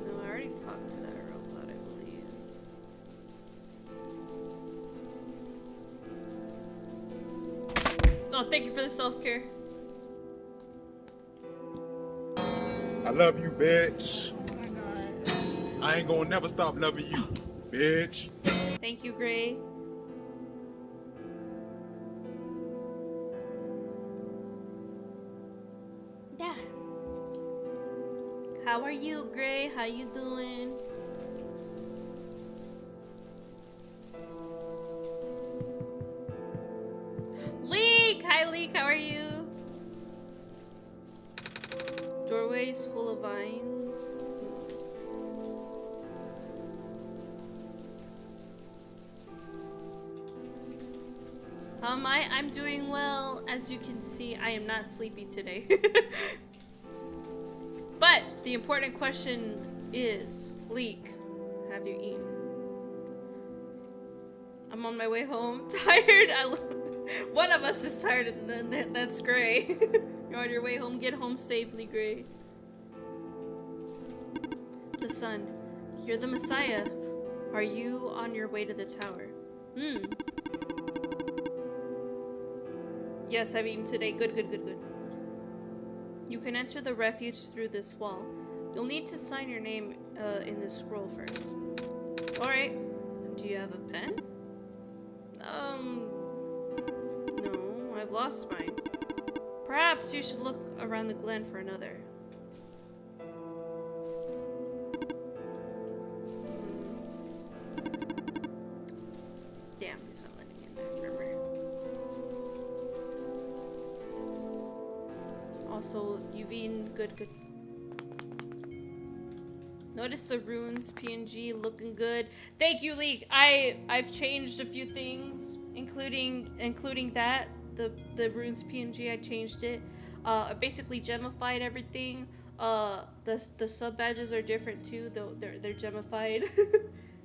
No, I already talked to that robot, I believe. Oh, thank you for the self-care. I love you, bitch. Oh my god. I ain't gonna never stop loving you, bitch. Thank you, Gray. Yeah. How are you, Gray? How you doing? Leek! Hi, Leek. How are you? Doorways full of vines. I'm doing well. As you can see, I am not sleepy today. But the important question is, Leek, have you eaten? I'm on my way home, tired. One of us is tired, and then that's Gray. You're on your way home. Get home safely, Gray. The sun. You're the Messiah. Are you on your way to the tower? Yes, I've eaten today. Good. You can enter the refuge through this wall. You'll need to sign your name in this scroll first. Alright. Do you have a pen? No, I've lost mine. Perhaps you should look around the glen for another. Damn, he's not letting me in there. Also, you've eaten good. Notice the runes PNG looking good. Thank you, Leek. I've changed a few things, including that the runes PNG. I changed it. I basically gemified everything. The sub badges are different too, though they're gemified.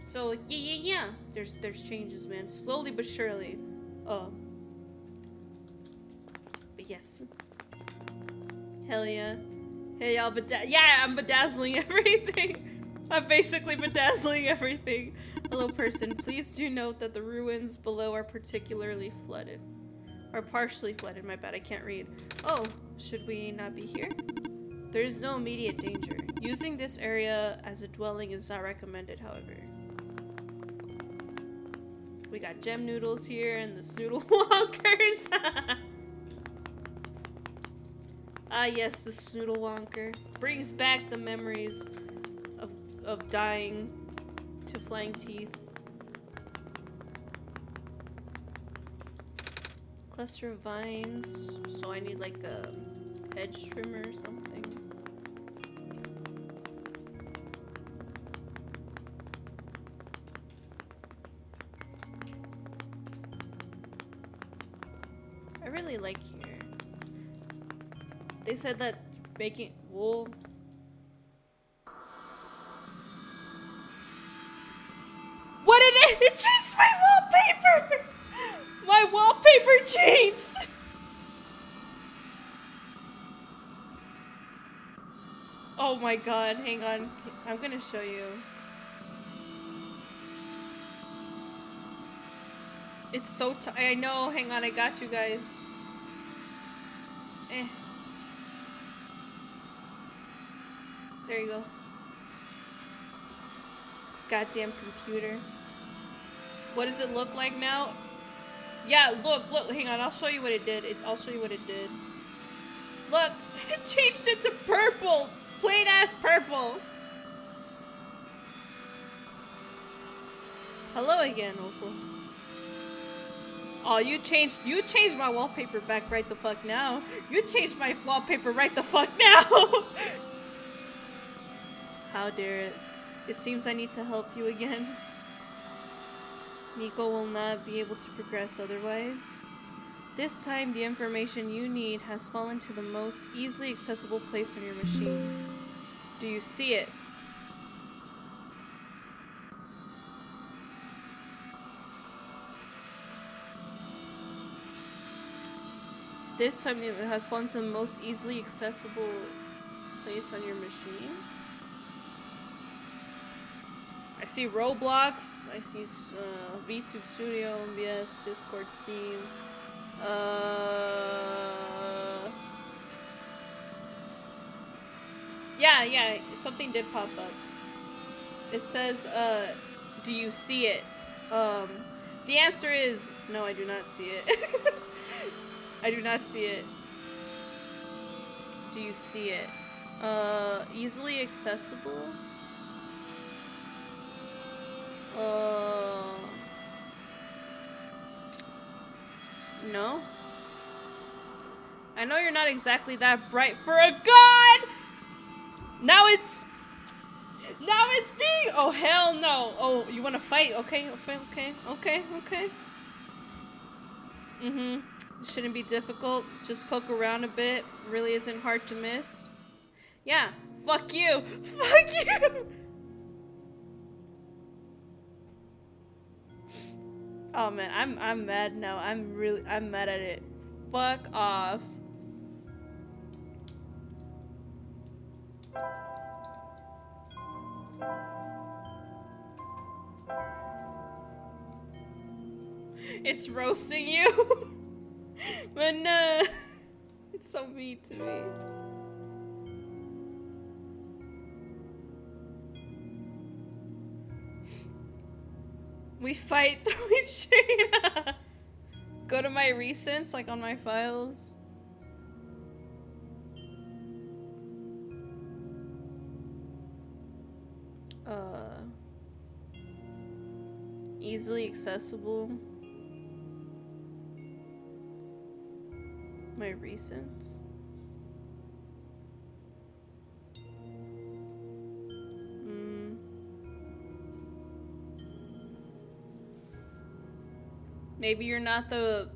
So yeah. There's changes, man. Slowly but surely. But yes. Hell yeah. Hey y'all, I'm bedazzling everything. I'm basically bedazzling everything. Hello, person. Please do note that the ruins below are particularly flooded. Or partially flooded, my bad, I can't read. Oh, should we not be here? There is no immediate danger. Using this area as a dwelling is not recommended, however. We got gem noodles here and the snoodle wonkers. Ah yes, the Snoodle Wonker. Brings back the memories of dying to flying teeth. Cluster of vines, so I need like a hedge trimmer or something. I really like here. They said that making wool. What did it changed my wallpaper? My wallpaper changed. Oh my god, hang on. I'm gonna show you. It's so I know, hang on, I got you guys. There you go. Goddamn computer. What does it look like now? Yeah, look, hang on, I'll show you what it did. I'll show you what it did. Look, it changed it to purple! Plain ass purple! Hello again, Opal. Oh, you changed my wallpaper back right the fuck now. You changed my wallpaper right the fuck now! How dare it. It seems I need to help you again. Nico will not be able to progress otherwise. This time, the information you need has fallen to the most easily accessible place on your machine. Do you see it? This time, it has fallen to the most easily accessible place on your machine. I see Roblox, I see VTube Studio, OBS, Discord, Steam. Yeah, something did pop up. It says, do you see it? The answer is, no, I do not see it. I do not see it. Do you see it? Easily accessible? No. I know you're not exactly that bright for a god! Now it's being— oh hell no. Oh, you wanna fight? Okay. Shouldn't be difficult. Just poke around a bit. Really isn't hard to miss. Yeah. Fuck you. Fuck you! Oh man, I'm mad now. I'm mad at it. Fuck off. It's roasting you. But no. It's so mean to me. We fight through shade. Go to my recents, like on my files. Easily accessible. My recents. Maybe you're not the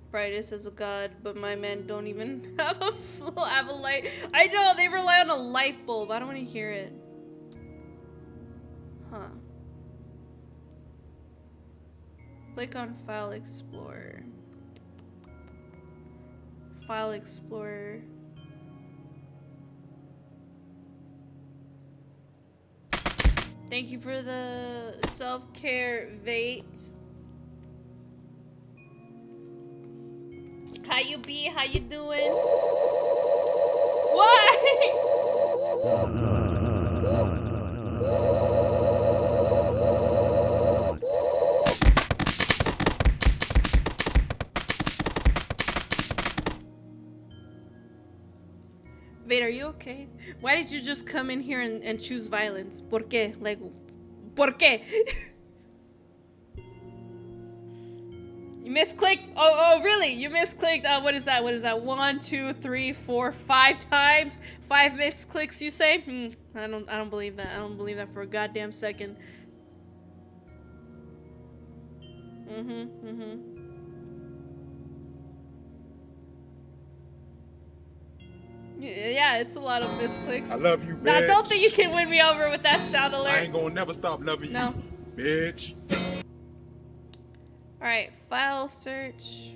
brightest as a god, but my men don't even have a light. I know, they rely on a light bulb. I don't want to hear it. Huh. Click on File Explorer. File Explorer. Thank you for the self-care, Vate. How you be? How you doing? Why? Wait, are you okay? Why did you just come in here and choose violence? ¿Por qué? Like, ¿por qué? You misclicked. Oh, really? You misclicked. What is that? 1, 2, 3, 4, 5 times. 5 misclicks, you say? I don't believe that. I don't believe that for a goddamn second. Yeah, it's a lot of misclicks. I love you, bitch. Now, don't think you can win me over with that sound alert. I ain't gonna never stop loving you, bitch. Alright, file search.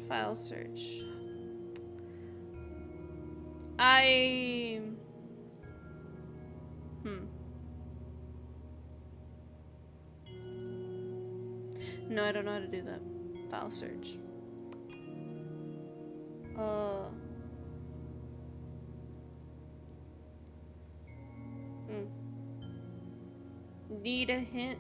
No, I don't know how to do that. File search. Need a hint?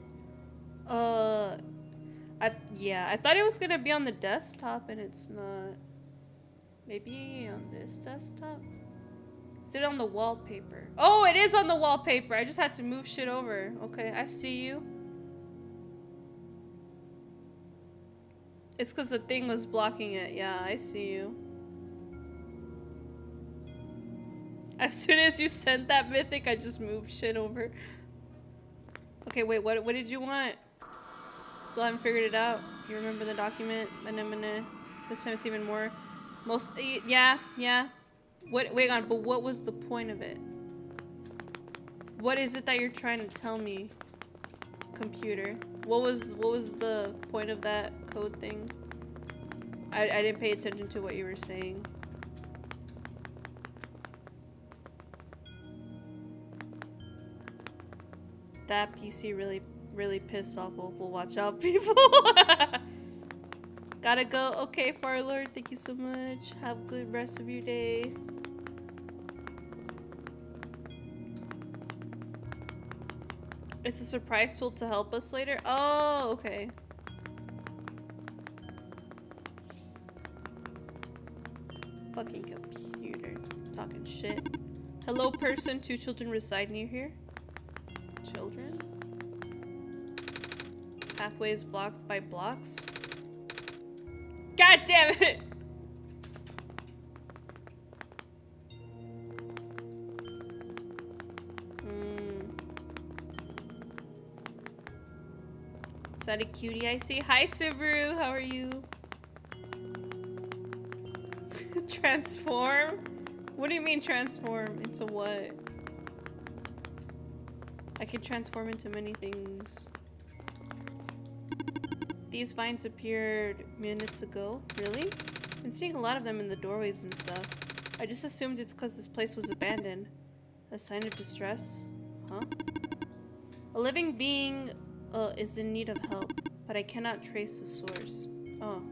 Yeah, I thought it was gonna be on the desktop and it's not. Maybe on this desktop? Is it on the wallpaper? Oh, it is on the wallpaper. I just had to move shit over. Okay, I see you. It's because the thing was blocking it. Yeah, I see you. As soon as you sent that mythic, I just moved shit over. Okay, wait, what did you want? Still haven't figured it out. You remember the document? This time it's even more. Yeah. Wait on, but what was the point of it? What is it that you're trying to tell me, computer? What was the point of that code thing? I didn't pay attention to what you were saying. That PC really pissed off Opal. Watch out, people. Gotta go. Okay, Farlord, thank you so much. Have a good rest of your day. It's a surprise tool to help us later. Oh, okay. Fucking computer. Talking shit. Hello, person. 2 children reside near here. Children? Pathway is blocked by blocks. God damn it! Is that a cutie I see? Hi, Subaru. How are you? Transform? What do you mean transform? Into what? I can transform into many things. These vines appeared minutes ago. Really? Been seeing a lot of them in the doorways and stuff. I just assumed it's because this place was abandoned. A sign of distress? Huh? A living being is in need of help, but I cannot trace the source. Oh.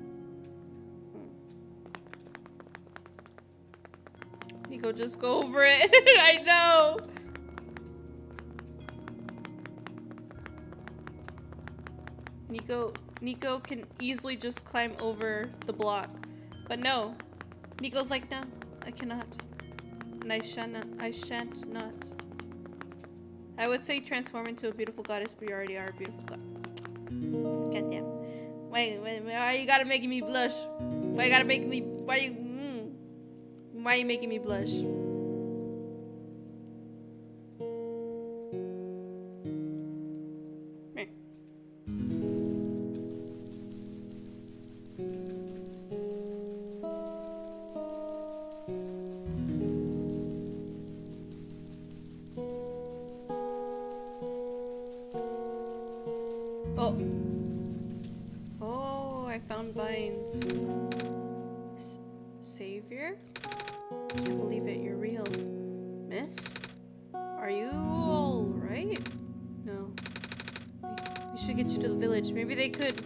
Nico, just go over it. I know. Nico can easily just climb over the block. But no. Nico's like, no, I cannot. And I shan't not. I would say transform into a beautiful goddess, but you already are a beautiful god. Goddamn. Why you gotta make me blush? Why you gotta make me, why are you making me blush? Oh, I found vines. Savior? Can't believe it, you're real. Miss? Are you alright? No. We should get you to the village. Maybe they could.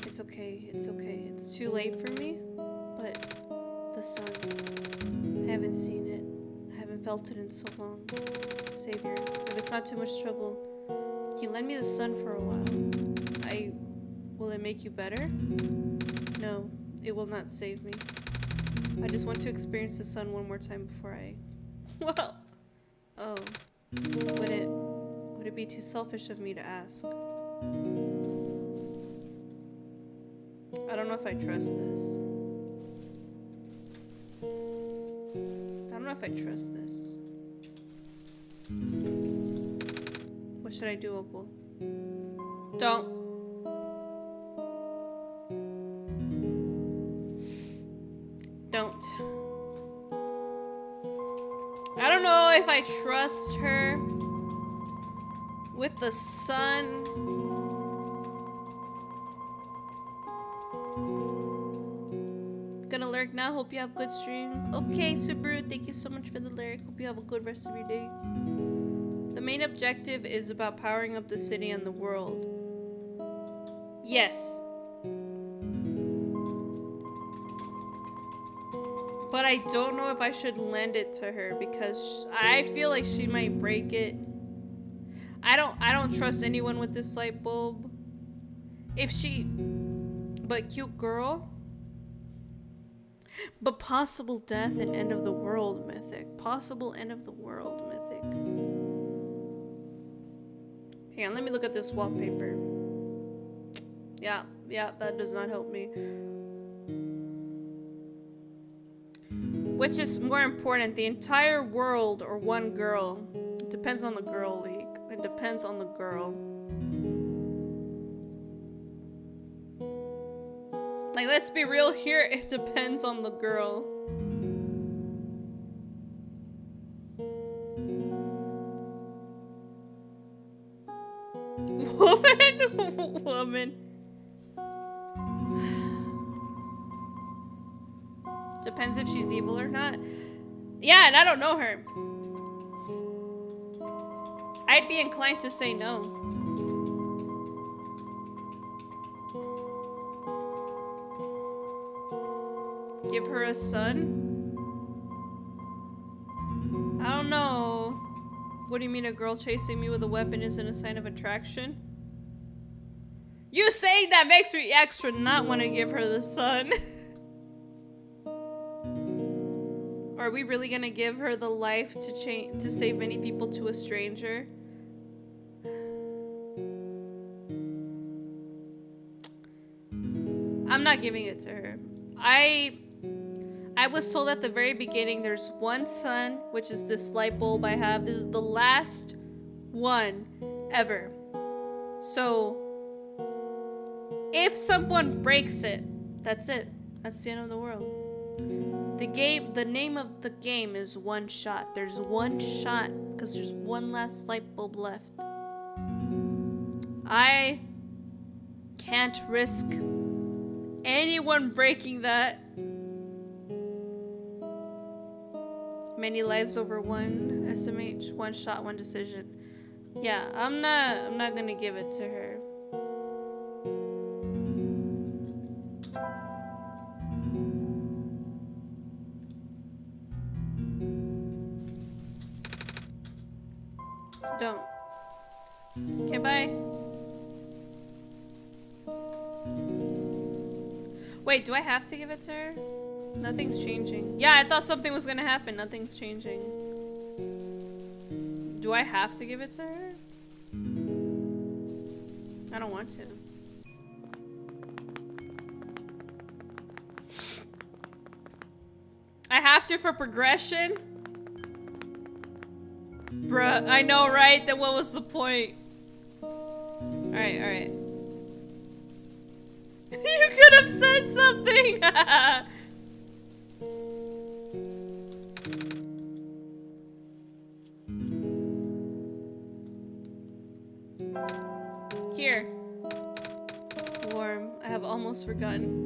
It's okay, it's okay. It's too late for me. But the sun. I haven't seen it. I haven't felt it in so long. Savior, if it's not too much trouble, can you lend me the sun for a while? Will it make you better? No, it will not save me. I just want to experience the sun one more time before I... Well... Oh. Would it be too selfish of me to ask? I don't know if I trust this. I don't know if I trust this. What should I do, Opal? Don't. Don't. I don't know if I trust her with the sun. Gonna lurk now. Hope you have a good stream. Okay, Subaru, thank you so much for the lyric. Hope you have a good rest of your day. The main objective is about powering up the city and the world. Yes. But I don't know if I should lend it to her because I feel like she might break it. I don't trust anyone with this light bulb. If she... But cute girl? But possible death and end of the world mythic. Possible end of the world mythic. Hang on, let me look at this wallpaper. Yeah, that does not help me. Which is more important, the entire world or one girl? It depends on the girl, League. It depends on the girl. Like, let's be real here, it depends on the girl. Woman? Woman. Depends if she's evil or not. Yeah, and I don't know her. I'd be inclined to say no. Give her a son? I don't know. What do you mean a girl chasing me with a weapon isn't a sign of attraction? You saying that makes me extra not want to give her the son. Are we really gonna give her the life to save many people to a stranger? I'm not giving it to her. I was told at the very beginning there's one son, which is this light bulb I have. This is the last one ever. So if someone breaks it, that's it. That's the end of the world. The name of the game is OneShot. There's one shot because there's one last light bulb left. I can't risk anyone breaking that. Many lives over one SMH, one shot, one decision. Yeah, I'm not gonna give it to her. Don't. Okay, bye. Wait, do I have to give it to her? Nothing's changing. Yeah, I thought something was gonna happen. Nothing's changing. Do I have to give it to her? I don't want to. I have to for progression? Bruh, I know, right? Then what was the point? Alright, alright. You could have said something! Here. Warm. I have almost forgotten.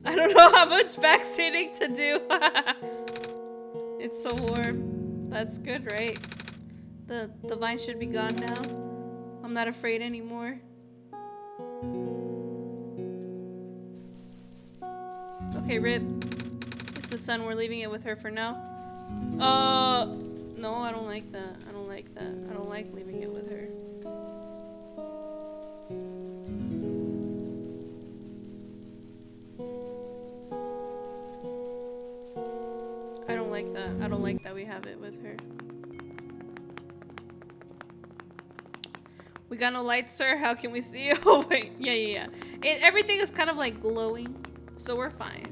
I don't know how much backseating to do. It's so warm. That's good, right? The vine should be gone now. I'm not afraid anymore. Okay, Rip. It's the sun. We're leaving it with her for now. No, I don't like that. I don't like that. I don't like leaving it with her. I don't like that. I don't like that we have it with her. We got no lights, sir. How can we see you? Oh, wait. Yeah. Everything is kind of like glowing, so we're fine.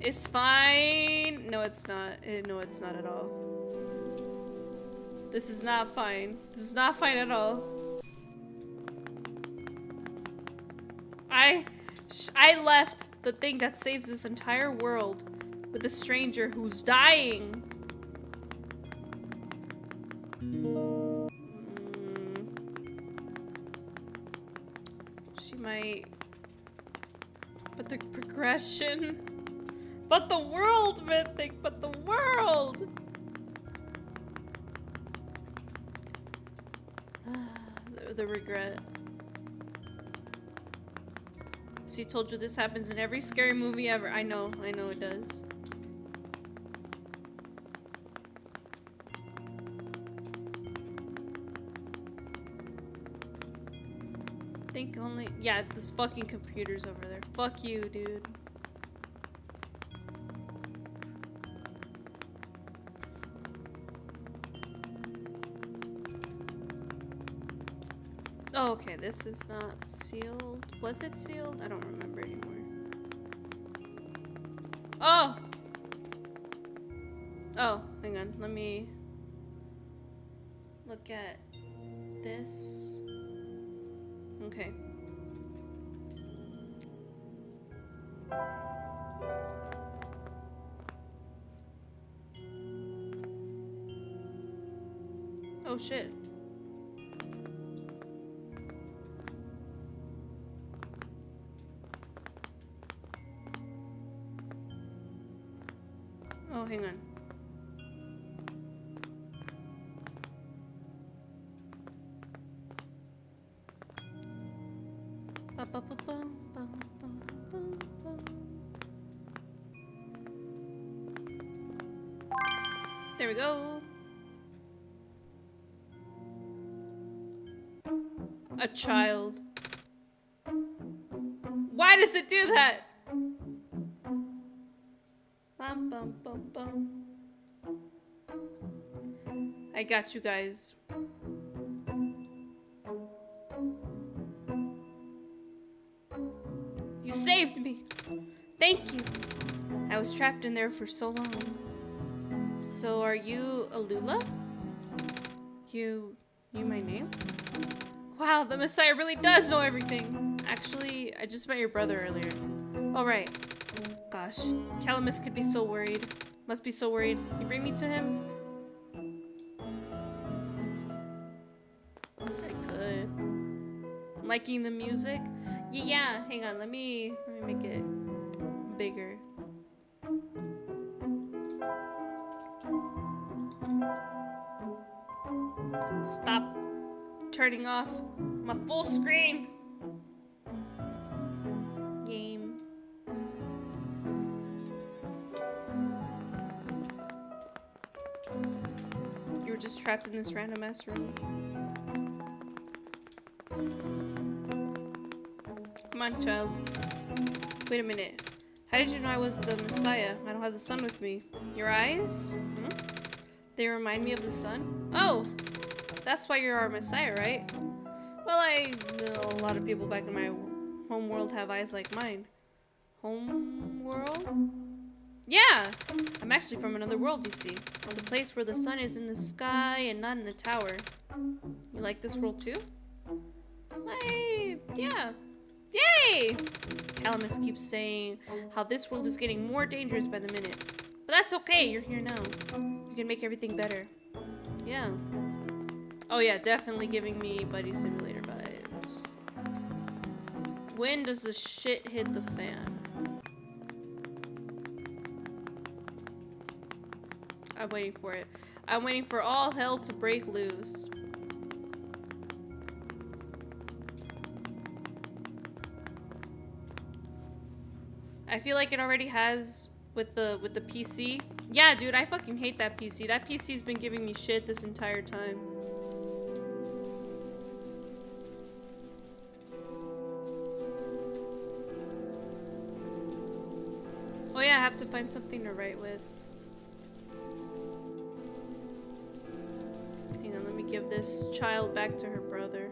It's fine. No, it's not. No, it's not at all. This is not fine. This is not fine at all. I left the thing that saves this entire world with a stranger who's dying. She might... But the progression... But the world, Mythic, but the world! the regret. So he told you this happens in every scary movie ever. I know it does. Think only, yeah, this fucking computer's over there. Fuck you, dude. Oh, okay, this is not sealed. Was it sealed? I don't remember anymore. Oh! Oh, hang on. Let me look at this. Okay. Oh, shit. Oh, hang on. There we go. A child. Why does it do that? Bum, bum, bum, bum. I got you guys. You saved me. Thank you. I was trapped in there for so long. So are you Alula? You my name? Wow, the Messiah really does know everything. Actually, I just met your brother earlier. All right. Gosh, Calamus could be so worried. Must be so worried. You bring me to him? I could. Liking the music? Yeah, hang on. Let me make it bigger. Stop turning off my full screen. Game. You were just trapped in this random ass room. Come on, child. Wait a minute. How did you know I was the Messiah? I don't have the sun with me. Your eyes? Hmm? They remind me of the sun? Oh! That's why you're our Messiah, right? Well, a lot of people back in my home world have eyes like mine. Home world? Yeah! I'm actually from another world, you see. It's a place where the sun is in the sky and not in the tower. You like this world too? Yeah. Yay! Calamus keeps saying how this world is getting more dangerous by the minute. But that's okay, you're here now. You can make everything better. Yeah. Oh yeah, definitely giving me Buddy Simulator vibes. When does the shit hit the fan? I'm waiting for it. I'm waiting for all hell to break loose. I feel like it already has with the PC. Yeah, dude, I fucking hate that PC. That PC's been giving me shit this entire time. Oh yeah, I have to find something to write with. Hang on, let me give this child back to her brother.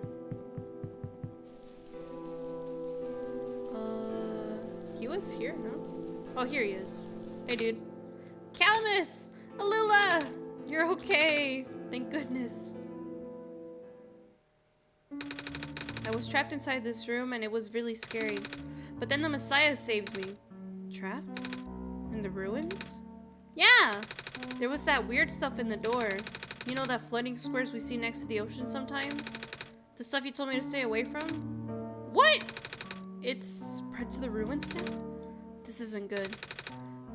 He was here, no? Oh, here he is. Hey, dude. Calamus! Alula! You're okay. Thank goodness. I was trapped inside this room and it was really scary. But then the Messiah saved me. Trapped? In the ruins? Yeah! There was that weird stuff in the door. You know that floating squares we see next to the ocean sometimes? The stuff you told me to stay away from? What? It's spread to the ruins now? This isn't good.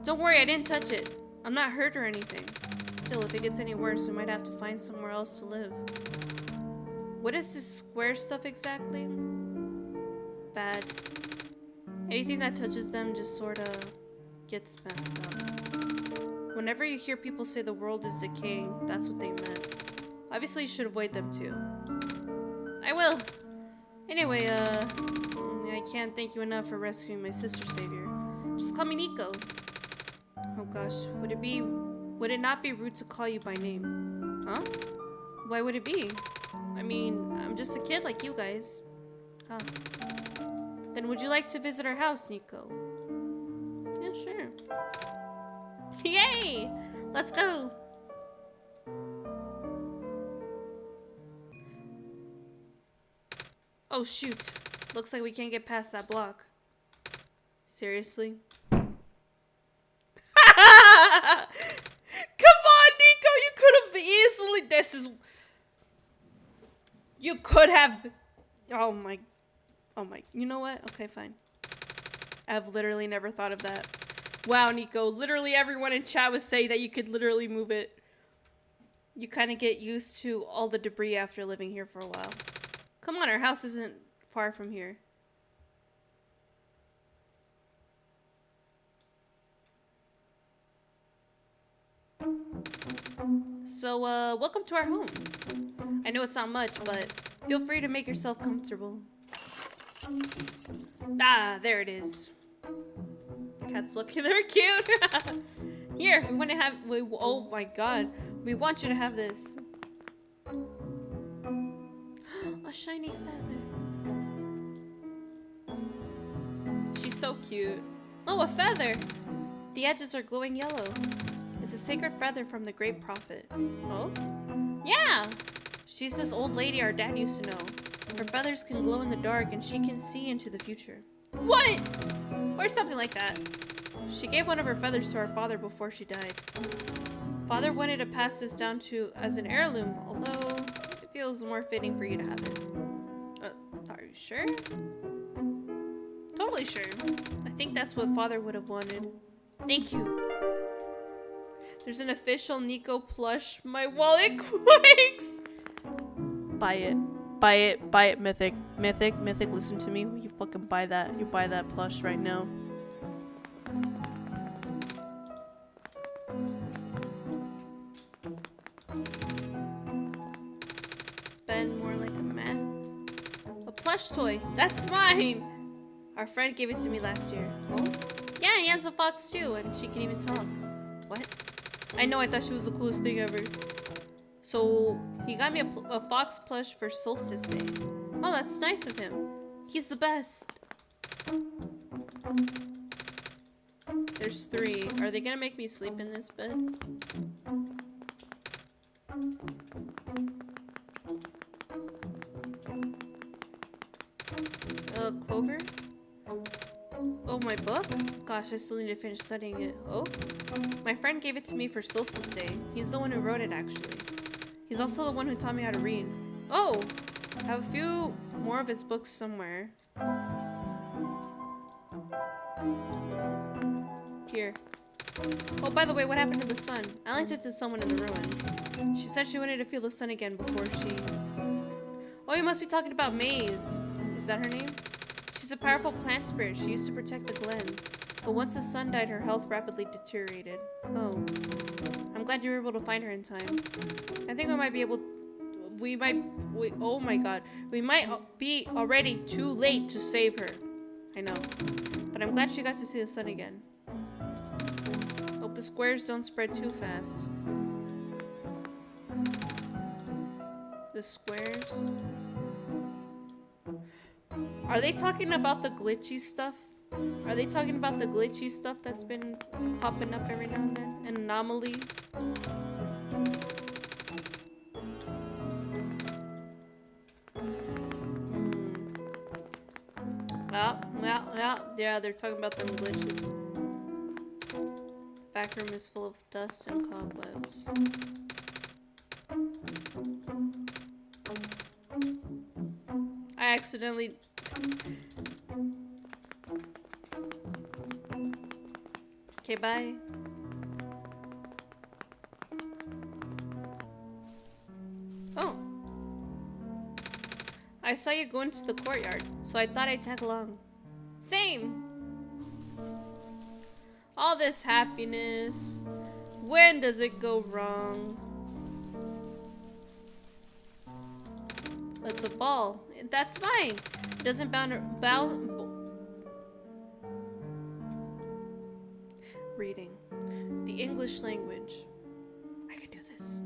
Don't worry, I didn't touch it. I'm not hurt or anything. Still, if it gets any worse, we might have to find somewhere else to live. What is this square stuff exactly? Bad. Anything that touches them just sorta gets messed up. Whenever you hear people say the world is decaying, that's what they meant. Obviously, you should avoid them too. I will! Anyway, I can't thank you enough for rescuing my sister savior. Just call me Nico. Oh gosh, would it not be rude to call you by name? Huh? Why would it be? I mean, I'm just a kid like you guys. Huh. Then would you like to visit our house, Nico? Yeah, sure. Yay! Let's go! Oh shoot. Looks like we can't get past that block. Seriously? Come on, Nico! You could have easily... You could have... Oh my... You know what? Okay, fine. I've literally never thought of that. Wow, Nico. Literally everyone in chat was saying that you could literally move it. You kind of get used to all the debris after living here for a while. Come on, our house isn't far from here. So, welcome to our home. I know it's not much, but feel free to make yourself comfortable. Ah, there it is. Cats looking, they're cute. Here, we want to have, oh my god. We want you to have this. A shiny feather. She's so cute. Oh, a feather. The edges are glowing yellow. It's a sacred feather from the great prophet. Oh? Yeah! She's this old lady our dad used to know. Her feathers can glow in the dark and she can see into the future. What? Or something like that. She gave one of her feathers to our father before she died. Father wanted to pass this down to as an heirloom, although it feels more fitting for you to have it. Are you sure? Totally sure. I think that's what father would have wanted. Thank you. There's an official Nico plush. My wallet quakes. Buy it. Buy it. Buy it, Mythic. Mythic, listen to me. You fucking buy that. You buy that plush right now. Ben, more like a man. A plush toy. That's mine. Our friend gave it to me last year. Oh? Yeah, he has a fox too, and she can even talk. What? I know, I thought she was the coolest thing ever. So, he got me a fox plush for Solstice Day. Oh, that's nice of him. He's the best. There's 3. Are they gonna make me sleep in this bed? Clover? Oh, my book? Gosh, I still need to finish studying it. Oh? My friend gave it to me for Solstice Day. He's the one who wrote it, actually. He's also the one who taught me how to read. Oh! I have a few more of his books somewhere. Here. Oh, by the way, what happened to the sun? I lent it to someone in the ruins. She said she wanted to feel the sun again before she... Oh, you must be talking about Maze. Is that her name? She's a powerful plant spirit. She used to protect the glen. But once the sun died, her health rapidly deteriorated. Oh. I'm glad you were able to find her in time. I think we might be able... oh my god. We might be already too late to save her. I know. But I'm glad she got to see the sun again. Hope the squares don't spread too fast. The squares... Are they talking about the glitchy stuff? Are they talking about the glitchy stuff that's been popping up every now and then? An anomaly? Yeah, they're talking about them glitches. Back room is full of dust and cobwebs. I accidentally... Okay, bye. Oh. I saw you go into the courtyard, so I thought I'd tag along. Same! All this happiness. When does it go wrong? It's a ball. That's fine. It doesn't Reading. The English language. I can do this.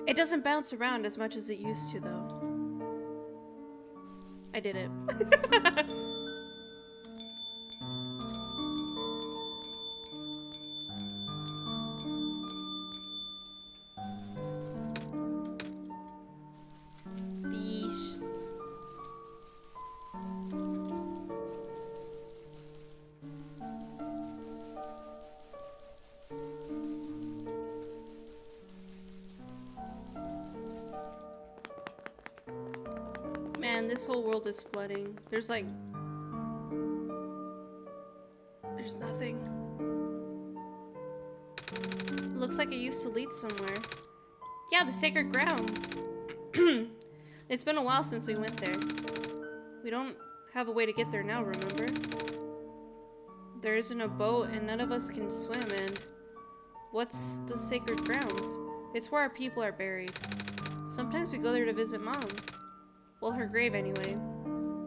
It doesn't bounce around as much as it used to, though. I did it. Beesh. Man, this whole world is flooding. There's like... There's nothing. It looks like it used to lead somewhere. Yeah, the sacred grounds. It's been a while since we went there. We don't have a way to get there now, remember? There isn't a boat and none of us can swim, and... What's the sacred grounds? It's where our people are buried. Sometimes we go there to visit Mom. Well, her grave anyway.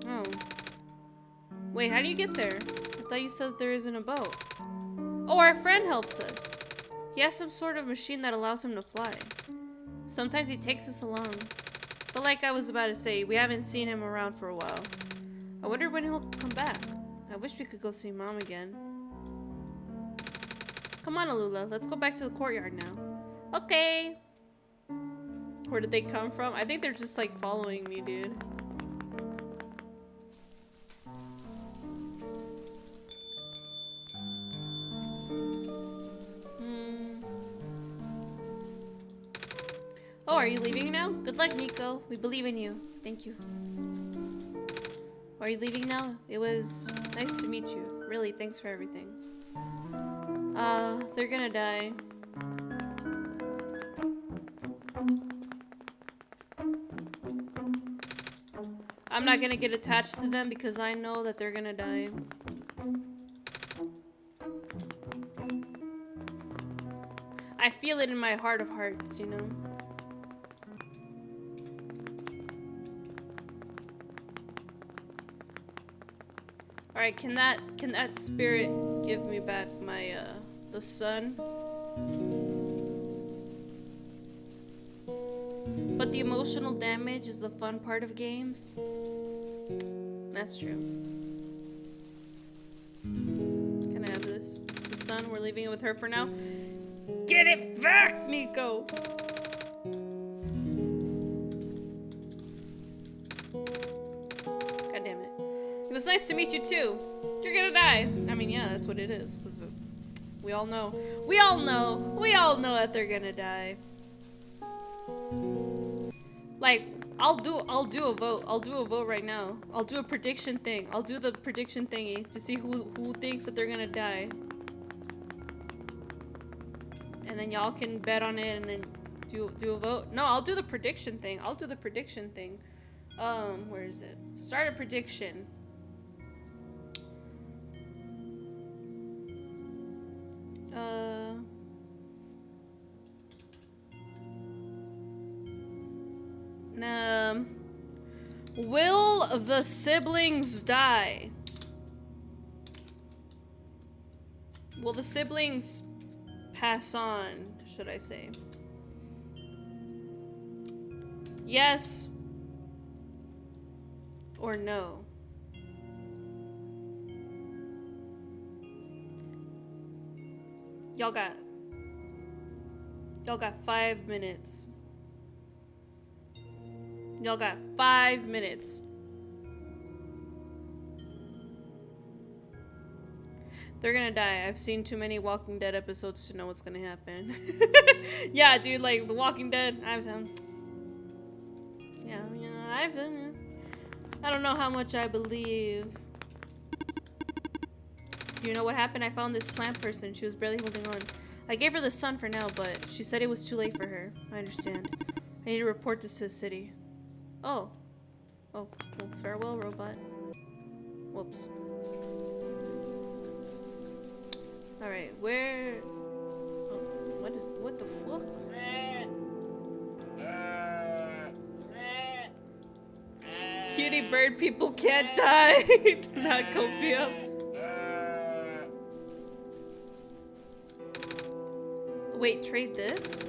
Oh. Wait, how do you get there? I thought you said there isn't a boat. Oh, our friend helps us. He has some sort of machine that allows him to fly. Sometimes he takes us along. But like I was about to say, we haven't seen him around for a while. I wonder when he'll come back. I wish we could go see Mom again. Come on, Alula. Let's go back to the courtyard now. Okay. Where did they come from? I think they're just like following me, dude. Oh, are you leaving now? Good luck, Nico. We believe in you. Thank you. Are you leaving now? It was nice to meet you. Really, thanks for everything. They're gonna die. I'm not gonna get attached to them because I know that they're gonna die. I feel it in my heart of hearts, you know? Alright, can that spirit give me back my, the sun? But the emotional damage is the fun part of games. That's true. Can I have this? It's the sun. We're leaving it with her for now. Get it back, Nico! God damn it. It was nice to meet you too. You're gonna die. I mean, yeah, that's what it is. We all know. We all know that they're gonna die. Like, I'll do a vote. I'll do a vote right now. I'll do a prediction thing. I'll do the prediction thingy to see who thinks that they're gonna die. And then y'all can bet on it and then do a vote. No, I'll do the prediction thing. I'll do the prediction thing. Where is it? Start a prediction. Will the siblings die? Will the siblings pass on, should I say? Yes or no? Y'all got 5 minutes. Y'all got 5 minutes. They're gonna die. I've seen too many Walking Dead episodes to know what's gonna happen. Yeah, dude, like The Walking Dead. I don't know how much I believe. Do you know what happened? I found this plant person. She was barely holding on. I gave her the sun for now, but she said it was too late for her. I understand. I need to report this to the city. Oh. Oh, well, farewell, robot. Whoops. Alright, where... Oh, what the fuck? Cutie bird people can't die! Not Copia. Wait, trade this?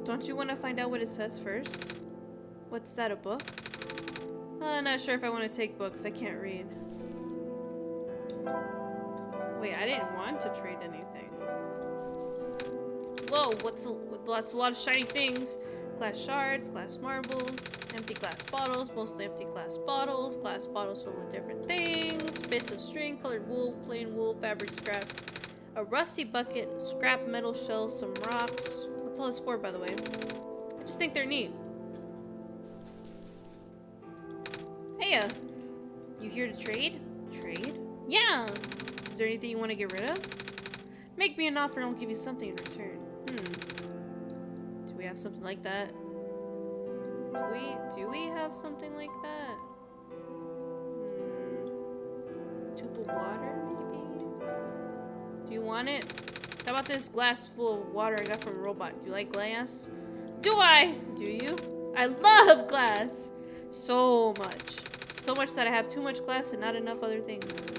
Don't you want to find out what it says first? What's that, a book? I'm not sure if I want to take books. I can't read. Wait, I didn't want to trade anything. Whoa, that's a lot of shiny things. Glass shards, glass marbles, empty glass bottles, mostly empty glass bottles filled with different things, bits of string, colored wool, plain wool, fabric scraps, a rusty bucket, scrap metal shells, some rocks. What's all this for, by the way? I just think they're neat. Hey, you here to trade? Trade? Yeah! Is there anything you want to get rid of? Make me an offer and I'll give you something in return. Do we have something like that? Do we have something like that? Tube of water, maybe? Do you want it? How about this glass full of water I got from a robot? Do you like glass? Do I? Do you? I love glass! So much. So much that I have too much glass and not enough other things.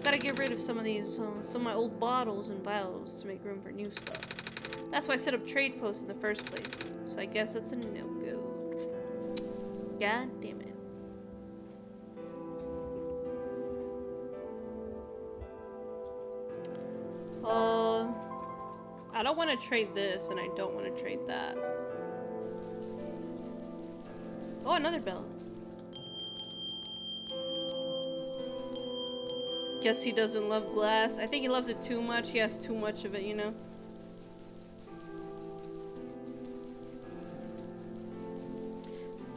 Gotta get rid of some of these, some of my old bottles and vials to make room for new stuff. That's why I set up trade posts in the first place. So I guess that's a no-go. God damn it. I don't want to trade this, and I don't want to trade that. Oh, another bell. Guess he doesn't love glass. I think he loves it too much. He has too much of it, you know?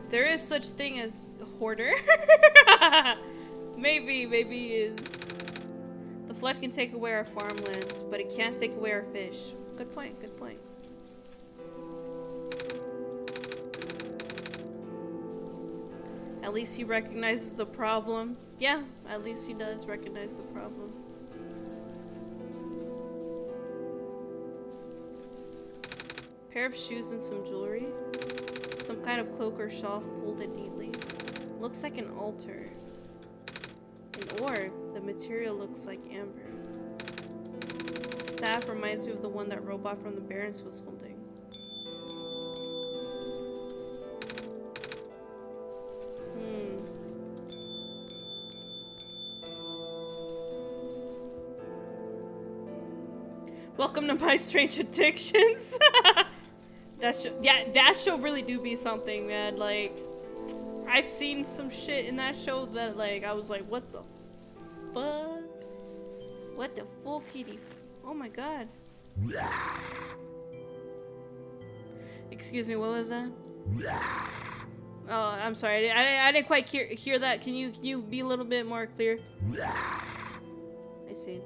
There is such thing as a hoarder. maybe he is. The flood can take away our farmlands, but it can't take away our fish. Good point, good point. At least he recognizes the problem. Yeah, at least he does recognize the problem. Pair of shoes and some jewelry. Some kind of cloak or shawl folded neatly. Looks like an altar. An orb. The material looks like amber. This staff reminds me of the one that robot from the Barrens was holding. Welcome to my strange addictions. That show really do be something, man. Like, I've seen some shit in that show that, like, I was like, what the fuck? What the fuck, kitty? Oh my god. Excuse me, what was that? Oh, I'm sorry. I didn't quite hear that. Can you be a little bit more clear? I see.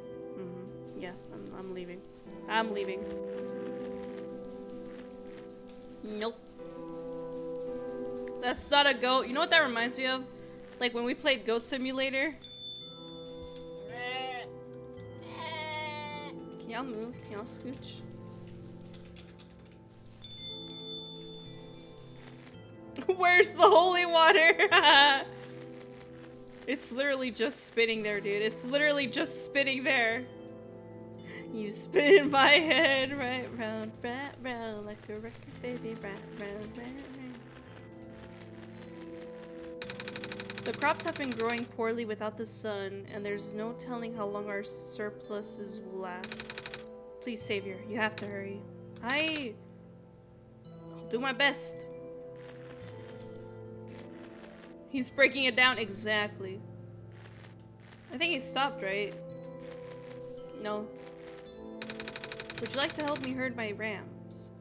Yeah, I'm leaving. I'm leaving. Nope. That's not a goat. You know what that reminds me of? Like when we played Goat Simulator. Can y'all move? Can y'all scooch? Where's the holy water? It's literally just spinning there, dude. It's literally just spinning there. You spin my head right round, like a record, baby, right round, right round. The crops have been growing poorly without the sun, and there's no telling how long our surpluses will last. Please, Savior, you have to hurry. I'll do my best. He's breaking it down exactly. I think he stopped, right? No. Would you like to help me herd my rams?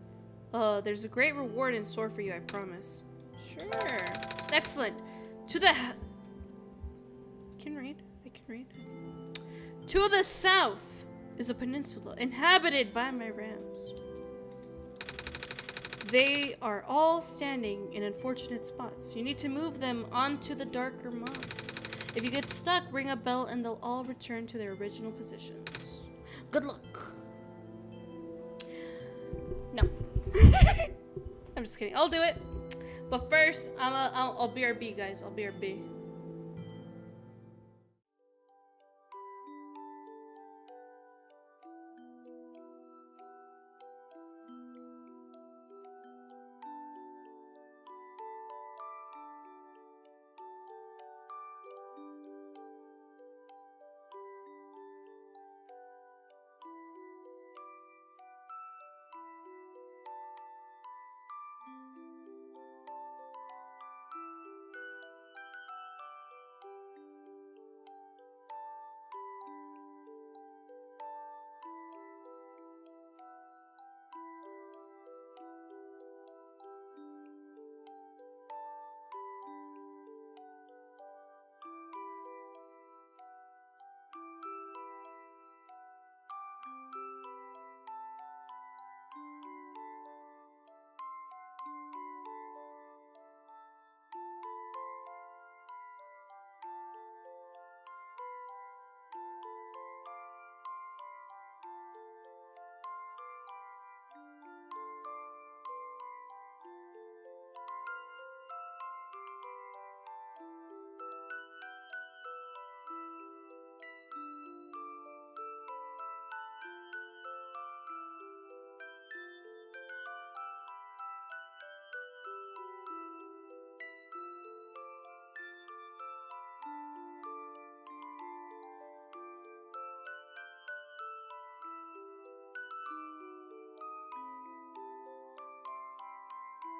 There's a great reward in store for you, I promise. Sure. Excellent. To the I can read. To the south is a peninsula inhabited by my rams. They are all standing in unfortunate spots. You need to move them onto the darker moss. If you get stuck, ring a bell and they'll all return to their original positions. Good luck. No. I'm just kidding. I'll do it. But first, I'll BRB, guys. I'll BRB.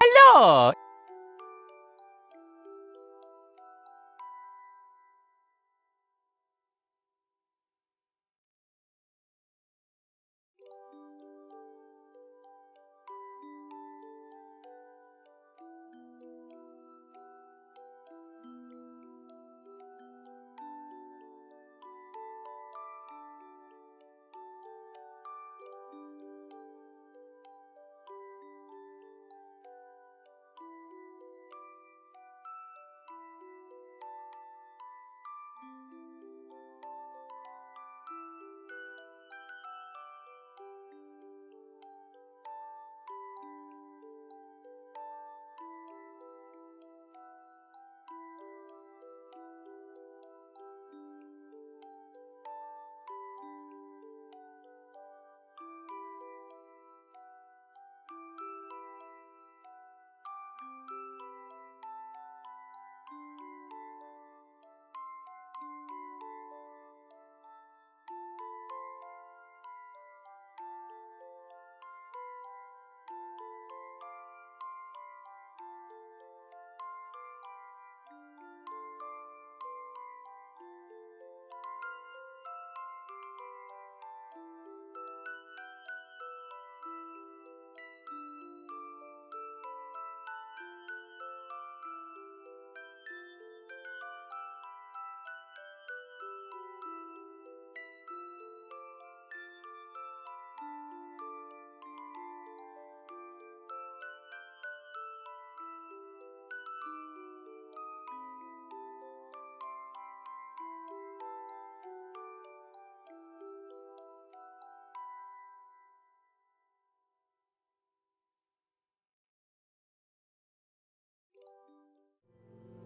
Hello.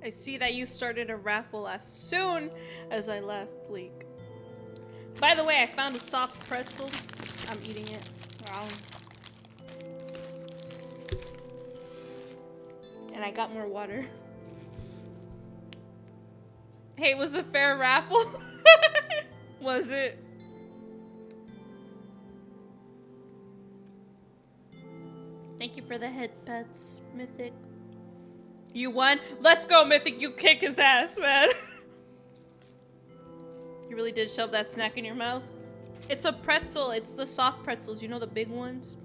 I see that you started a raffle as soon as I left Leak. By the way, I found a soft pretzel. I'm eating it. Wow. And I got more water. Hey, it was a fair raffle. Was it? Thank you for the head pets, Mythic. You won? Let's go, Mythic. You kick his ass, man. You really did shove that snack in your mouth? It's a pretzel. It's the soft pretzels. You know, the big ones?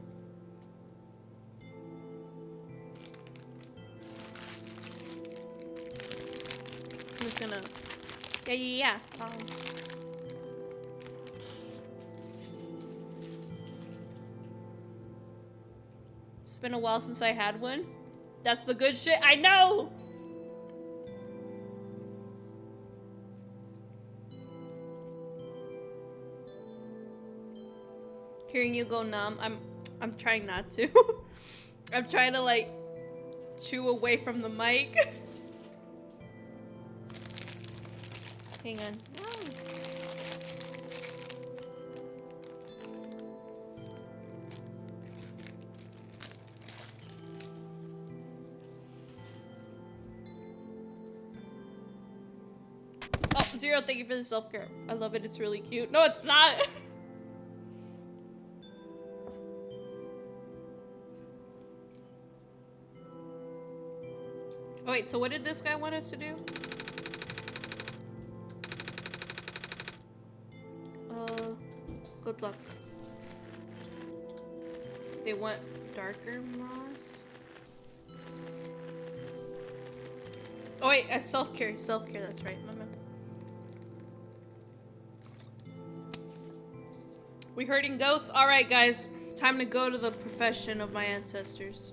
I'm just gonna... Yeah. been a while since I had one. That's the good shit. I know! Hearing you go numb, I'm trying not to. I'm trying to like chew away from the mic. Hang on. Oh, Zero, thank you for the self-care. I love it, it's really cute. No, it's not! Oh wait, so what did this guy want us to do? Good luck. They want darker moss? Oh wait, self-care, that's right, my man. We herding goats? Alright guys, time to go to the profession of my ancestors.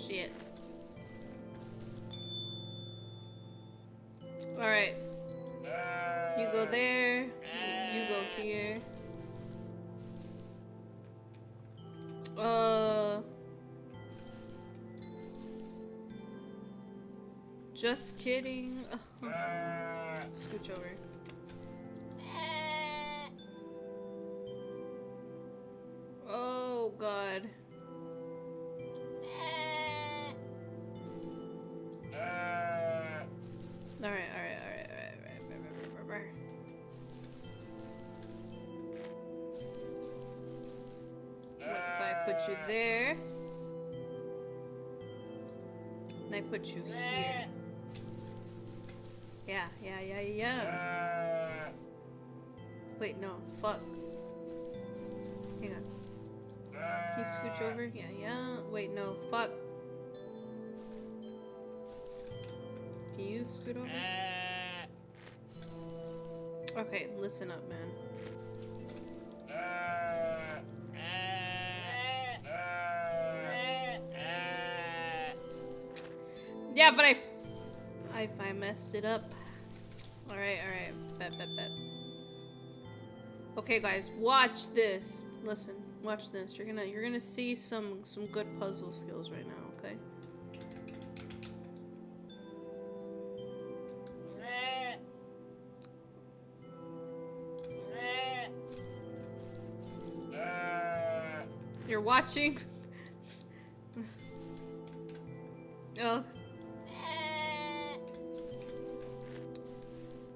Shit. Alright. You go there. You go here. Just kidding. Scooch over. Oh god. Alright. What if I put you there? And I put you here. Yeah. Wait, no, fuck. Hang on. Can you scooch over? Yeah. Wait, no, fuck. Can you scoot over? Okay, listen up, man. Yeah, but I messed it up. Alright. Bet. Okay, guys, watch this. Listen, watch this. You're gonna see some good puzzle skills right now, okay? You're watching? Oh.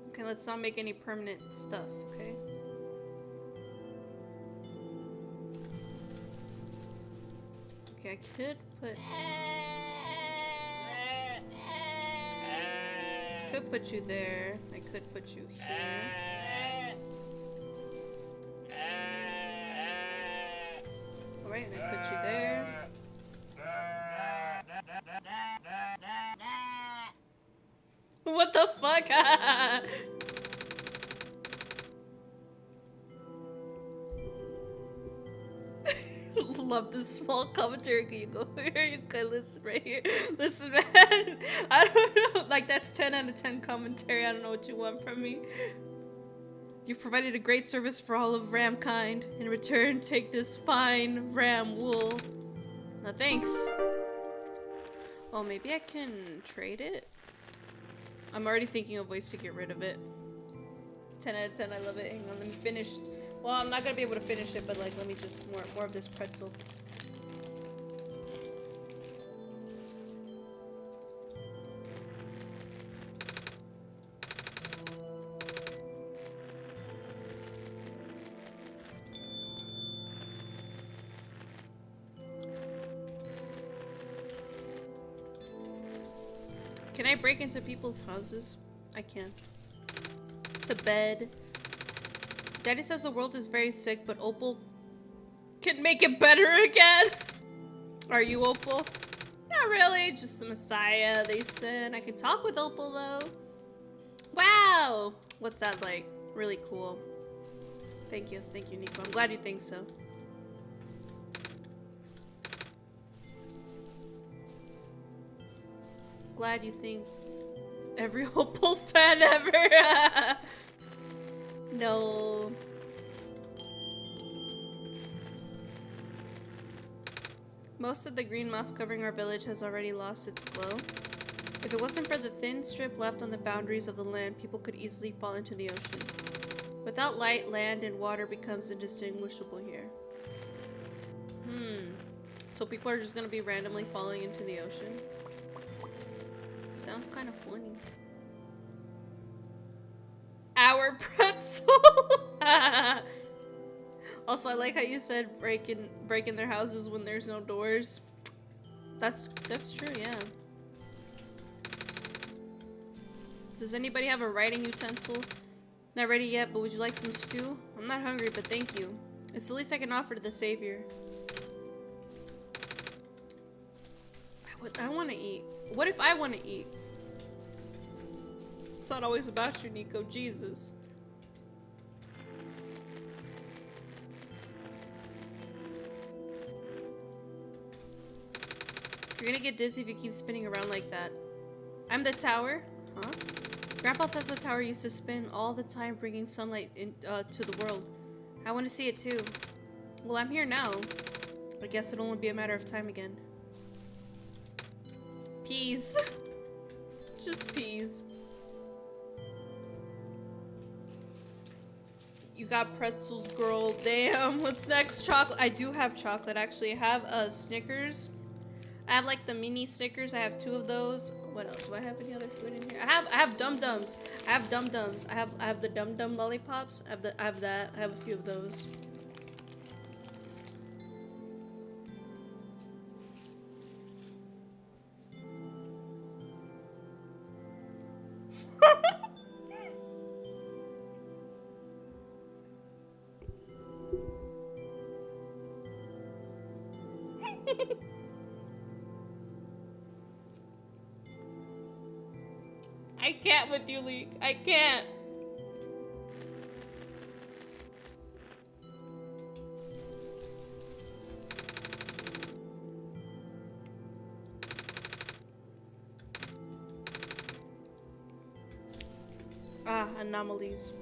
Okay, let's not make any permanent stuff, okay? Okay, I could put you there. I could put you here. Alright, and I put you there. What the fuck? Love this small commentary. Can you go here? You can listen right here. Listen, man. I don't know. Like, that's 10 out of 10 commentary. I don't know what you want from me. You've provided a great service for all of Ramkind. In return, take this fine ram wool. No thanks. Oh, maybe I can trade it? I'm already thinking of ways to get rid of it. 10 out of 10, I love it. Hang on, let me finish. Well, I'm not gonna be able to finish it, but like, let me just more of this pretzel. Can I break into people's houses? I can. It's a bed. Daddy says the world is very sick, but Opal can make it better again. Are you Opal? Not really, just the Messiah, they said. I could talk with Opal though. Wow! What's that like? Really cool. Thank you, Nico. I'm glad you think so. Glad you think every Opal fan ever. No. Most of the green moss covering our village has already lost its glow. If it wasn't for the thin strip left on the boundaries of the land, people could easily fall into the ocean. Without light, land and water becomes indistinguishable here. So people are just gonna be randomly falling into the ocean? Sounds kind of funny. Our pretzel! Also, I like how you said breaking their houses when there's no doors. That's true, yeah. Does anybody have a writing utensil? Not ready yet, but would you like some stew? I'm not hungry, but thank you. It's the least I can offer to the savior. I want to eat. What if I want to eat? It's not always about you, Nico. Jesus. You're gonna get dizzy if you keep spinning around like that. I'm the tower? Huh? Grandpa says the tower used to spin all the time, bringing sunlight to the world. I want to see it too. Well, I'm here now. I guess it'll only be a matter of time again. Peas. Just peas. You got pretzels, girl. Damn. What's next? Chocolate. I do have chocolate, actually. I have Snickers. I have like the mini Snickers. I have 2 of those. What else? Do I have any other food in here? I have Dum-Dums. I have Dum-Dums. I have the Dum-Dum lollipops. I have that. I have a few of those. I can't with you, Leek. I can't. Ah, anomalies.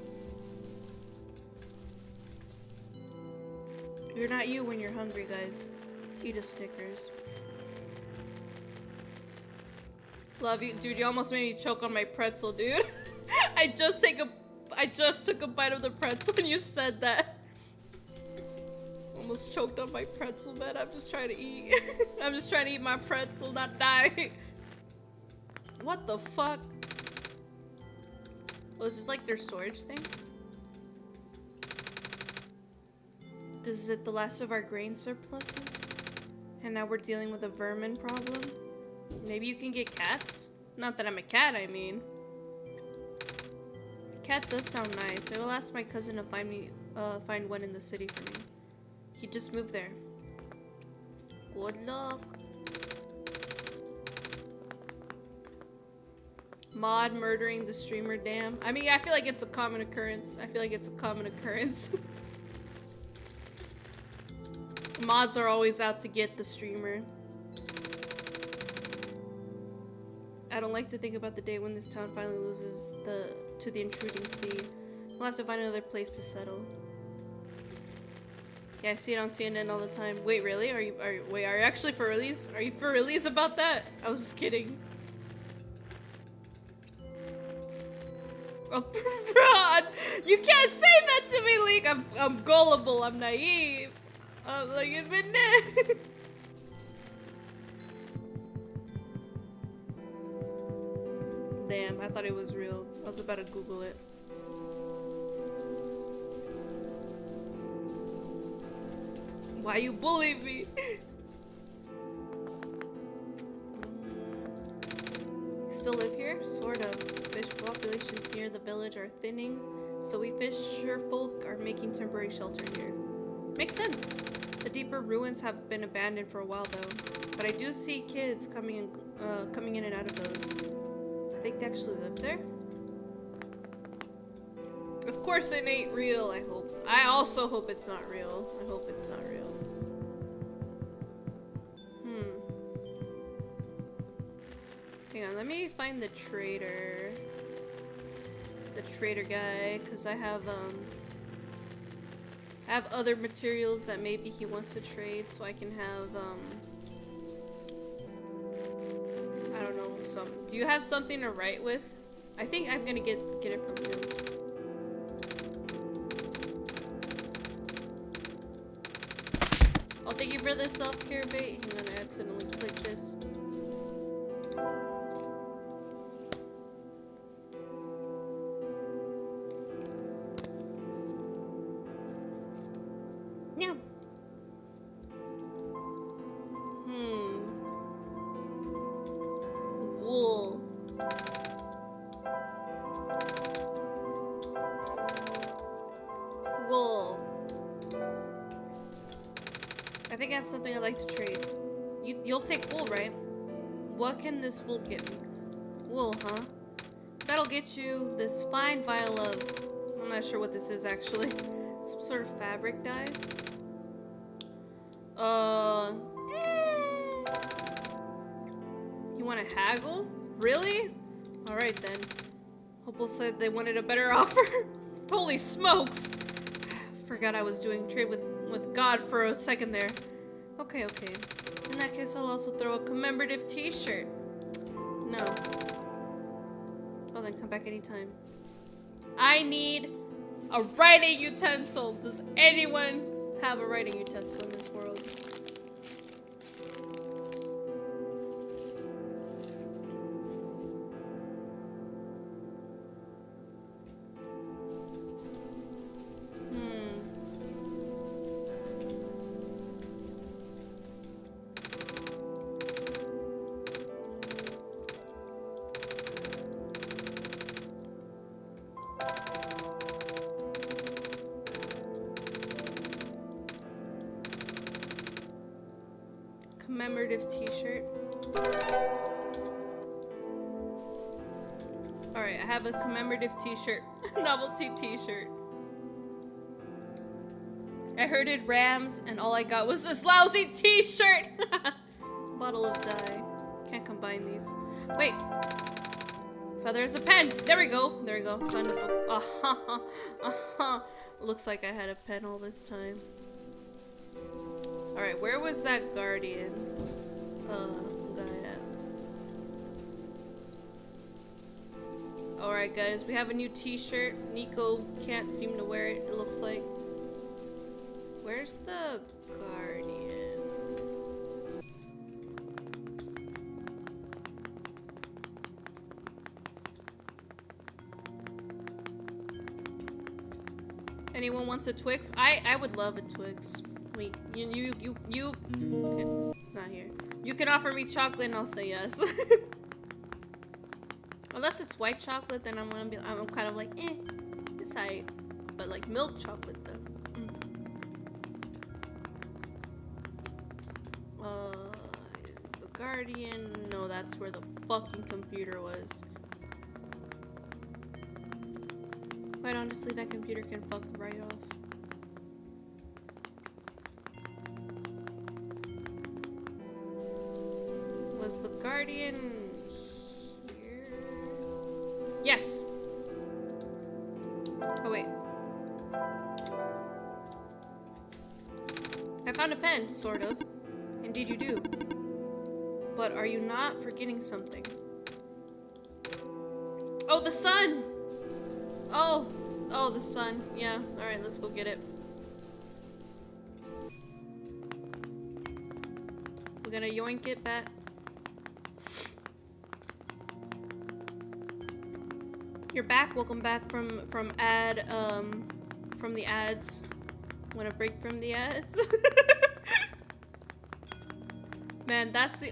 You're not you when you're hungry, guys. Eat a Snickers. Love you, dude. You almost made me choke on my pretzel, dude. I just took a bite of the pretzel when you said that. Almost choked on my pretzel, man. I'm just trying to eat. I'm just trying to eat my pretzel, not die. What the fuck? Oh, is this like their storage thing? This is it, the last of our grain surpluses? And now we're dealing with a vermin problem? Maybe you can get cats? Not that I'm a cat, I mean. A cat does sound nice. I will ask my cousin to find one in the city for me. He just moved there. Good luck. Mod murdering the streamer, damn. I mean, I feel like it's a common occurrence. Mods are always out to get the streamer. I don't like to think about the day when this town finally loses to the intruding sea. We'll have to find another place to settle. Yeah, I see it on CNN all the time. Wait, really? Are you actually for realies? Are you for realies about that? I was just kidding. Oh, fraud! You can't say that to me, Leek! I'm gullible, I'm naive. I'm like, admit it. Damn, I thought it was real. I was about to Google it. Why you bullying me? Still live here? Sort of. Fish populations near the village are thinning, so we fisher folk are making temporary shelter here. Makes sense. The deeper ruins have been abandoned for a while though. But I do see kids coming in and out of those. I think they actually live there. Of course it ain't real, I hope. I also hope it's not real. I hope it's not real. Hang on, let me find the trader. The trader guy, because I have other materials that maybe he wants to trade, so I can have, I don't know, some. Do you have something to write with? I think I'm gonna get it from him. Oh, thank you for the self-care bait. Hang on, I accidentally clicked this. No. Wool. Wool. I think I have something I'd like to trade. You'll take wool, right? What can this wool get me? Wool, huh? That'll get you this fine vial of... I'm not sure what this is, actually. Some sort of fabric dye. You want to haggle? Really? Alright then. Hopeful said they wanted a better offer. Holy smokes! Forgot I was doing trade with God for a second there. Okay. In that case, I'll also throw a commemorative t-shirt. No. Oh, then come back anytime. I need a writing utensil. Does anyone have a writing utensil in this world? Commemorative t-shirt. Alright, I have a commemorative t-shirt. Novelty t-shirt. I herded rams and all I got was this lousy t-shirt! Bottle of dye. Can't combine these. Wait. Feather is a pen! There we go! There we go. Son of a... Looks like I had a pen all this time. Alright, where was that guardian guy at? Alright guys, we have a new t-shirt. Nico can't seem to wear it, it looks like. Where's the guardian? Anyone wants a Twix? I would love a Twix. Wait, you not here. You can offer me chocolate and I'll say yes. Unless it's white chocolate, then I'm kind of like, it's alright. But like milk chocolate though. The Guardian, no, that's where the fucking computer was. Quite honestly, that computer can fuck right off. Was the Guardian here? Yes! Oh wait. I found a pen, sort of. Indeed you do. But are you not forgetting something? Oh, the sun! Oh, the sun. Yeah, alright, let's go get it. We're gonna yoink it back. You're back. Welcome back from the ads. Want a break from the ads? Man, that's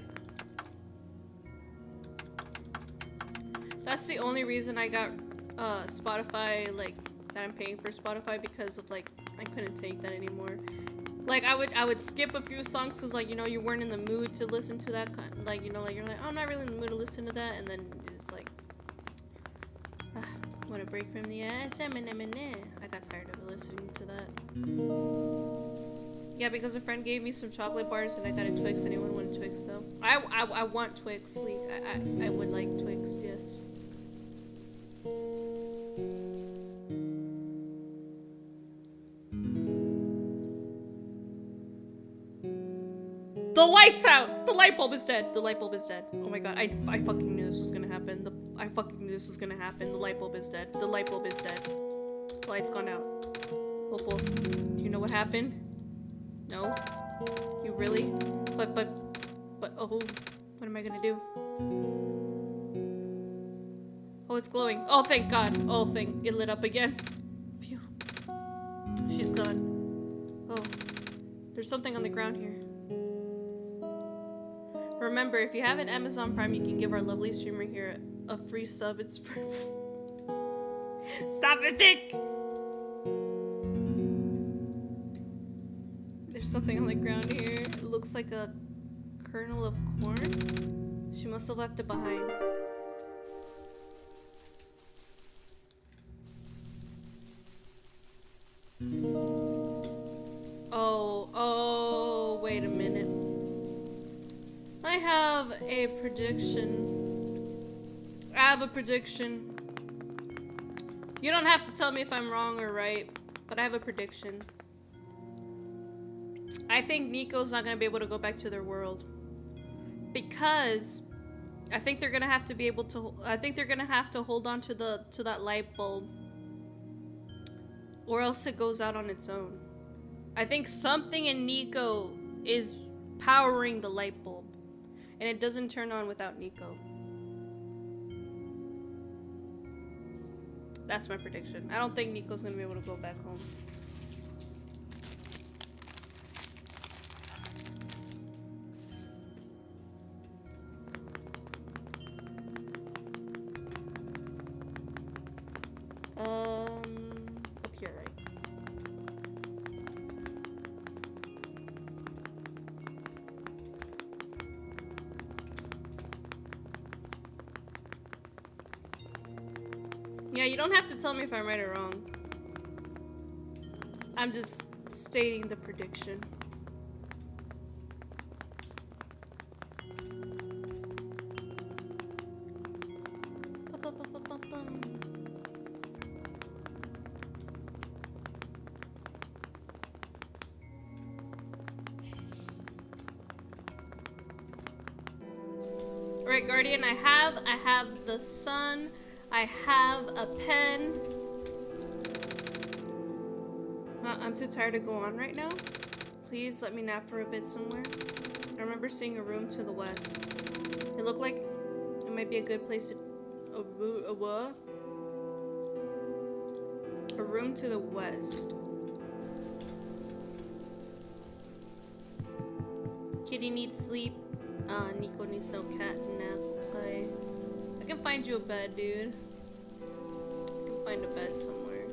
the only reason I got Spotify, like, that I'm paying for Spotify, because of, like, I couldn't take that anymore. Like I would skip a few songs because like, you know, you weren't in the mood to listen to that kind, like, you know, like you're like, oh, I'm not really in the mood to listen to that, and then it's like, want a break from the answer. I got tired of listening to that. Yeah, because a friend gave me some chocolate bars and I got a Twix. Anyone want a Twix though? I want Twix. Like, I would like Twix, yes. The light's out! The light bulb is dead. The light bulb is dead. Oh my god, I fucking knew this was gonna happen. I fucking knew this was gonna happen. The light bulb is dead. The light bulb is dead. The light's gone out. Opal, do you know what happened? No? You really? But, oh, what am I gonna do? Oh, it's glowing. Oh, thank god. Oh, it lit up again. Phew. She's gone. Oh, there's something on the ground here. Remember, if you have an Amazon Prime, you can give our lovely streamer here a free sub. It's for Stop it, Dick! There's something on the ground here. It looks like a kernel of corn. She must have left it behind. Oh, wait a minute. I have a prediction. I have a prediction. You don't have to tell me if I'm wrong or right, but I have a prediction. I think Nico's not gonna be able to go back to their world. Because I think they're gonna have to be able to, I think they're gonna have to hold on to that light bulb. Or else it goes out on its own. I think something in Nico is powering the light bulb. And it doesn't turn on without Nico. That's my prediction. I don't think Nico's gonna be able to go back home. Up here, right? Yeah, you don't have to tell me if I'm right or wrong. I'm just stating the prediction. Alright, Guardian, I have the sun. I have a pen. I'm too tired to go on right now. Please let me nap for a bit somewhere. I remember seeing a room to the west. It looked like it might be a good place to... A what? A room to the west. Kitty needs sleep. Nico needs no cat nap play. I can find you a bed, dude. I can find a bed somewhere.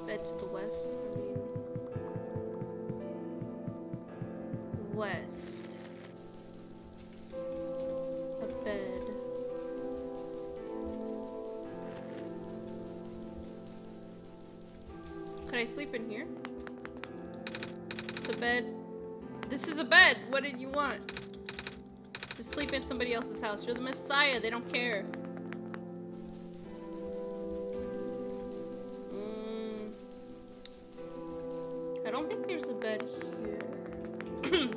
Bed to the west. I mean. West. A bed. Could I sleep in here? It's a bed. This is a bed. What did you want? Just sleep in somebody else's house. You're the Messiah. They don't care. I don't think there's a bed here.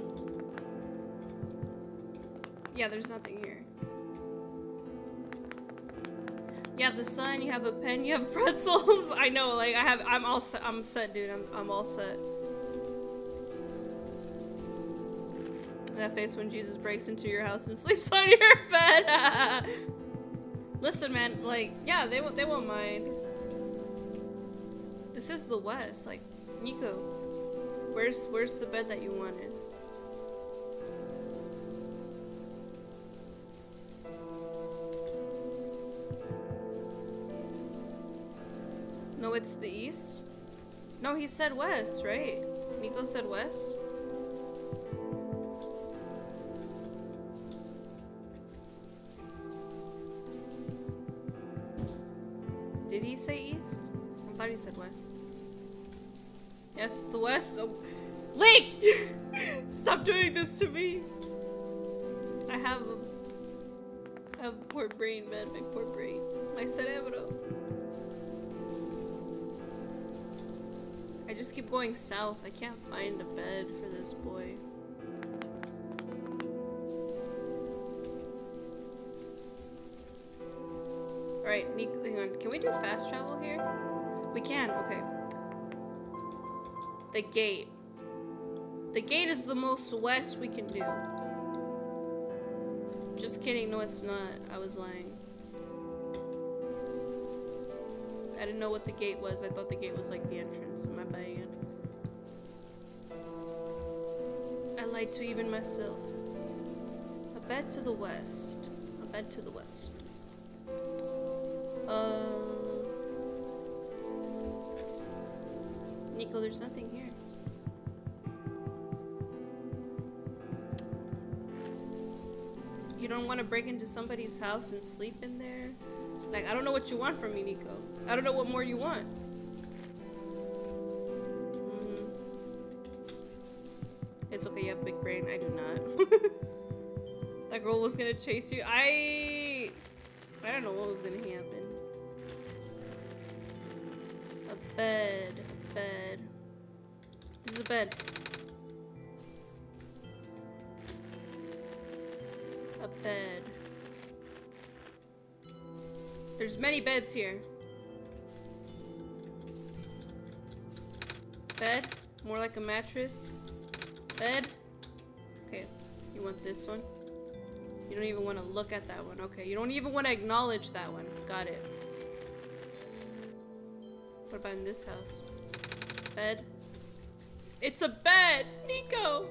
Yeah, there's nothing here. You have the sun, you have a pen, you have pretzels. I know, like I'm all set. I'm set, dude. I'm all set. That face when Jesus breaks into your house and sleeps on your bed. Listen, man, like, yeah, they won't mind. This is the West, like, Nico. Where's the bed that you wanted? No, it's the east. No, he said west, right? Nico said west. Did he say east? I thought he said west. Yes, the west. Oh. Link! Stop doing this to me. I have poor brain, man. My poor brain. My cerebro. I just keep going south. I can't find a bed for this boy. Alright, Nico, hang on. Can we do fast travel here? We can, okay. The gate. The gate is the most west we can do. Just kidding, no it's not. I was lying. I didn't know what the gate was. I thought the gate was like the entrance. My bad. I lied to even myself. A bed to the west. A bed to the west. Nico, there's nothing here. You don't want to break into somebody's house and sleep in there? Like, I don't know what you want from me, Nico. I don't know what more you want. It's okay, you have big brain. I do not. That girl was gonna chase you. I don't know what was gonna happen. A bed. A bed. This is a bed. A bed. There's many beds here. Bed? More like a mattress. Bed? Okay, you want this one? You don't even want to look at that one. Okay, you don't even want to acknowledge that one. Got it. What about in this house? Bed? It's a bed! Nico!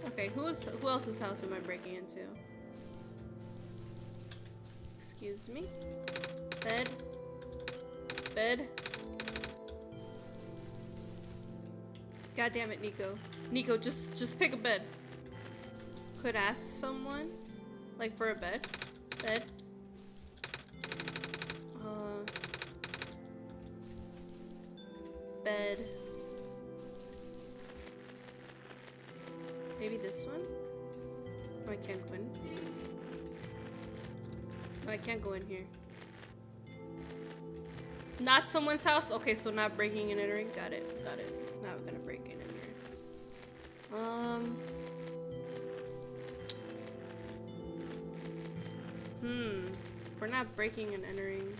Okay, who else's house am I breaking into? Excuse me? Bed? Bed? God damn it, Nico. Nico, just pick a bed. Could ask someone? Like for a bed? Bed? Bed. Maybe this one? Oh, I can't go in. Oh, I can't go in here. Not someone's house? Okay, so not breaking and entering. Got it. Got it. Now we're gonna break in here. If we're not breaking and entering.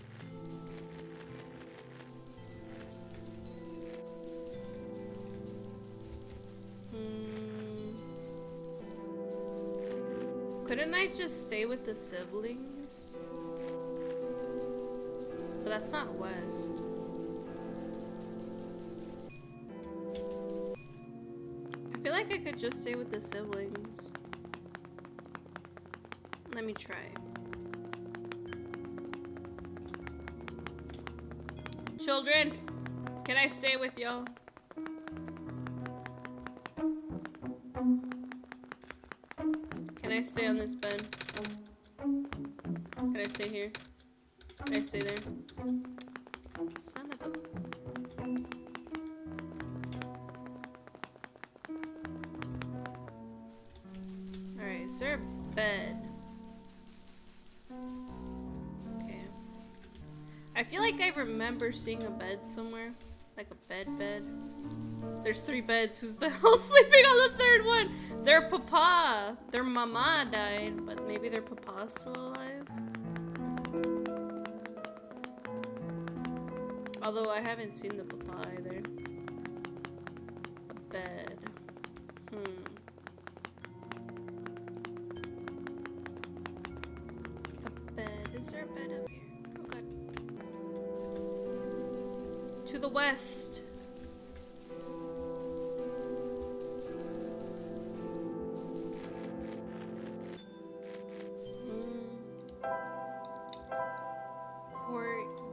Couldn't I just stay with the siblings? But that's not west. I feel like I could just stay with the siblings. Let me try. Children, can I stay with y'all? Can I stay on this bed? Can I stay here? Can I stay there? Son of a... Alright, is there a bed? Okay. I feel like I remember seeing a bed somewhere. Like a bed. There's 3 beds. Who's the hell sleeping on the 3rd one? Their papa. Their mama died, but maybe their papa's still alive. Although I haven't seen the papa either. A bed. A bed. Is there a bed up here? Oh god. To the west.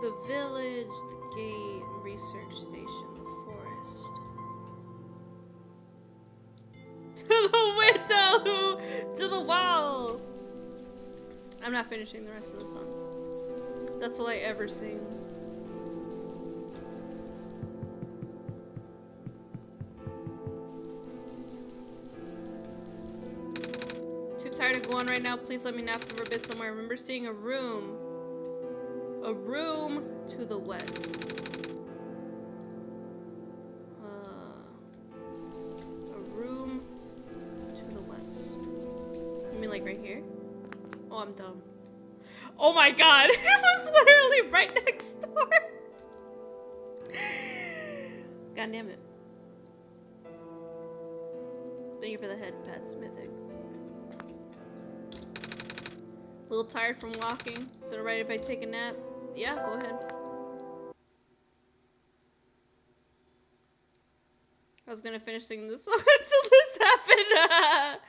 The village, the gate. research station, the forest. To the window! To the wall! I'm not finishing the rest of the song. That's all I ever sing. Too tired to go on right now. Please let me nap for a bit somewhere. I remember seeing a room. A room to the west. A room to the west. You mean like right here? Oh, I'm dumb. Oh my god! It was literally right next door! God damn it. Thank you for the head pats, Mythic. A little tired from walking. Is it alright if I take a nap? Yeah, go ahead. I was gonna finish singing this song until this happened.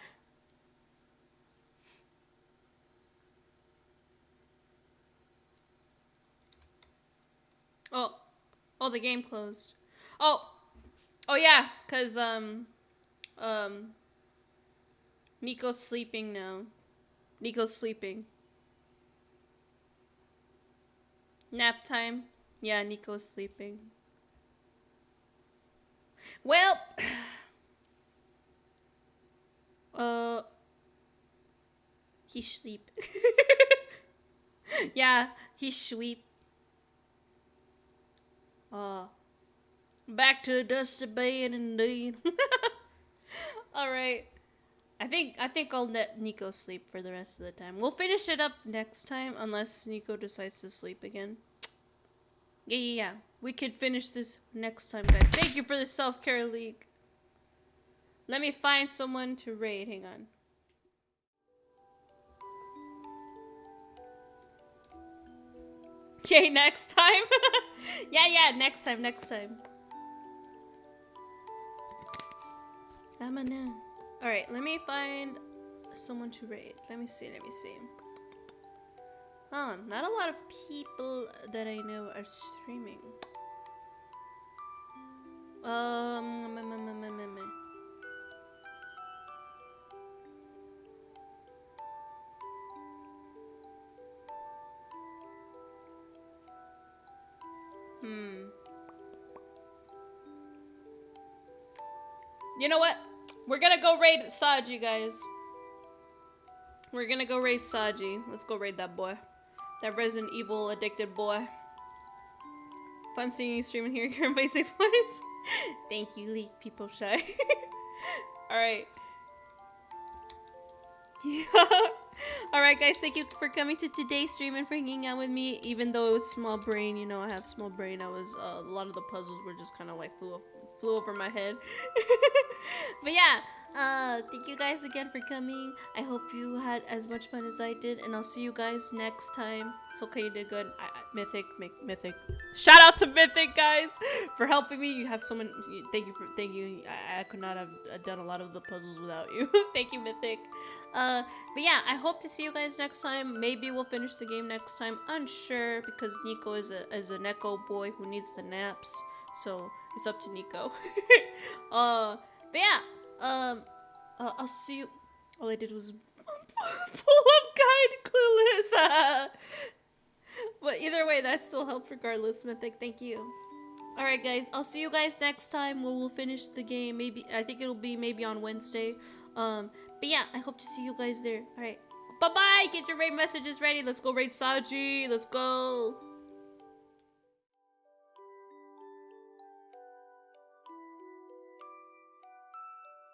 Oh, the game closed. Oh yeah, cause Nico's sleeping now. Nico's sleeping. Nap time. Yeah, Nico's sleeping. Well, he sleep. Yeah, he sleep. Back to the dusty bed indeed. Alright. I think I'll let Nico sleep for the rest of the time. We'll finish it up next time unless Nico decides to sleep again. Yeah. We could finish this next time, guys. Thank you for the self-care league. Let me find someone to raid. Hang on. Okay, next time. Yeah, next time. Alright, let me find someone to raid. Let me see. Not a lot of people that I know are streaming. You know what? We're gonna go raid Saji, guys. We're gonna go raid Saji. Let's go raid that boy. That Resident Evil addicted boy. Fun seeing you stream and hearing your amazing voice. Thank you, Leak People Shy. Alright. Yeah. Alright, guys. Thank you for coming to today's stream and for hanging out with me. Even though it was small brain, you know, I have small brain. I was, a lot of the puzzles were just kind of like flew over my head. But yeah, thank you guys again for coming. I hope you had as much fun as I did, and I'll see you guys next time. It's okay, you did good. Mythic. Shout out to Mythic, guys, for helping me. You have so many. Thank you. I could not have done a lot of the puzzles without you. Thank you, Mythic. But yeah, I hope to see you guys next time. Maybe we'll finish the game next time. Unsure, because Nico is a Neko boy who needs the naps. So it's up to Nico. But yeah, I'll see you. All I did was pull up guide clueless. But either way, that still helped regardless. Mythic, thank you. Alright guys, I'll see you guys next time when we'll finish the game. Maybe, I think it'll be maybe on Wednesday. But yeah, I hope to see you guys there. Alright, bye-bye! Get your raid messages ready. Let's go raid Saji. Let's go.